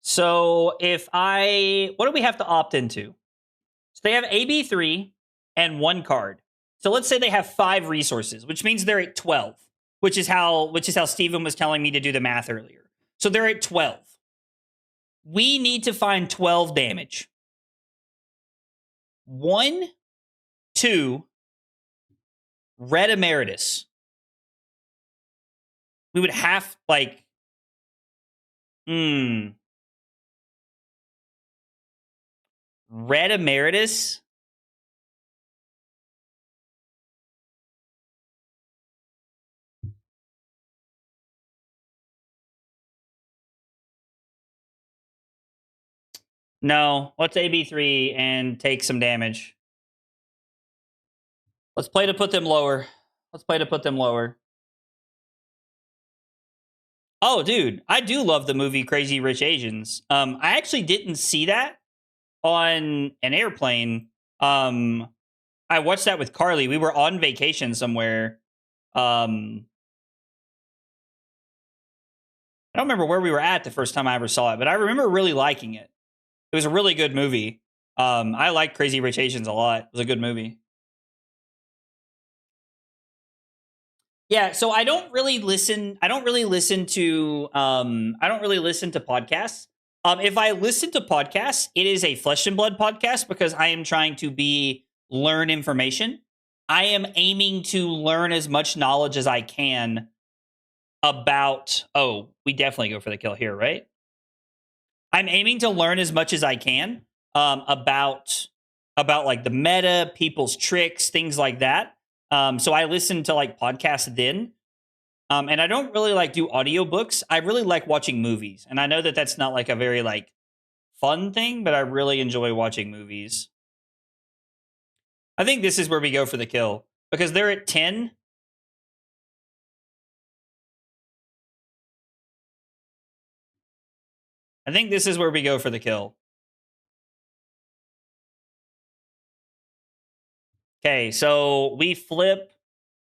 So if what do we have to opt into? So they have AB3 and 1 card. So let's say they have 5 resources, which means they're at 12, which is how Steven was telling me to do the math earlier. So they're at 12. We need to find 12 damage. 1, 2, Red Emeritus. We would have like Red Emeritus. No, let's AB3 and take some damage. Let's play to put them lower. Let's play to put them lower. Oh, dude, I do love the movie Crazy Rich Asians. I actually didn't see that on an airplane. I watched that with Carly. We were on vacation somewhere. I don't remember where we were at the first time I ever saw it, but I remember really liking it. It was a really good movie. I like Crazy Rich Asians a lot. It was a good movie. Yeah, so I don't really listen. I don't really listen to. I don't really listen to podcasts. If I listen to podcasts, it is a Flesh and Blood podcast because I am trying to learn information. I am aiming to learn as much knowledge as I can about. Oh, we definitely go for the kill here, right? I'm aiming to learn as much as I can about like the meta, people's tricks, things like that. So I listen to like podcasts then. And I don't really like do audiobooks. I really like watching movies. And I know that that's not like a very like fun thing, but I really enjoy watching movies. I think this is where we go for the kill because they're at 10. I think this is where we go for the kill. Okay, so we flip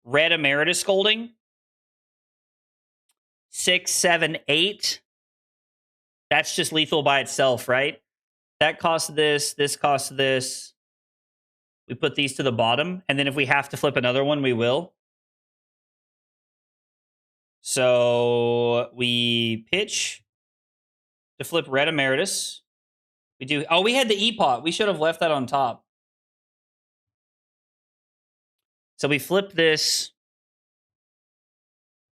Red Emeritus Scolding. 6, 7, 8. That's just lethal by itself, right? That costs this. This costs this. We put these to the bottom. And then if we have to flip another one, we will. So we pitch to flip Red Emeritus. We do. Oh, we had the E-Pot. We should have left that on top. So we flip this.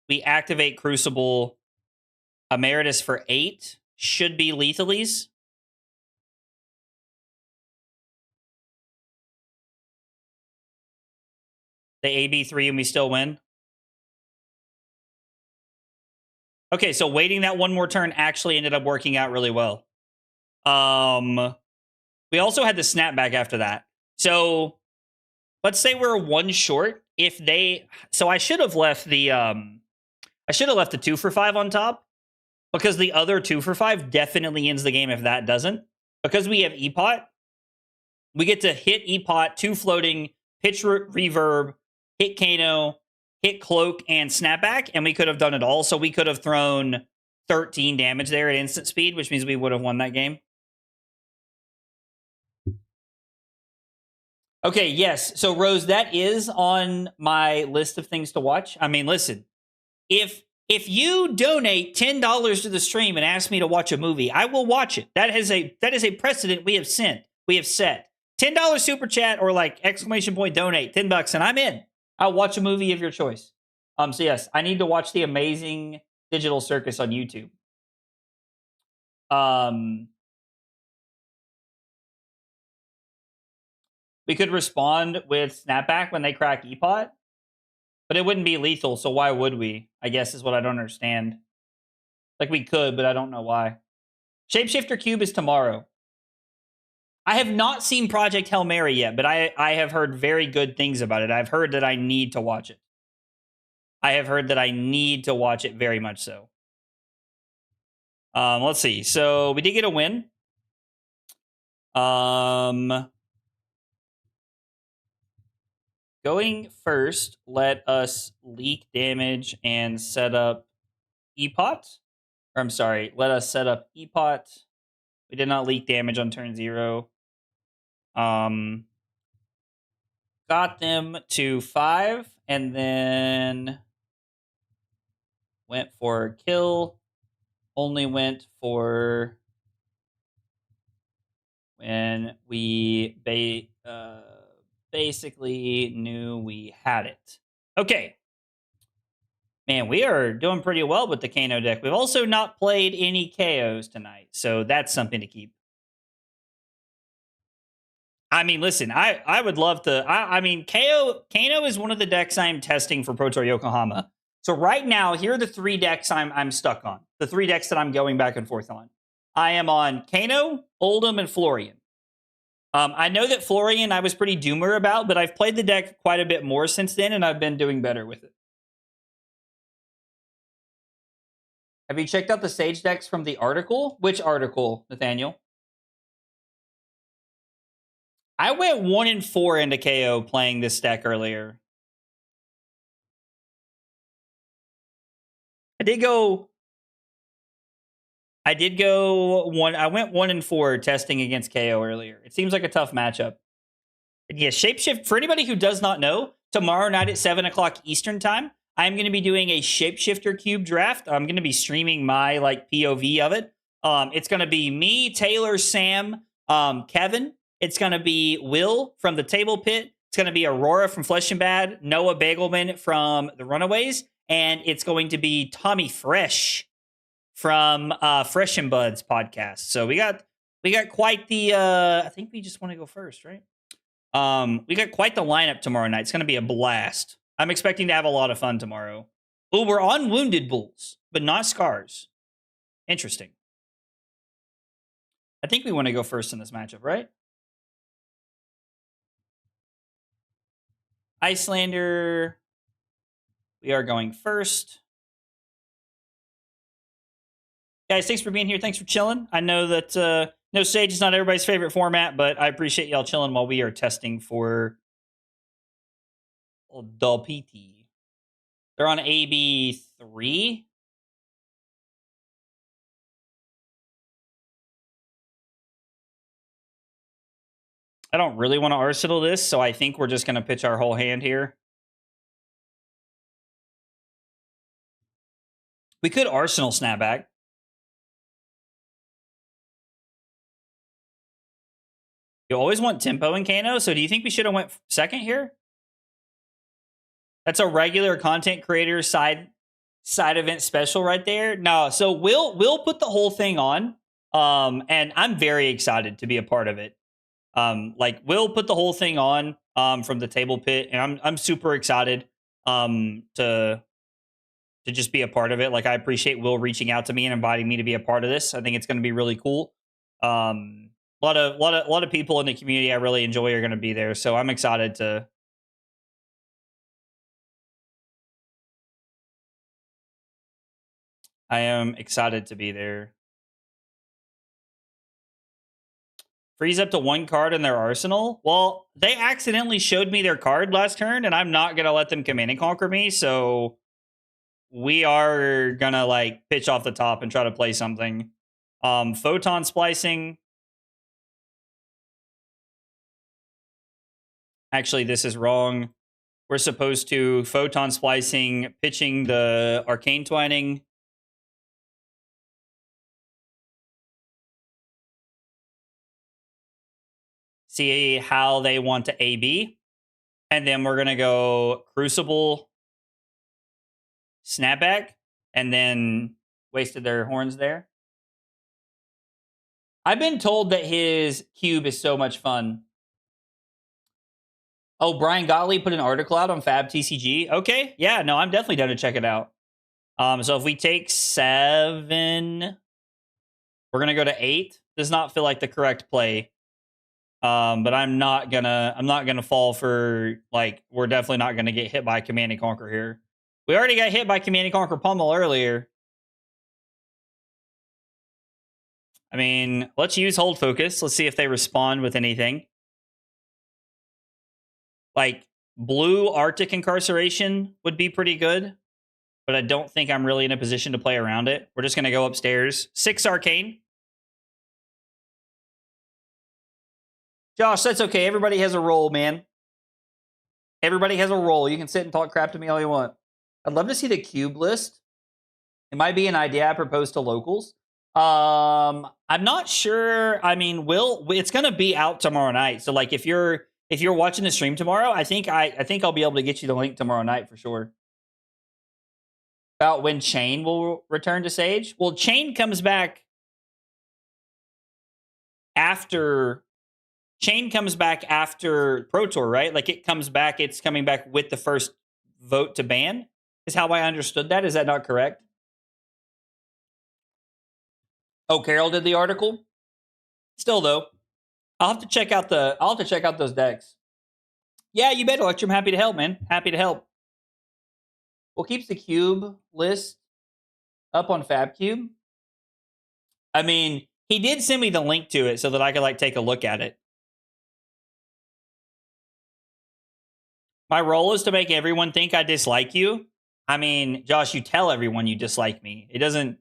We activate Crucible. Emeritus for 8. Should be lethalies. The AB3 and we still win. Okay, so waiting that one more turn actually ended up working out really well. We also had the snapback after that. So let's say we're one short. If they, so I should have left the 2 for 5 on top, because the other 2 for 5 definitely ends the game if that doesn't. Because we have Epot, we get to hit Epot, 2 floating, pitch reverb, hit Kano, hit cloak, and snapback, and we could have done it all. So we could have thrown 13 damage there at instant speed, which means we would have won that game. Okay, yes. So Rose, that is on my list of things to watch. I mean, listen, if you donate $10 to the stream and ask me to watch a movie, I will watch it. That is a precedent we have set. $10 super chat or like exclamation point donate, $10, and I'm in. I'll watch a movie of your choice. So yes, I need to watch The Amazing Digital Circus on YouTube. We could respond with snapback when they crack Epot, but it wouldn't be lethal, so why would we? I guess is what I don't understand. Like, we could, but I don't know why. Shapeshifter Cube is tomorrow. I have not seen Project Hail Mary yet, but I have heard very good things about it. I've heard that I need to watch it. I have heard that I need to watch it very much so. Let's see. So we did get a win. Going first, let us leak damage and set up Epot. Or I'm sorry, let us set up Epot. We did not leak damage on turn 0. Got them to 5, and then went for kill. Only went for when we basically knew we had it. Okay. Man, we are doing pretty well with the Kano deck. We've also not played any KOs tonight, so that's something to keep. I mean, listen, I would love to. I mean, Kano is one of the decks I'm testing for Pro Tour Yokohama. So right now, here are the 3 decks I'm stuck on. The 3 decks that I'm going back and forth on. I am on Kano, Oldham, and Florian. I know that Florian I was pretty doomer about, but I've played the deck quite a bit more since then, and I've been doing better with it. Have you checked out the Sage decks from the article? Which article, Nathaniel? I went 1-4 into KO playing this deck earlier. I did go 1. I went 1-4 testing against KO earlier. It seems like a tough matchup. And yeah, Shapeshift, for anybody who does not know, tomorrow night at 7 o'clock Eastern time, I'm going to be doing a Shapeshifter Cube draft. I'm going to be streaming my like POV of it. It's going to be me, Taylor, Sam, Kevin. It's going to be Will from the Table Pit. It's going to be Aurora from Flesh and Bad, Noah Bagelman from the Runaways, and it's going to be Tommy Fresh from Fresh and Buds podcast. So we got quite the I think we just want to go first, right? We got quite the lineup tomorrow night. It's going to be a blast. I'm expecting to have a lot of fun tomorrow. Oh, we're on Wounded Bulls, but not Scars. Interesting. I think we want to go first in this matchup, right? Icelander. We are going first. Guys, thanks for being here. Thanks for chilling. I know that no Sage is not everybody's favorite format, but I appreciate y'all chilling while we are testing for Dull PT. They're on AB3. I don't really want to Arsenal this, so I think we're just going to pitch our whole hand here. We could Arsenal snapback. You always want tempo in Kano, so do you think we should have went second here? That's a regular content creator side event special right there. No, so we'll put the whole thing on, and I'm very excited to be a part of it. Like we'll put the whole thing on from the Table Pit, and I'm super excited to to just be a part of it. Like, I appreciate Will reaching out to me and inviting me to be a part of this. I think it's going to be really cool. A lot of people in the community I really enjoy are going to be there, so I'm excited to. I am excited to be there. Freeze up to 1 card in their arsenal? Well, they accidentally showed me their card last turn, and I'm not going to let them command and conquer me, so we are going to, like, pitch off the top and try to play something. Photon splicing. Actually, this is wrong. We're supposed to photon splicing, pitching the arcane twining. See how they want to AB. And then we're going to go Crucible, Snapback, and then wasted their horns there. I've been told that his cube is so much fun. Oh, Brian Gottlieb put an article out on Fab TCG. Okay, yeah, no, I'm definitely down to check it out. So if we take 7, we're gonna go to 8. Does not feel like the correct play. But I'm not gonna fall for, like, we're definitely not gonna get hit by Command and Conquer here. We already got hit by Command and Conquer Pummel earlier. I mean, let's use Hold Focus. Let's see if they respond with anything. Like, blue Arctic Incarceration would be pretty good, but I don't think I'm really in a position to play around it. We're just going to go upstairs. 6 Arcane. Josh, that's okay. Everybody has a role, man. Everybody has a role. You can sit and talk crap to me all you want. I'd love to see the cube list. It might be an idea I propose to locals. I'm not sure. I mean, it's going to be out tomorrow night. So, like, if you're watching the stream tomorrow, I think I'll be able to get you the link tomorrow night for sure. About when Chain will return to Sage. Well, Chain comes back after Pro Tour, right? Like, it's coming back with the first vote to ban, is how I understood that. Is that not correct? Oh, Carol did the article? Still, though, I'll have to check out those decks. Yeah, you bet, Electrum. Happy to help, man. Happy to help. Well, keeps the cube list up on FabCube. I mean, he did send me the link to it so that I could, like, take a look at it. My role is to make everyone think I dislike you. I mean, Josh, you tell everyone you dislike me. It doesn't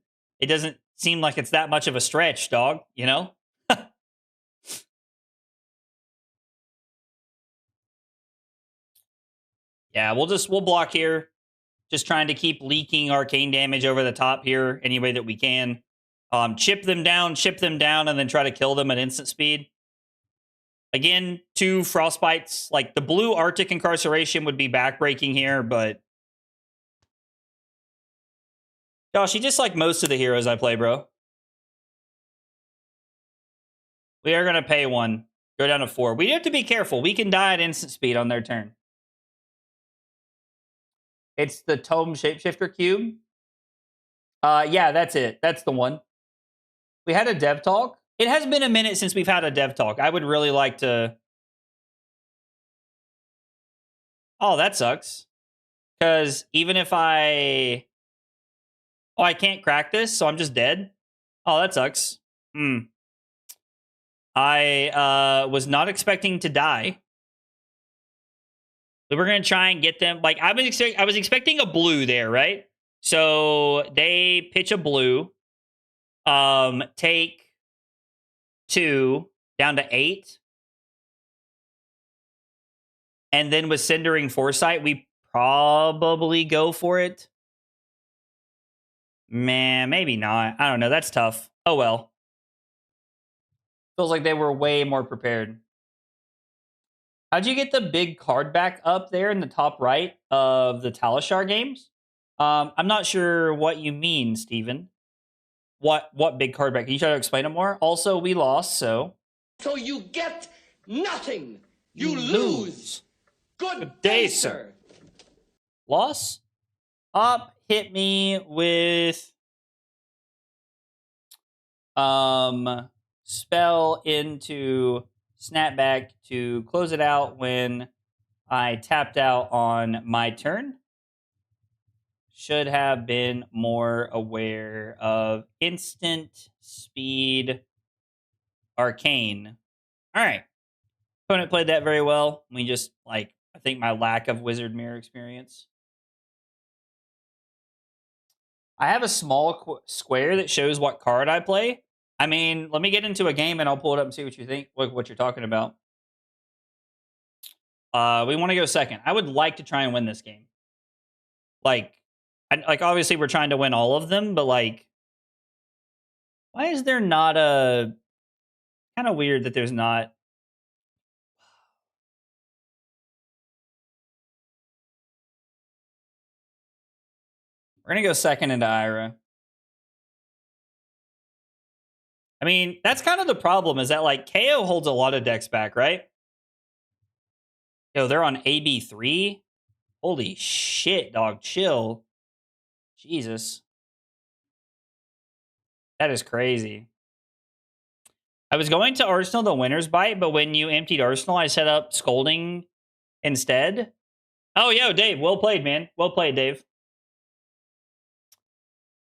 seem like it's that much of a stretch, dog, you know? Yeah, we'll block here. Just trying to keep leaking arcane damage over the top here any way that we can. Chip them down, and then try to kill them at instant speed. Again, 2 Frostbites. Like, the blue Arctic Incarceration would be backbreaking here, but... Josh, you just like most of the heroes I play, bro. We are going to pay 1. Go down to 4. We have to be careful. We can die at instant speed on their turn. It's the Tome Shapeshifter Cube. Yeah, that's it. That's the one. We had a dev talk. It has been a minute since we've had a dev talk. I would really like to... Oh, that sucks. Because even if I... Oh, I can't crack this, so I'm just dead? Oh, that sucks. I was not expecting to die. We were going to try and get them... Like, I was expecting a blue there, right? So they pitch a blue. Take 2 down to 8. And then with Cindering Foresight, we probably go for it. Man, maybe not. I don't know. That's tough. Oh, well. Feels like they were way more prepared. How'd you get the big card back up there in the top right of the Talishar games? I'm not sure what you mean, Steven. What big card back? Can you try to explain it more? Also, we lost, so... So you get nothing. You lose. Good day, sir. Loss? Top hit me with spell into snapback to close it out when I tapped out on my turn. Should have been more aware of instant speed arcane. All right. Opponent played that very well. We just, like, I think my lack of wizard mirror experience. I have a small square that shows what card I play. I mean, let me get into a game and I'll pull it up and see what you think, what you're talking about. We want to go second. I would like to try and win this game. Like obviously we're trying to win all of them, but like, why is there not a... Kind of weird that there's not... We're going to go second into Ira. I mean, that's kind of the problem, is that, like, KO holds a lot of decks back, right? Yo, they're on AB3? Holy shit, dog. Chill. Jesus. That is crazy. I was going to Arsenal the winner's bite, but when you emptied Arsenal, I set up Scolding instead. Oh, yo, Dave. Well played, man. Well played, Dave.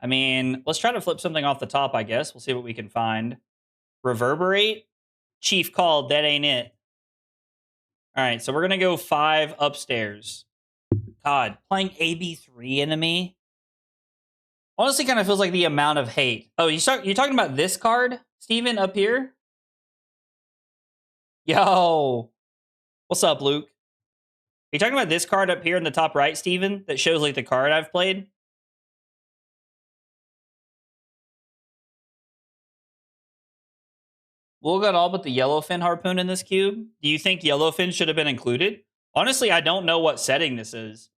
I mean, let's try to flip something off the top, I guess. We'll see what we can find. Reverberate. Chief called. That ain't it. All right, so we're going to go 5 upstairs. God, playing AB3 enemy? Honestly, kind of feels like the amount of hate. Oh, you're talking about this card, Steven, up here? Yo. What's up, Luke? Are you talking about this card up here in the top right, Steven, that shows, like, the card I've played? We'll got all but the Yellowfin Harpoon in this cube. Do you think Yellowfin should have been included? Honestly, I don't know what setting this is.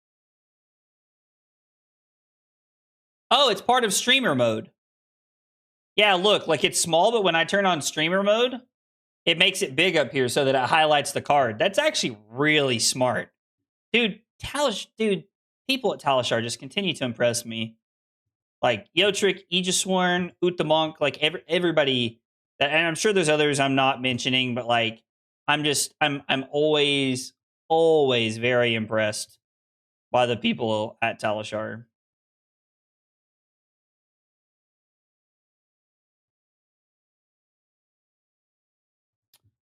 Oh, it's part of streamer mode. Yeah, look, like, it's small, but when I turn on streamer mode, it makes it big up here so that it highlights the card. That's actually really smart. Dude, people at Talishar just continue to impress me. Like, Yotrick, Aegisworn, Utamonk, like, everybody... And I'm sure there's others I'm not mentioning, but, like, I'm always very impressed by the people at Talishar.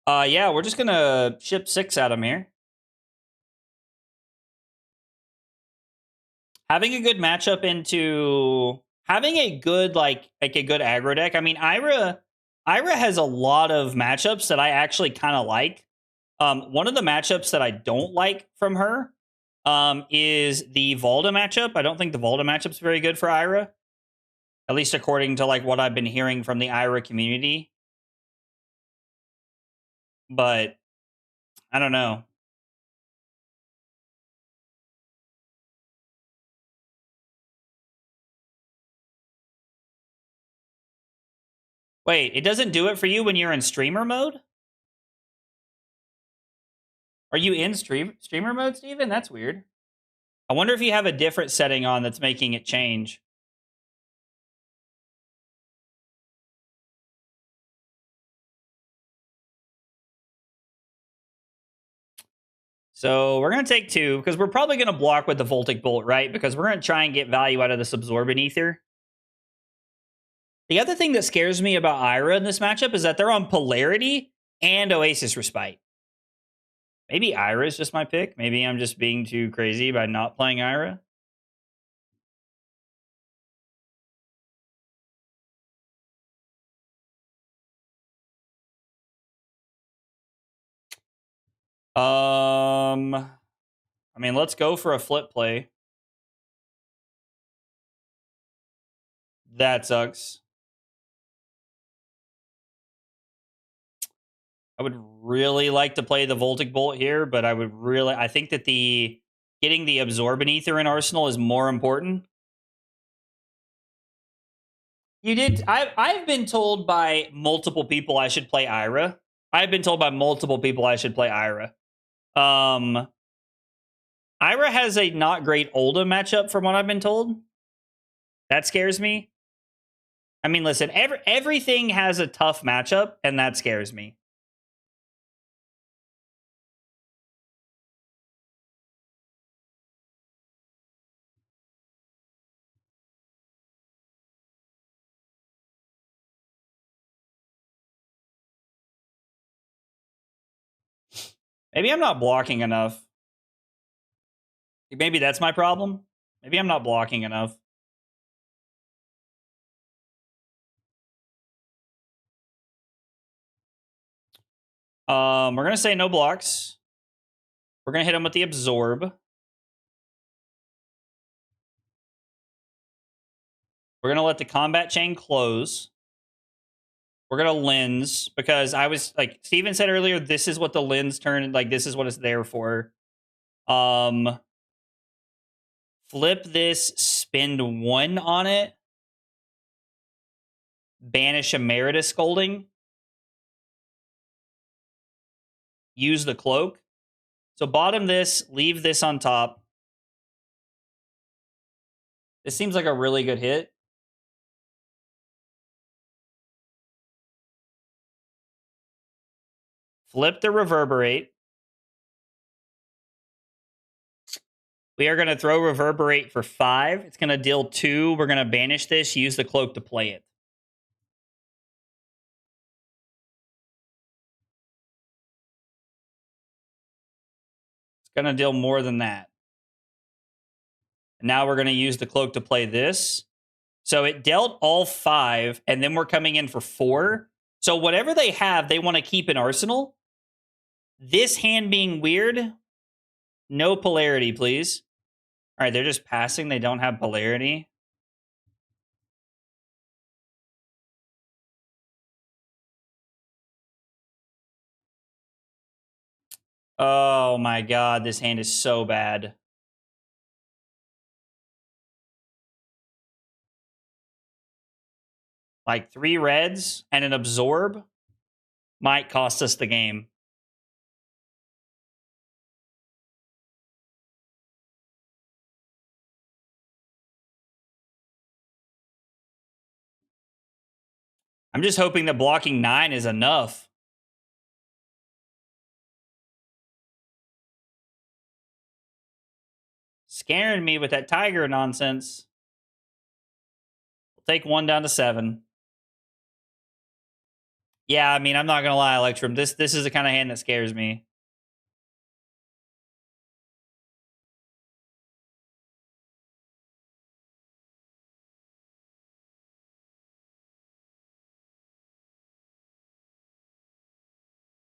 Yeah, we're just gonna ship 6 at him here. Having a good matchup into... Having a good, like a good aggro deck. I mean, Ira has a lot of matchups that I actually kind of like. One of the matchups that I don't like from her is the Valda matchup. I don't think the Valda matchup's very good for Ira. At least according to, like, what I've been hearing from the Ira community. But I don't know. Wait, it doesn't do it for you when you're in streamer mode? Are you in streamer mode, Steven? That's weird. I wonder if you have a different setting on that's making it change. So we're going to take 2, because we're probably going to block with the Voltic Bolt, right? Because we're going to try and get value out of this Absorbent Ether. The other thing that scares me about Ira in this matchup is that they're on Polarity and Oasis Respite. Maybe Ira is just my pick. Maybe I'm just being too crazy by not playing Ira. I mean, let's go for a flip play. That sucks. I would really like to play the Voltic Bolt here, but I think that getting the Absorbent Ether in Arsenal is more important. You did. I've been told by multiple people I should play Ira. I've been told by multiple people I should play Ira. Ira has a not great Oldhim matchup from what I've been told. That scares me. I mean, listen, everything has a tough matchup, and that scares me. Maybe I'm not blocking enough. Maybe that's my problem. Maybe I'm not blocking enough. We're going to say no blocks. We're going to hit him with the absorb. We're going to let the combat chain close. We're going to lens because I was like Steven said earlier, this is what the lens turn, like this is what it's there for. Flip this, spend 1 on it. Banish Emeritus Scolding. Use the cloak. So bottom this, leave this on top. This seems like a really good hit. Flip the Reverberate. We are going to throw Reverberate for 5. It's going to deal 2. We're going to banish this, use the cloak to play it. It's going to deal more than that. And now we're going to use the cloak to play this. So it dealt all 5, and then we're coming in for 4. So whatever they have, they want to keep in arsenal. This hand being weird, no polarity, please. All right, they're just passing. They don't have polarity. Oh my god, this hand is so bad. Like 3 reds and an absorb might cost us the game. I'm just hoping that blocking 9 is enough. Scaring me with that tiger nonsense. We'll take 1 down to 7. Yeah, I mean, I'm not gonna lie, Electrum. This is the kind of hand that scares me.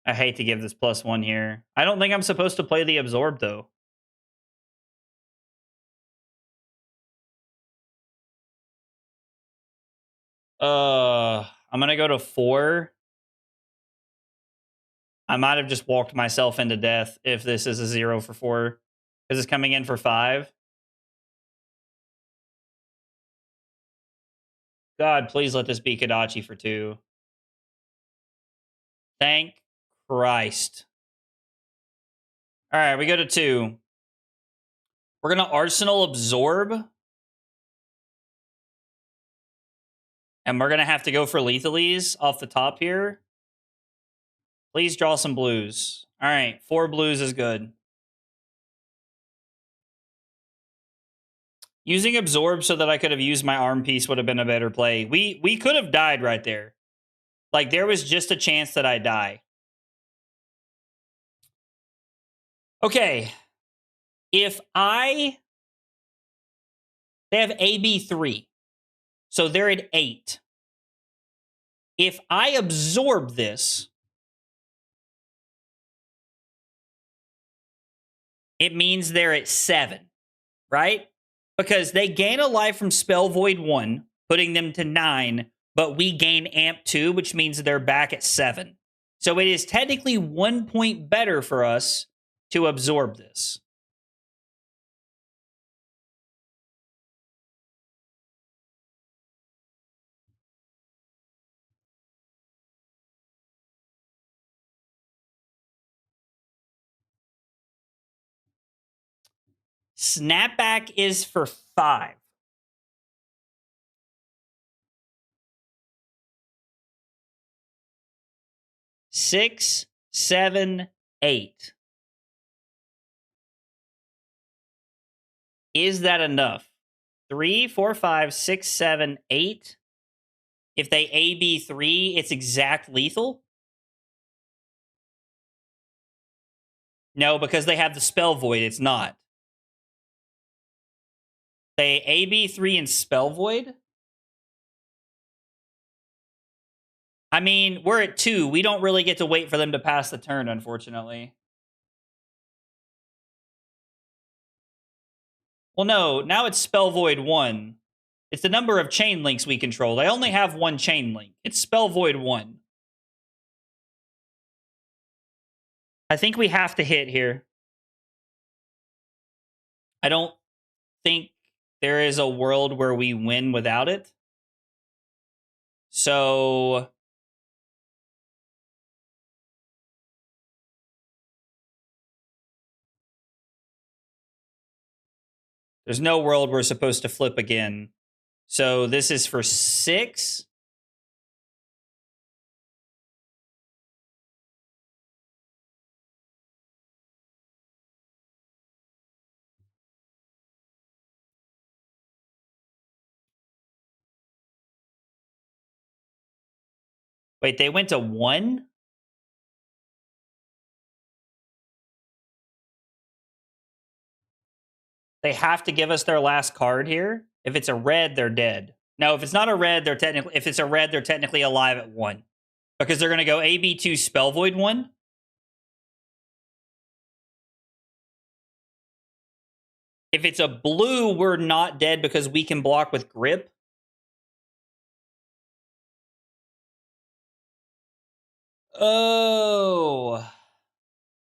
I hate to give this +1 here. I don't think I'm supposed to play the absorb though. I'm gonna go to 4. I might have just walked myself into death if this is a 0 for 4. Because it's coming in for 5. God, please let this be Kodachi for 2. Thank Christ. All right, we go to 2. We're going to Arsenal Absorb. And we're going to have to go for Lethalies off the top here. Please draw some blues. All right, 4 blues is good. Using Absorb so that I could have used my arm piece would have been a better play. We could have died right there. Like, there was just a chance that I die. Okay. If they have AB3. So they're at 8. If I absorb this, it means they're at 7, right? Because they gain a life from Spell Void 1, putting them to 9, but we gain Amp 2, which means they're back at 7. So it is technically 1 point better for us to absorb this. Snapback is for 5. Six, 7, 8. Is that enough? 3, 4, 5, 6, 7, 8. If they AB 3, it's exact lethal. No, because they have the spell void. It's not. They AB 3 and spell void. I mean, we're at 2. We don't really get to wait for them to pass the turn, unfortunately. Well, no, now it's spell void 1. It's the number of chain links we control. They only have 1 chain link. It's spell void 1. I think we have to hit here. I don't think there is a world where we win without it. So there's no world we're supposed to flip again. So this is for 6. Wait, they went to 1? They have to give us their last card here. If it's a red, they're dead. No, if it's not a red, they're technically... If it's a red, they're technically alive at 1. Because they're going to go AB2 Spell Void 1. If it's a blue, we're not dead because we can block with Grip. Oh...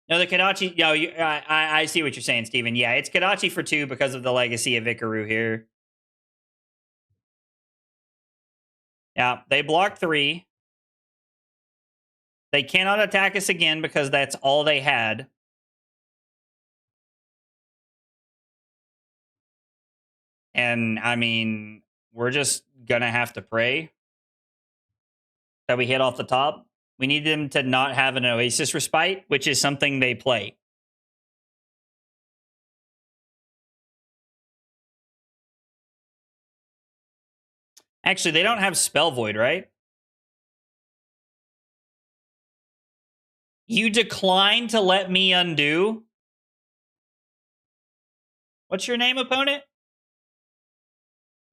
No, the Kadachi... No, I see what you're saying, Steven. Yeah, it's Kadachi for 2 because of the legacy of Ikaru here. Yeah, they block 3. They cannot attack us again because that's all they had. And, I mean, we're just gonna have to pray that we hit off the top. We need them to not have an Oasis Respite, which is something they play. Actually, they don't have Spell Void, right? You decline to let me undo? What's your name, opponent?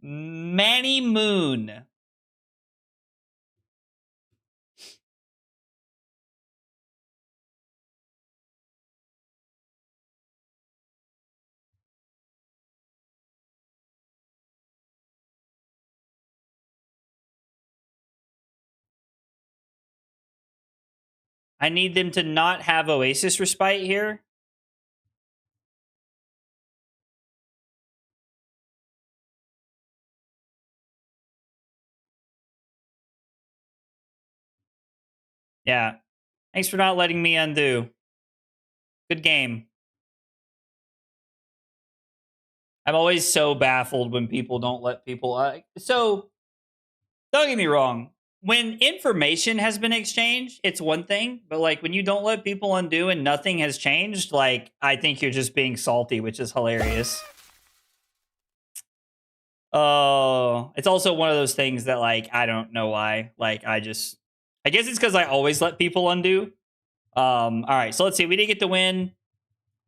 Manny Moon. I need them to not have Oasis Respite here. Yeah. Thanks for not letting me undo. Good game. I'm always so baffled when people don't let people... So, don't get me wrong. When information has been exchanged, it's one thing. But, like, when you don't let people undo and nothing has changed, like, I think you're just being salty, which is hilarious. Oh, it's also one of those things that, like, I don't know why. Like, I guess it's because I always let people undo. All right, so let's see. We did get the win.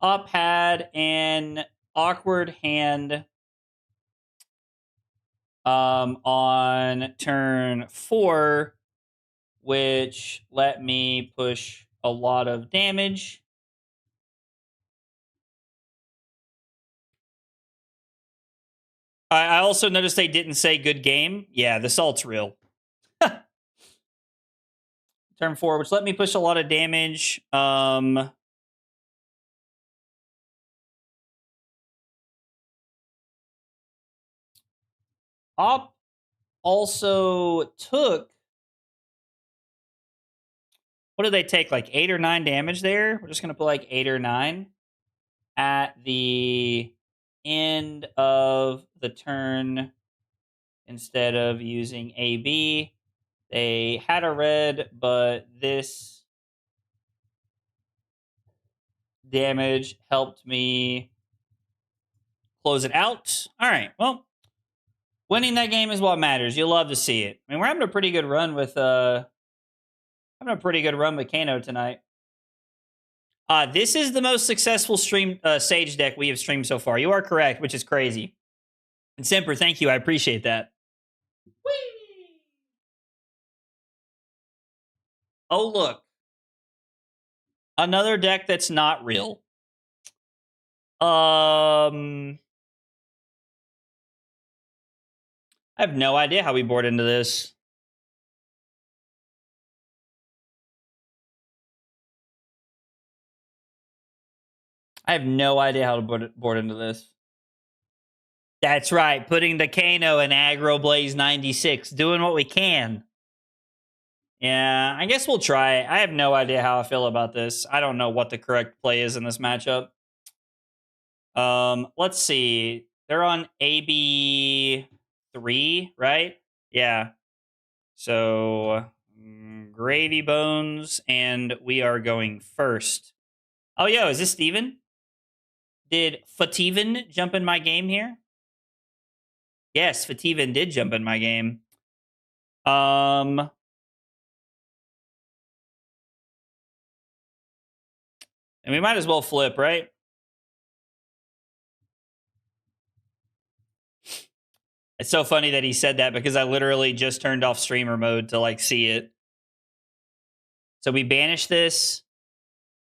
Up had an awkward hand on turn 4, which let me push a lot of damage. I also noticed they didn't say good game. Yeah, the salt's real. Turn 4, which let me push a lot of damage. Op also took... What did they take? Like 8 or 9 damage there? We're just going to put like 8 or 9 at the end of the turn, instead of using AB, they had a red, but this damage helped me close it out. All right, well, winning that game is what matters. You'll love to see it. I mean, we're having a pretty good run with Kano tonight. This is the most successful stream Sage deck we have streamed so far. You are correct, which is crazy. And Semper, thank you. I appreciate that. Whee! Oh, look. Another deck that's not real. I have no idea how we board into this. I have no idea how to board into this. That's right. Putting the Kano in Aggro Blaze 96. Doing what we can. Yeah, I guess we'll try it. I have no idea how I feel about this. I don't know what the correct play is in this matchup. Let's see. They're on AB3, right? Yeah. So, Gravy Bones, and we are going first. Oh, yo, is this Steven? Did Fativan jump in my game here? Yes, Fativan did jump in my game. And we might as well flip, right? It's so funny that he said that because I literally just turned off streamer mode to like see it. So we banish this.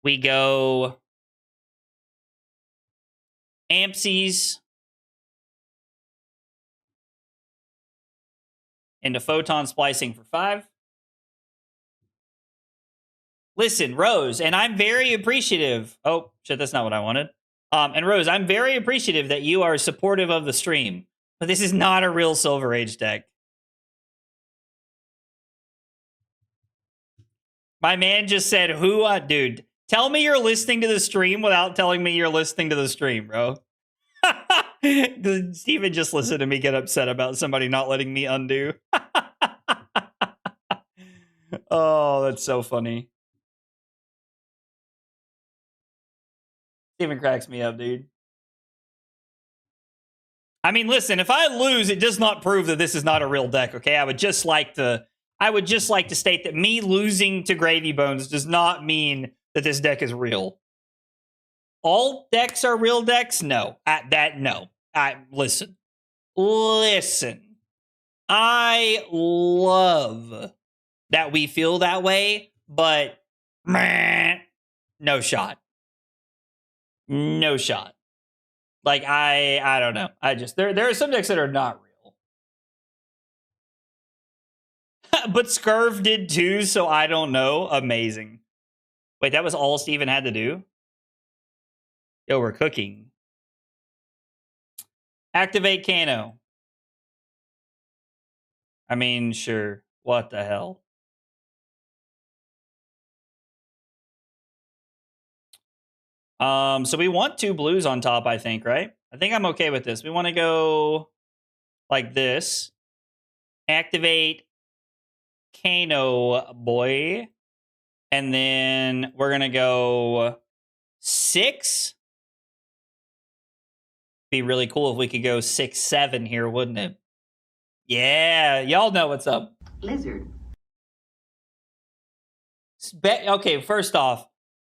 We go Ampsies into Photon Splicing for 5. Listen, Rose, and I'm very appreciative. Oh, shit, that's not what I wanted. And Rose, I'm very appreciative that you are supportive of the stream. But this is not a real Silver Age deck. My man just said, who, dude, tell me you're listening to the stream without telling me you're listening to the stream, bro. Steven just listened to me get upset about somebody not letting me undo. Oh, that's so funny. Steven cracks me up, dude. I mean, listen, if I lose, it does not prove that this is not a real deck, okay? I would just like to state that me losing to Gravy Bones does not mean that this deck is real. All decks are real decks? No. No. Listen. I love that we feel that way, but no shot. No shot. Like, I don't know. I just, there are some decks that are not real. But Scurv did too, so I don't know. Amazing. Wait, that was all Steven had to do? Yo, we're cooking. Activate Kano. I mean, sure. What the hell? So we want 2 blues on top, I think, right? I think I'm okay with this. We want to go like this. Activate Kano boy. And then we're going to go 6. Be really cool if we could go 6-7 here, wouldn't it? Yeah, y'all know what's up. Lizard. Okay, first off,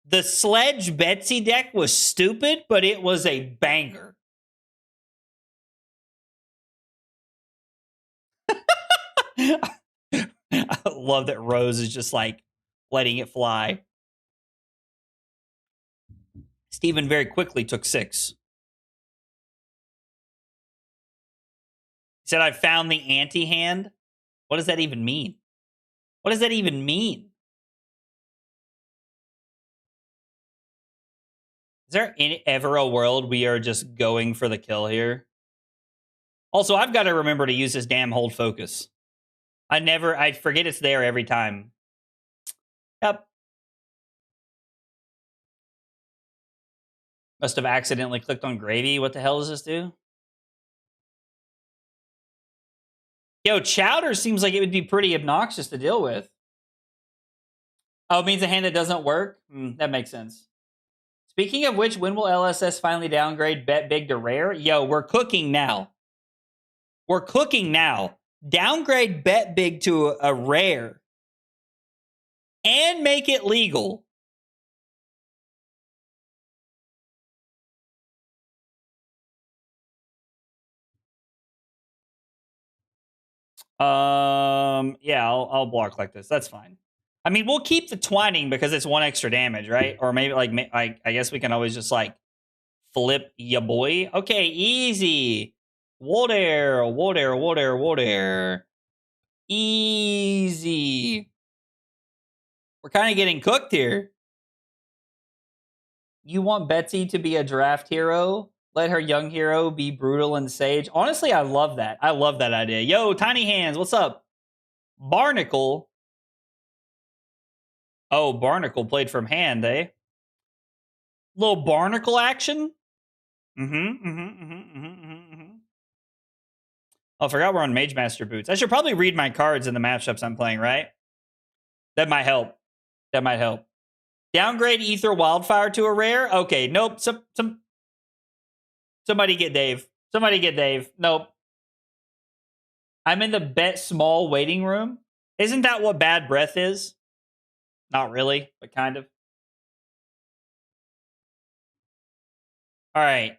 the Sledge Betsy deck was stupid, but it was a banger. I love that Rose is just like letting it fly. Steven very quickly took 6. He said, I found the anti-hand. What does that even mean? What does that even mean? Is there ever a world we are just going for the kill here? Also, I've got to remember to use this damn hold focus. I forget it's there every time. Yep. Must have accidentally clicked on gravy. What the hell does this do? Yo, chowder seems like it would be pretty obnoxious to deal with. Oh, it means a hand that doesn't work? That makes sense. Speaking of which, when will LSS finally downgrade bet big to rare? Yo, we're cooking now. We're cooking now. Downgrade bet big to a rare and make it legal. Yeah, I'll block like this. That's fine. I mean, we'll keep the twining because it's 1 extra damage, right? Or maybe like I guess we can always just like flip ya boy. Okay, easy. Water. Easy. We're kind of getting cooked here. You want Betsy to be a draft hero? Let her young hero be brutal and sage. Honestly, I love that. I love that idea. Yo, Tiny Hands, what's up? Barnacle. Oh, Barnacle played from hand, eh? Little Barnacle action? Oh, I forgot we're on Mage Master Boots. I should probably read my cards in the matchups I'm playing, right? That might help. That might help. Downgrade Ether Wildfire to a rare? Okay, nope. Somebody get Dave. Somebody get Dave. Nope. I'm in the bet small waiting room. Isn't that what bad breath is? Not really, but kind of. All right.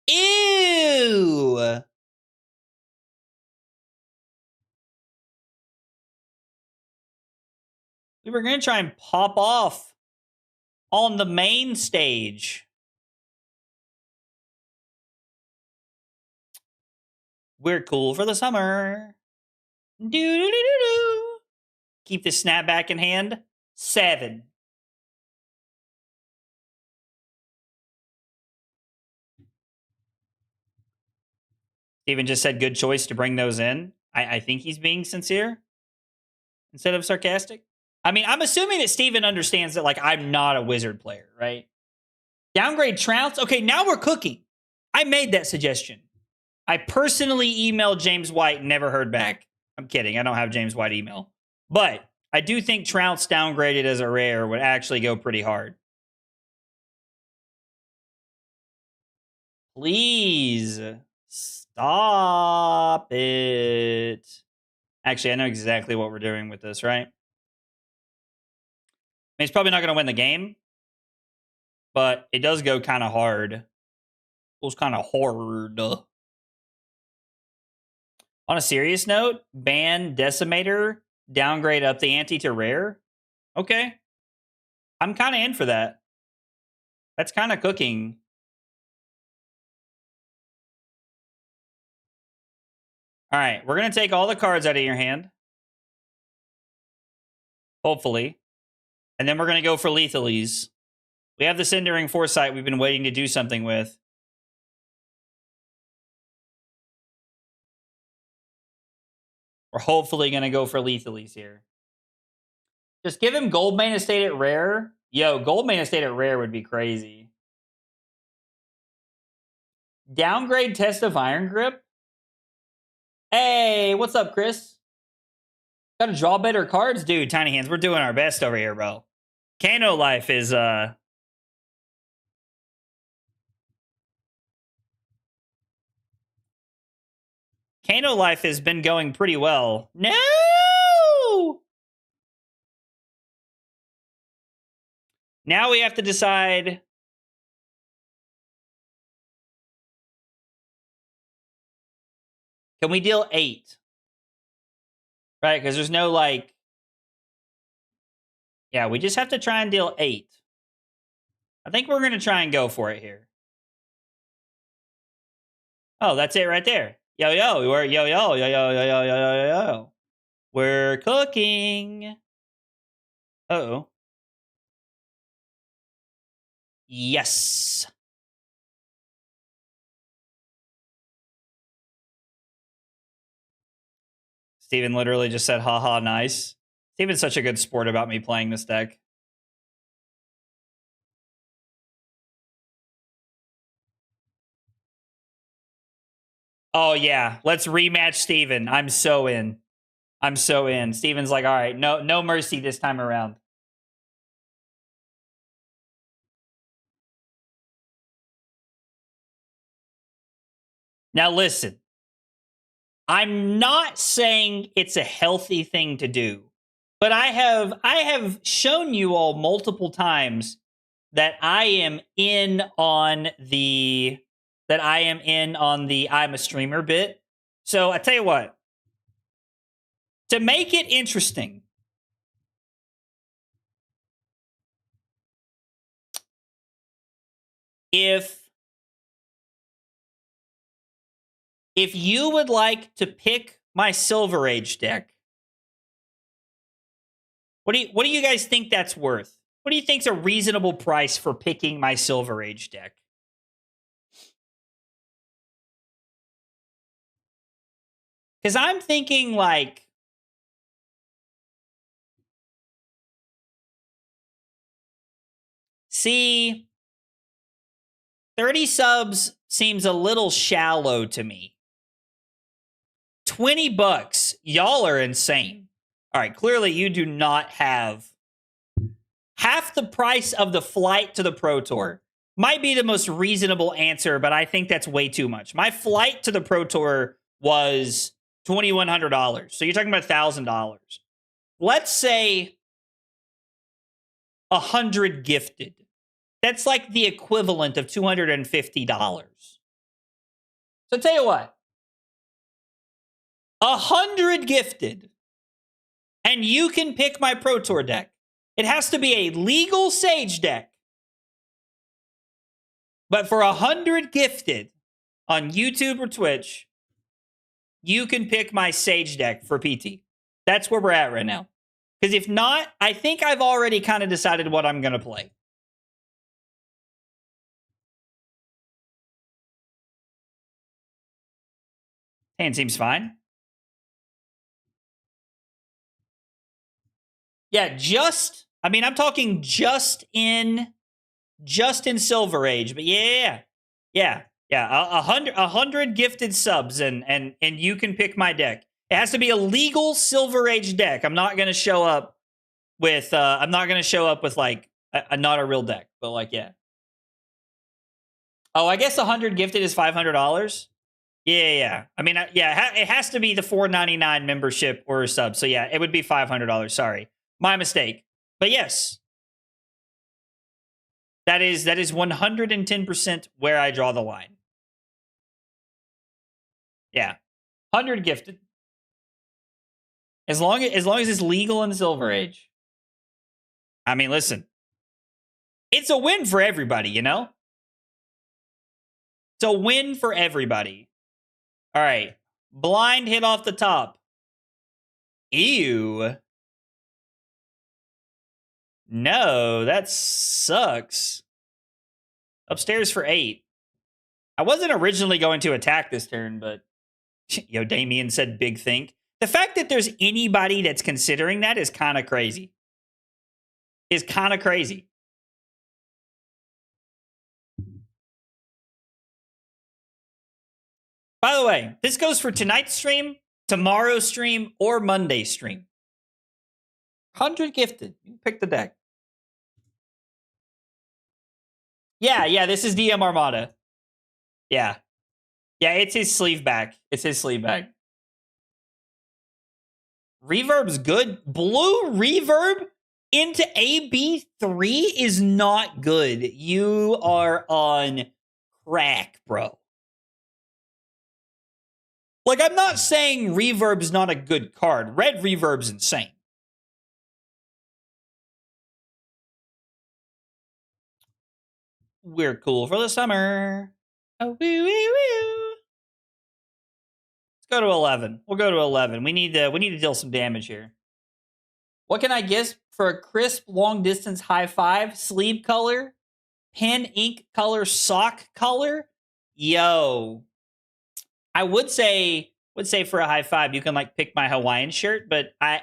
Ew. We were going to try and pop off on the main stage. We're cool for the summer. Do. Keep the snapback in hand. 7. Steven just said good choice to bring those in. I think he's being sincere instead of sarcastic. I mean, I'm assuming that Steven understands that, like, I'm not a wizard player, right? Downgrade Trounce? Okay, now we're cooking. I made that suggestion. I personally emailed James White and never heard back. I'm kidding. I don't have James White email. But I do think Trounce downgraded as a rare would actually go pretty hard. Please stop it. Actually, I know exactly what we're doing with this, right? I mean, it's probably not going to win the game, but it does go kind of hard. It goes kind of hard. On a serious note, ban Decimator, downgrade up the ante to rare. Okay. I'm kind of in for that. That's kind of cooking. All right, we're going to take all the cards out of your hand. Hopefully. And then we're going to go for lethalies. We have the Cindering Foresight we've been waiting to do something with. We're hopefully going to go for lethalies here. Just give him Gold Main Estate at rare. Yo, Gold Main Estate at rare would be crazy. Downgrade Test of Iron Grip. Hey, what's up, Chris? Gotta draw better cards, dude. Tiny Hands, we're doing our best over here, bro. Kano life is Kano life has been going pretty well. No! Now we have to decide. Can we deal 8? Right, because there's no, like... Yeah, we just have to try and deal 8. I think we're going to try and go for it here. Oh, that's it right there. Yo, yo, we're yo, yo, yo, yo, yo, yo, yo, yo, yo. We're cooking. Uh-oh. Yes. Steven literally just said, haha, nice. Steven's such a good sport about me playing this deck. Oh yeah, let's rematch Steven. I'm so in. I'm so in. Steven's like, all right, no mercy this time around. Now listen, I'm not saying it's a healthy thing to do, but I have shown you all multiple times that I am in on the I'm a streamer bit. So I tell you what, to make it interesting, if you would like to pick my Silver Age deck, what do you guys think that's worth? What do you think's a reasonable price for picking my Silver Age deck? Because I'm thinking like, see, 30 subs seems a little shallow to me. $20, y'all are insane. All right, clearly you do not have half the price of the flight to the Pro Tour. Might be the most reasonable answer, but I think that's way too much. My flight to the Pro Tour was $2,100. So you're talking about $1,000. Let's say 100 gifted. That's like the equivalent of $250. So tell you what, 100 gifted, and you can pick my Pro Tour deck. It has to be a legal Sage deck. But for 100 gifted on YouTube or Twitch, you can pick my Sage deck for PT. That's where we're at right now. Because if not, I think I've already kind of decided what I'm going to play. Hand seems fine. Yeah, I'm talking just in Silver Age, but yeah. 100 gifted subs, and you can pick my deck. It has to be a legal Silver Age deck. I'm not gonna show up with like not a real deck, but like yeah. Oh, I guess 100 gifted is $500. Yeah. I mean, yeah, it has to be the $4.99 membership or a sub. So yeah, it would be $500. Sorry, my mistake. But yes, that is 110% where I draw the line. Yeah, 100 gifted. As long as it's legal in Silver Age. I mean, listen, it's a win for everybody, you know? It's a win for everybody. All right. Blind hit off the top. Ew. No, that sucks. Upstairs for 8. I wasn't originally going to attack this turn, but Damien said big think. The fact that there's anybody that's considering that is kind of crazy. By the way, this goes for tonight's stream, tomorrow's stream, or Monday's stream. 100 gifted. You pick the deck. Yeah, this is DM Armada. Yeah, it's his sleeve back. Reverb's good. Blue reverb into AB3 is not good. You are on crack, bro. Like, I'm not saying reverb's not a good card. Red reverb's insane. We're cool for the summer. Oh, woo, woo, woo. Let's go to 11. We'll go to 11. We need to deal some damage here. What can I guess for a crisp long distance high five? Sleeve color, pen ink color, sock color. Yo, I would say for a high five you can like pick my Hawaiian shirt, but I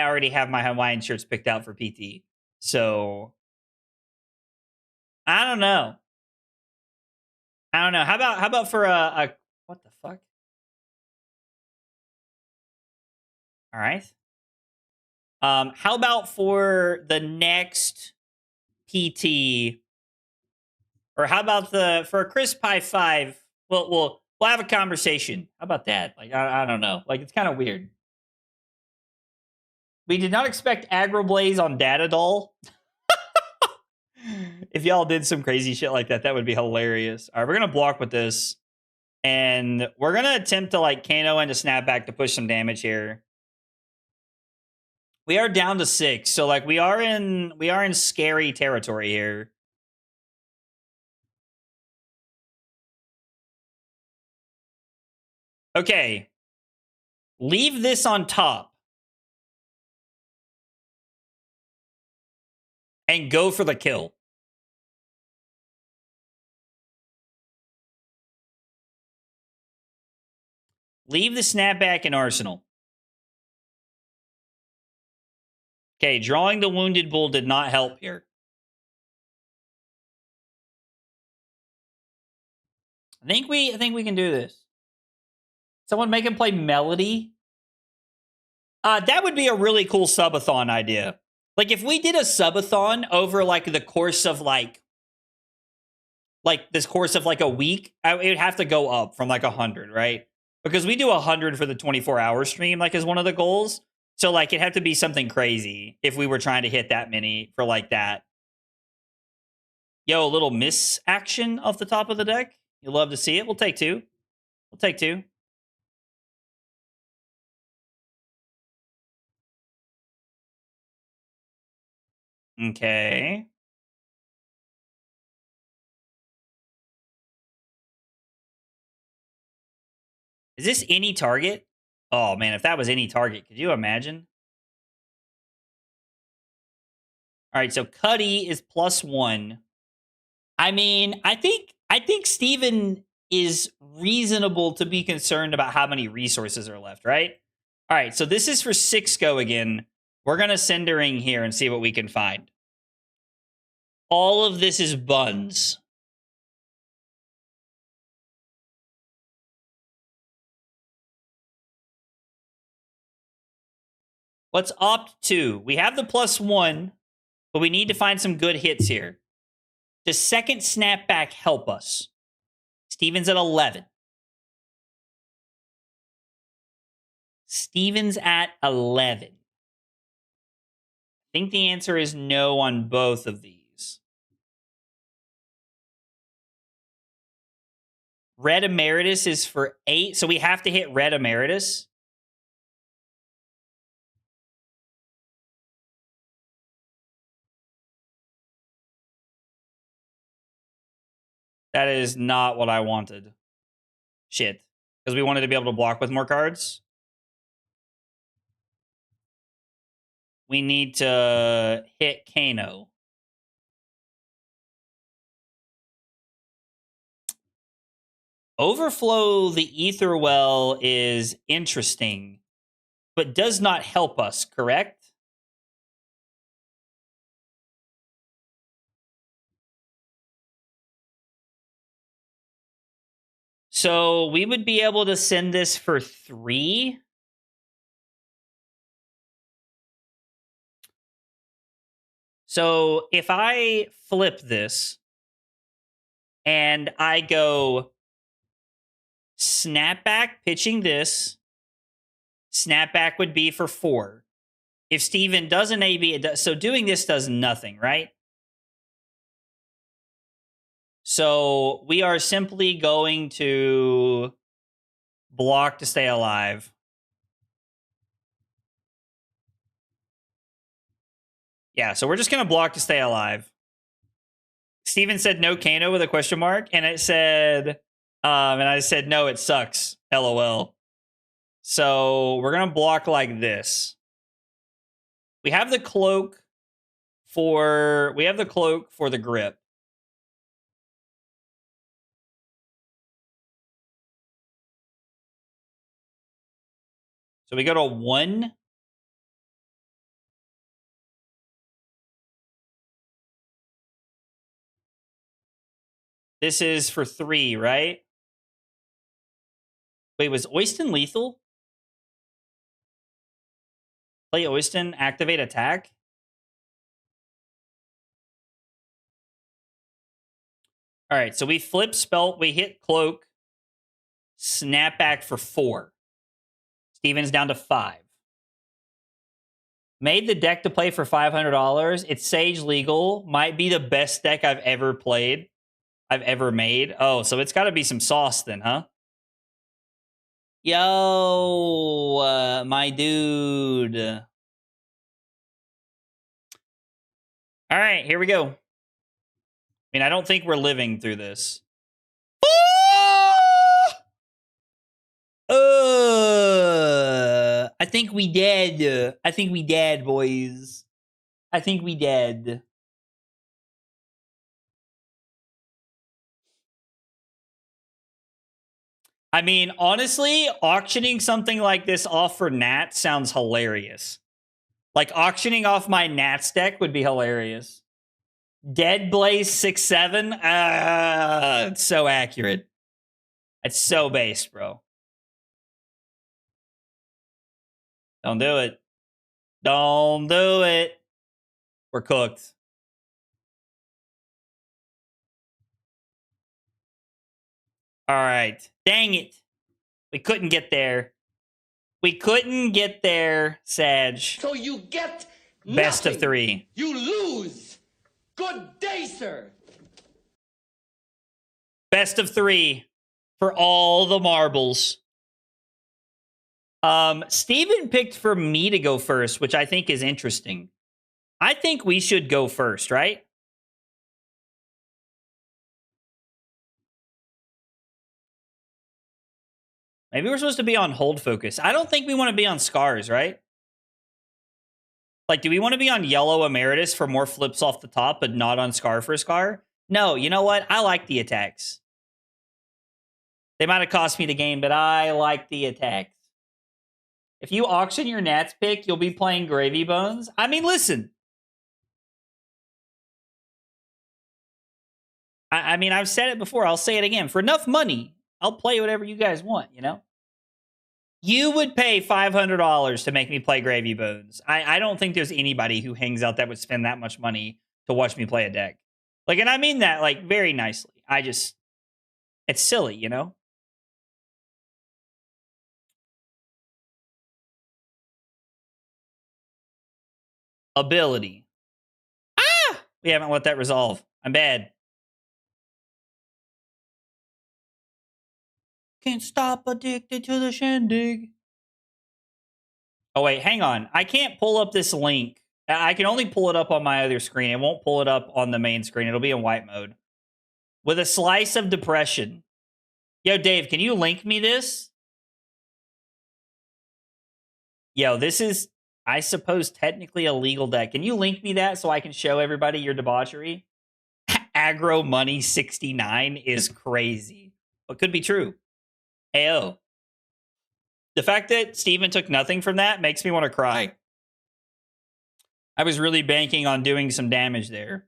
already have my Hawaiian shirts picked out for PT, so I don't know. How about for a what the fuck? All right. How about for the next PT, or how about for a Chris Pie 5? We'll have a conversation. How about that? Like I don't know. Like it's kind of weird. We did not expect Aggro Blaze on Data Doll. If y'all did some crazy shit like that, that would be hilarious. All right, we're gonna block with this, and we're gonna attempt to like Kano into snapback to push some damage here. We are down to 6, so like we are in scary territory here. Okay. Leave this on top. And go for the kill. Leave the snapback in Arsenal. Okay, drawing the Wounded Bull did not help here. I think we can do this. Someone make him play Melody. That would be a really cool subathon idea. Like if we did a subathon over like the course of like this course of like a week, it would have to go up from like 100, right? Because we do 100 for the 24-hour stream, like as one of the goals. So like it'd have to be something crazy if we were trying to hit that many for like that. Yo, a little miss action off the top of the deck. You'll love to see it. We'll take 2. We'll take 2. Okay. Is this any target? Oh man, if that was any target, could you imagine? All right, so Cuddy is +1. I mean, I think Steven is reasonable to be concerned about how many resources are left, right? All right, so this is for 6 go again. We're going to send a ring here and see what we can find. All of this is buns. Let's opt 2. We have the +1, but we need to find some good hits here. Does second snapback help us? Steven's at 11. Steven's at 11. I think the answer is no on both of these. Red Emeritus is for 8, so we have to hit Red Emeritus. That is not what I wanted. Shit. Because we wanted to be able to block with more cards. We need to hit Kano. Overflow the Ether Well is interesting, but does not help us, correct? So we would be able to send this for 3. So if I flip this and I go snapback pitching this, snapback would be for 4. If Steven does an AB, it does, so doing this does nothing, right? So we are simply going to block to stay alive. Yeah, so we're just going to block to stay alive. Steven said no Kano with a question mark, and it said, and I said, no, it sucks. LOL. So we're going to block like this. We have the cloak for the grip. So we go to 1. This is for 3, right? Wait, was Oyston lethal? Play Oyston, activate attack. All right, so we flip spell, we hit cloak, snap back for 4. Steven's down to 5. Made the deck to play for $500. It's Sage legal. Might be the best deck I've ever played. I've ever made. Oh, so it's got to be some sauce then, huh? Yo, my dude. All right, here we go. I mean, I don't think we're living through this. I think we dead. I think we dead, boys. I think we dead. I mean, honestly, auctioning something like this off for Nat sounds hilarious. Like, auctioning off my Nats deck would be hilarious. Dead Blaze 6-7? It's so accurate. It's so base, bro. Don't do it. Don't do it. We're cooked. All right. Dang it. We couldn't get there. We couldn't get there, Sag. So you get Best nothing. of 3. You lose. Good day, sir. Best of 3 for all the marbles. Steven picked for me to go first, which I think is interesting. I think we should go first, right? Maybe we're supposed to be on hold focus. I don't think we want to be on scars, right? Like, do we want to be on yellow emeritus for more flips off the top, but not on scar for scar? No, you know what? I like the attacks. They might have cost me the game, but I like the attacks. If you auction your Nats pick, you'll be playing Gravy Bones. I mean, listen. I mean, I've said it before. I'll say it again. For enough money, I'll play whatever you guys want, you know? You would pay $500 to make me play Gravy Bones. I don't think there's anybody who hangs out that would spend that much money to watch me play a deck. Like, and I mean that, like, very nicely. It's silly, you know? Ability. Ah! We haven't let that resolve. I'm bad. Can't stop addicted to the shindig. Oh, wait, hang on. I can't pull up this link. I can only pull it up on my other screen. It won't pull it up on the main screen. It'll be in white mode. With a slice of depression. Yo, Dave, can you link me this? Yo, this is, I suppose, technically a legal deck. Can you link me that so I can show everybody your debauchery? Aggro money 69 is crazy. But could be true. Ayo. The fact that Steven took nothing from that makes me want to cry. I was really banking on doing some damage there.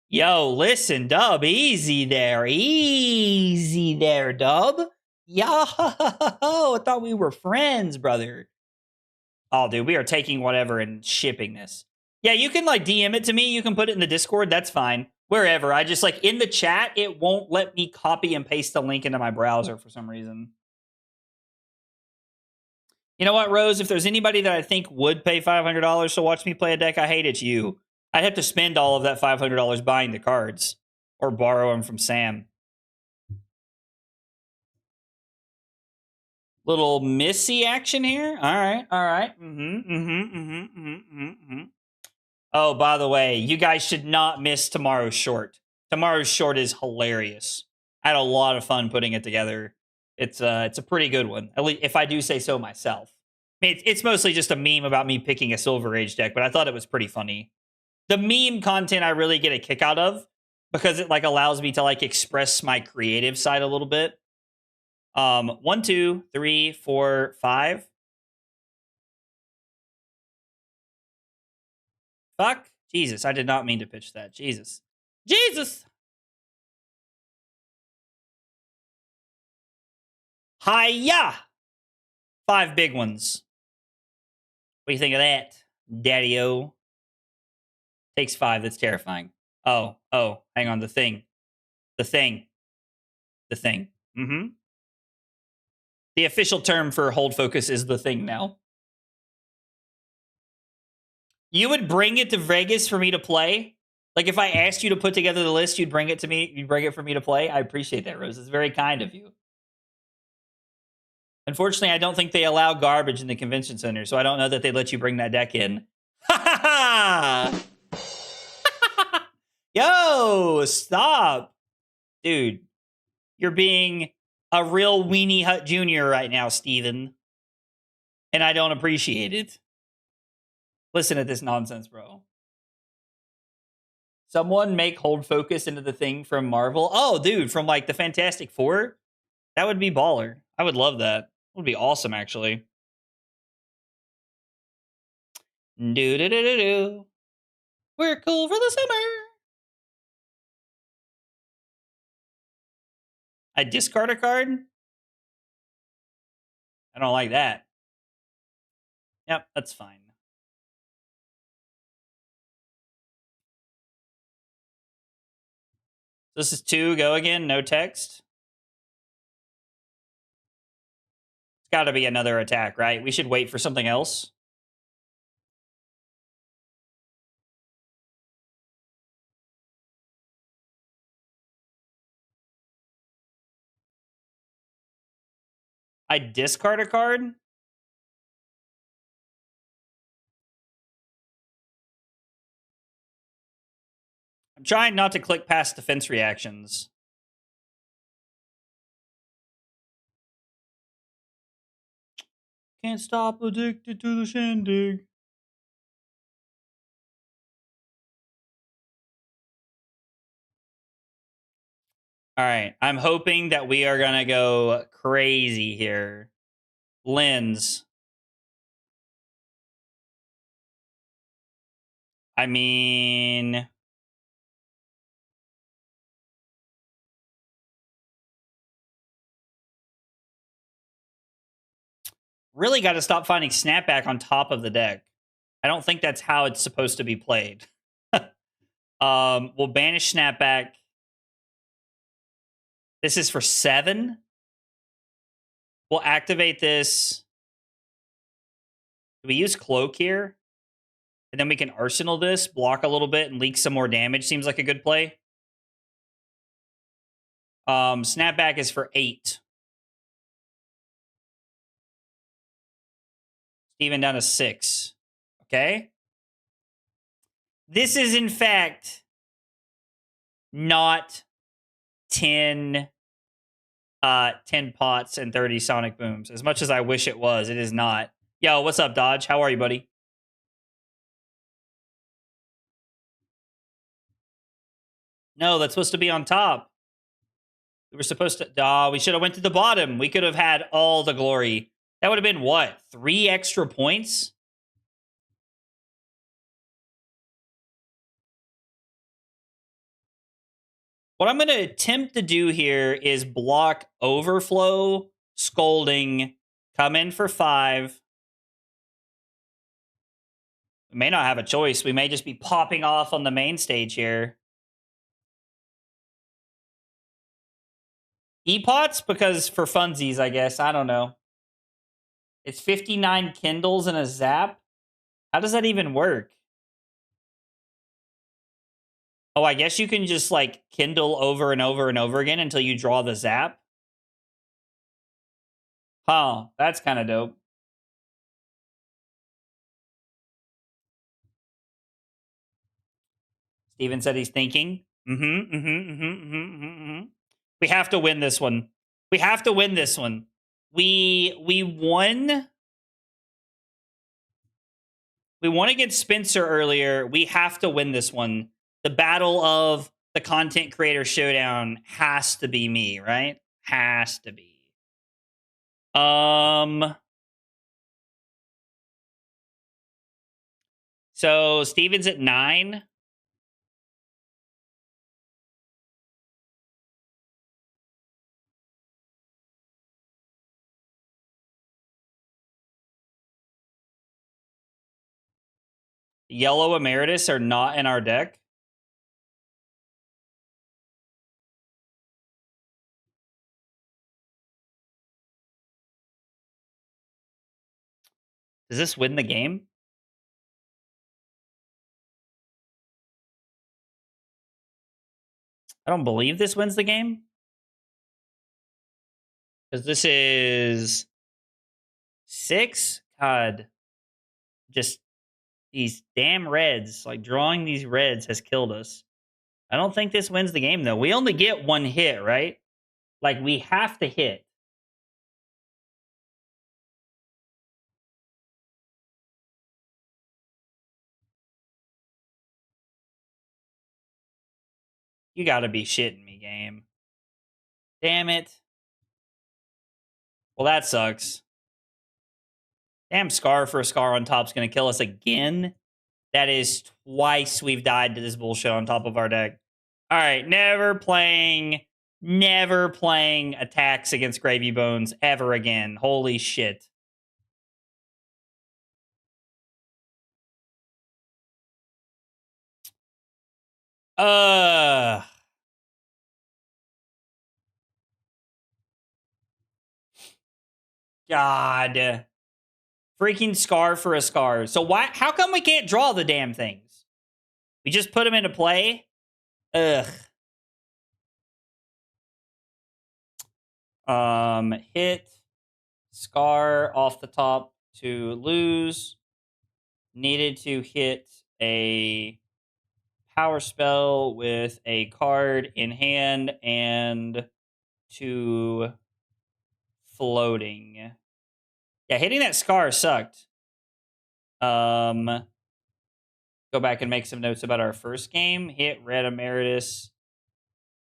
Yo, listen, Dub, easy there. Easy there, Dub. Yo, I thought we were friends, brother. Oh, dude, we are taking whatever and shipping this. Yeah, you can, like, DM it to me. You can put it in the Discord. That's fine. Wherever. I just, like, in the chat, it won't let me copy and paste the link into my browser for some reason. You know what, Rose? If there's anybody that I think would pay $500 to watch me play a deck, I hate it's you. I'd have to spend all of that $500 buying the cards. Or borrow them from Sam. Little Missy action here. All right, all right. Oh, by the way, you guys should not miss tomorrow's short. Tomorrow's short is hilarious. I had a lot of fun putting it together. It's a pretty good one, at least if I do say so myself. I mean, it's mostly just a meme about me picking a Silver Age deck, but I thought it was pretty funny. The meme content I really get a kick out of because it, like, allows me to, like, express my creative side a little bit. 1, 2, 3, 4, 5. Fuck. Jesus, I did not mean to pitch that. Jesus. Jesus! Hiya! 5 big ones. What do you think of that, Daddy-O? Takes 5. That's terrifying. Oh, hang on. The thing. Mm-hmm. The official term for hold focus is the thing now. You would bring it to Vegas for me to play? Like, if I asked you to put together the list, you'd bring it to me? You'd bring it for me to play? I appreciate that, Rose. It's very kind of you. Unfortunately, I don't think they allow garbage in the convention center, so I don't know that they'd let you bring that deck in. Yo, stop. Dude, you're being a real Weenie Hut Jr. right now, Steven. And I don't appreciate it. Listen to this nonsense, bro. Someone make hold focus into the thing from Marvel. Oh, dude, from like the Fantastic Four? That would be baller. I would love that. It would be awesome, actually. Do. We're cool for the summer. I discard a card? I don't like that. Yep, that's fine. This is 2, go again, no text. It's got to be another attack, right? We should wait for something else. I discard a card? I'm trying not to click past defense reactions. Can't stop addicted to the shindig. All right. I'm hoping that we are going to go crazy here. Lens. I mean... really got to stop finding snapback on top of the deck. I don't think that's how it's supposed to be played. We'll banish snapback. This is for 7. We'll activate this. Do we use cloak here? And then we can arsenal this, block a little bit, and leak some more damage. Seems like a good play. Snapback is for 8. Even down to 6. Okay. This is, in fact, not 10 pots and 30 sonic booms. As much as I wish it was, it is not. Yo, what's up, Dodge? How are you, buddy? No, that's supposed to be on top. We were supposed to... we should have went to the bottom. We could have had all the glory. That would have been, what, 3 extra points? What I'm going to attempt to do here is block Overflow, Scolding, come in for 5. We may not have a choice. We may just be popping off on the main stage here. E-pots? Because for funsies, I guess. I don't know. It's 59 Kindles and a Zap? How does that even work? Oh, I guess you can just, like, Kindle over and over and over again until you draw the Zap? Huh, that's kind of dope. Steven said he's thinking. We have to win this one. We have to win this one. We won. We won against Spencer earlier. We have to win this one. The battle of the content creator showdown has to be me, right? Has to be. So Steven's at 9. Yellow Emeritus are not in our deck. Does this win the game? I don't believe this wins the game. Because this is 6. God. Just these damn reds. Like, drawing these reds has killed us. I don't think this wins the game, though. We only get 1 hit, right? Like, we have to hit. You gotta be shitting me, game. Damn it. Well, that sucks. Damn, Scar for a Scar on top's gonna kill us again. That is twice we've died to this bullshit on top of our deck. All right, never playing attacks against Gravy Bones ever again. Holy shit. God. Freaking Scar for a Scar. So how come we can't draw the damn things? We just put them into play? Ugh. Hit Scar off the top to lose. Needed to hit a power spell with a card in hand and 2 floating. Yeah, hitting that Scar sucked. Go back and make some notes about our first game. Hit Red Emeritus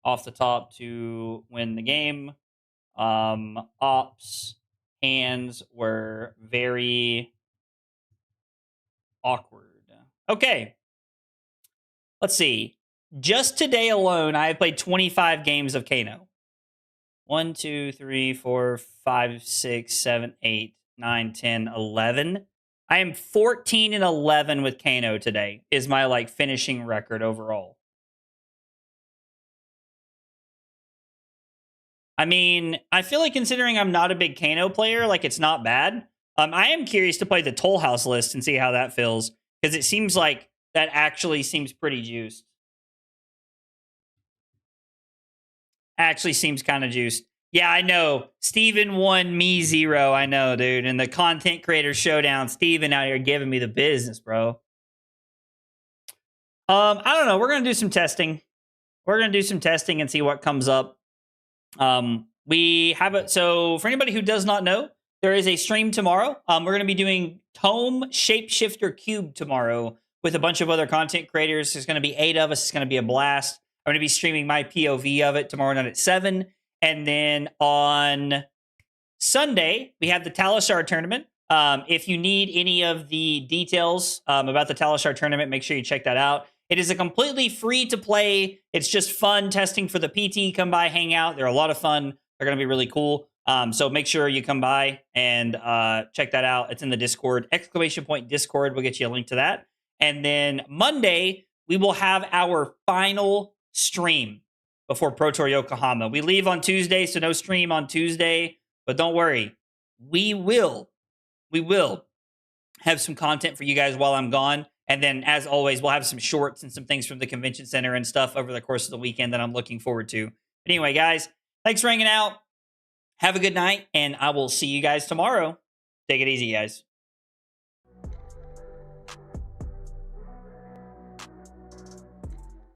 off the top to win the game. Ops hands were very awkward. Okay. Let's see. Just today alone, I have played 25 games of Kano. 1, 2, 3, 4, 5, 6, 7, 8, 9, 10, 11. I am 14-11 with Kano today, is my finishing record overall. I mean, I feel like considering I'm not a big Kano player, it's not bad. I am curious to play the Toll House list and see how that feels, because it seems like that actually seems pretty juiced. Actually seems kind of juiced. Yeah, I know. Steven 1, me 0. I know, dude. And the Content Creator Showdown, Steven out here giving me the business, bro. I don't know. We're going to do some testing. We're going to do some testing and see what comes up. We have it. So for anybody who does not know, there is a stream tomorrow. We're going to be doing Tome Shapeshifter Cube tomorrow with a bunch of other content creators. There's going to be 8 of us. It's going to be a blast. I'm going to be streaming my POV of it tomorrow night at 7. And then on Sunday, we have the Talishar tournament. If you need any of the details about the Talishar tournament, make sure you check that out. It is a completely free to play. It's just fun testing for the PT. Come by, hang out. They're a lot of fun. They're going to be really cool. So make sure you come by and check that out. It's in the Discord. ! Discord will get you a link to that. And then Monday, we will have our final stream before Pro Tour Yokohama. We leave on Tuesday, so no stream on Tuesday. But don't worry. We will have some content for you guys while I'm gone. And then, as always, we'll have some shorts and some things from the convention center and stuff over the course of the weekend that I'm looking forward to. But anyway, guys, thanks for hanging out. Have a good night, and I will see you guys tomorrow. Take it easy, guys.